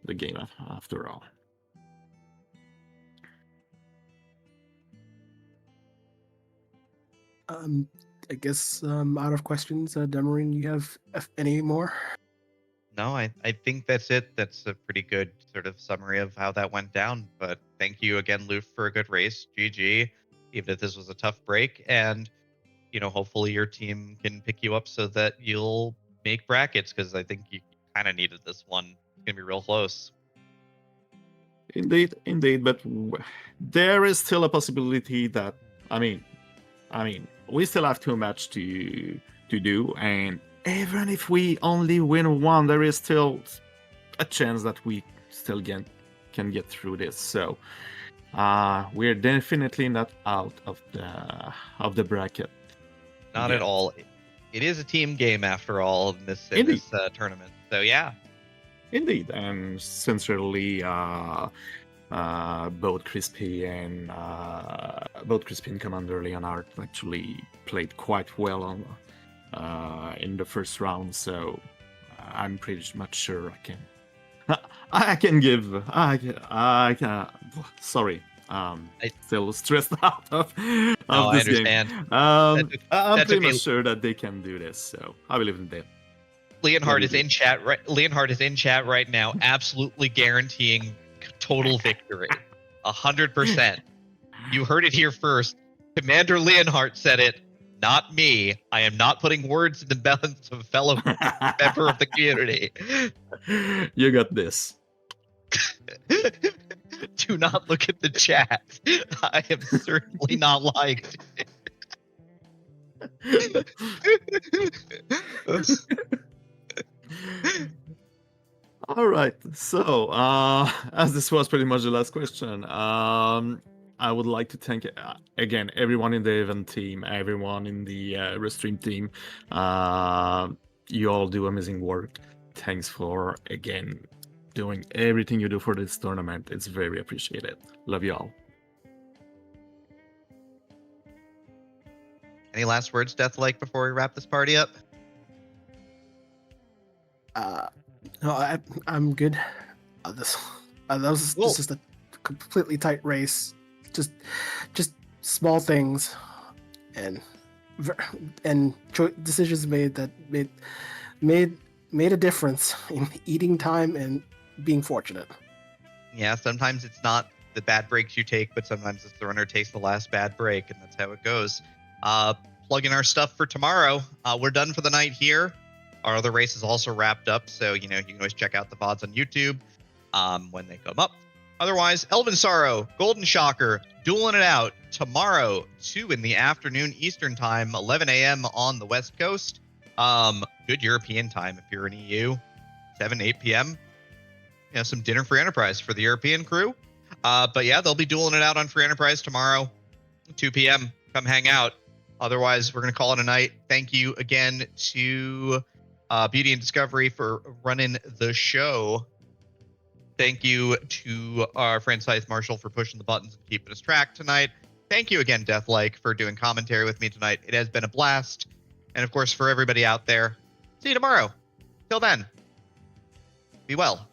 the game after all. I guess out of questions, Demarine, you have any more? No, I think that's it. That's a pretty good sort of summary of how that went down. But thank you again, LUF, for a good race. GG, even if this was a tough break. And, hopefully your team can pick you up so that you'll make brackets, because I think you kind of needed this one. It's going to be real close. Indeed. But there is still a possibility that, I mean, we still have 2 matches to do, and even if we only win 1, there is still a chance that we still can get through this. So we're definitely not out of the bracket. Not at all. It is a team game after all in this tournament. So yeah. Indeed, and sincerely, both Crispy and Commander Leonard actually played quite well in the first round, so I'm pretty much sure I can give. Sorry, still stressed out of this I understand. game. I'm pretty much sure that they can do this, so I believe in them. Leonhard is in chat. Leonhard is in chat right now, absolutely guaranteeing total victory, 100%. You heard it here first. Commander Leonhard said it, not me. I am not putting words in the mouths of a fellow member of the community. You got this. Do not look at the chat. I am certainly not lying. All right. So, as this was pretty much the last question, I would like to thank again everyone in the event team, everyone in the Restreamed team. You all do amazing work. Thanks for again doing everything you do for this tournament. It's very appreciated. Love you all. Any last words, Deathlike, before we wrap this party up? No, I'm good. This was Cool. just a completely tight race. Just small things, and decisions made that made a difference in eating time and being fortunate. Yeah, sometimes it's not the bad breaks you take, but sometimes it's the runner takes the last bad break, and that's how it goes. Plug in our stuff for tomorrow. We're done for the night here. Our other race is also wrapped up, so you can always check out the VODs on YouTube when they come up. Otherwise, Elven Sorrow, Golden Shocker, dueling it out tomorrow, 2 in the afternoon Eastern time, 11 a.m. on the West Coast. Good European time if you're in EU, 7, 8 p.m. Some dinner for Enterprise for the European crew. But yeah, they'll be dueling it out on Free Enterprise tomorrow, 2 p.m. Come hang out. Otherwise, we're going to call it a night. Thank you again to Beauty and Discovery for running the show. Thank you to our friend Scythe Marshall for pushing the buttons and keeping us tracked tonight. Thank you again, Deathlike, for doing commentary with me tonight. It has been a blast. And of course, for everybody out there, see you tomorrow. Till then, be well.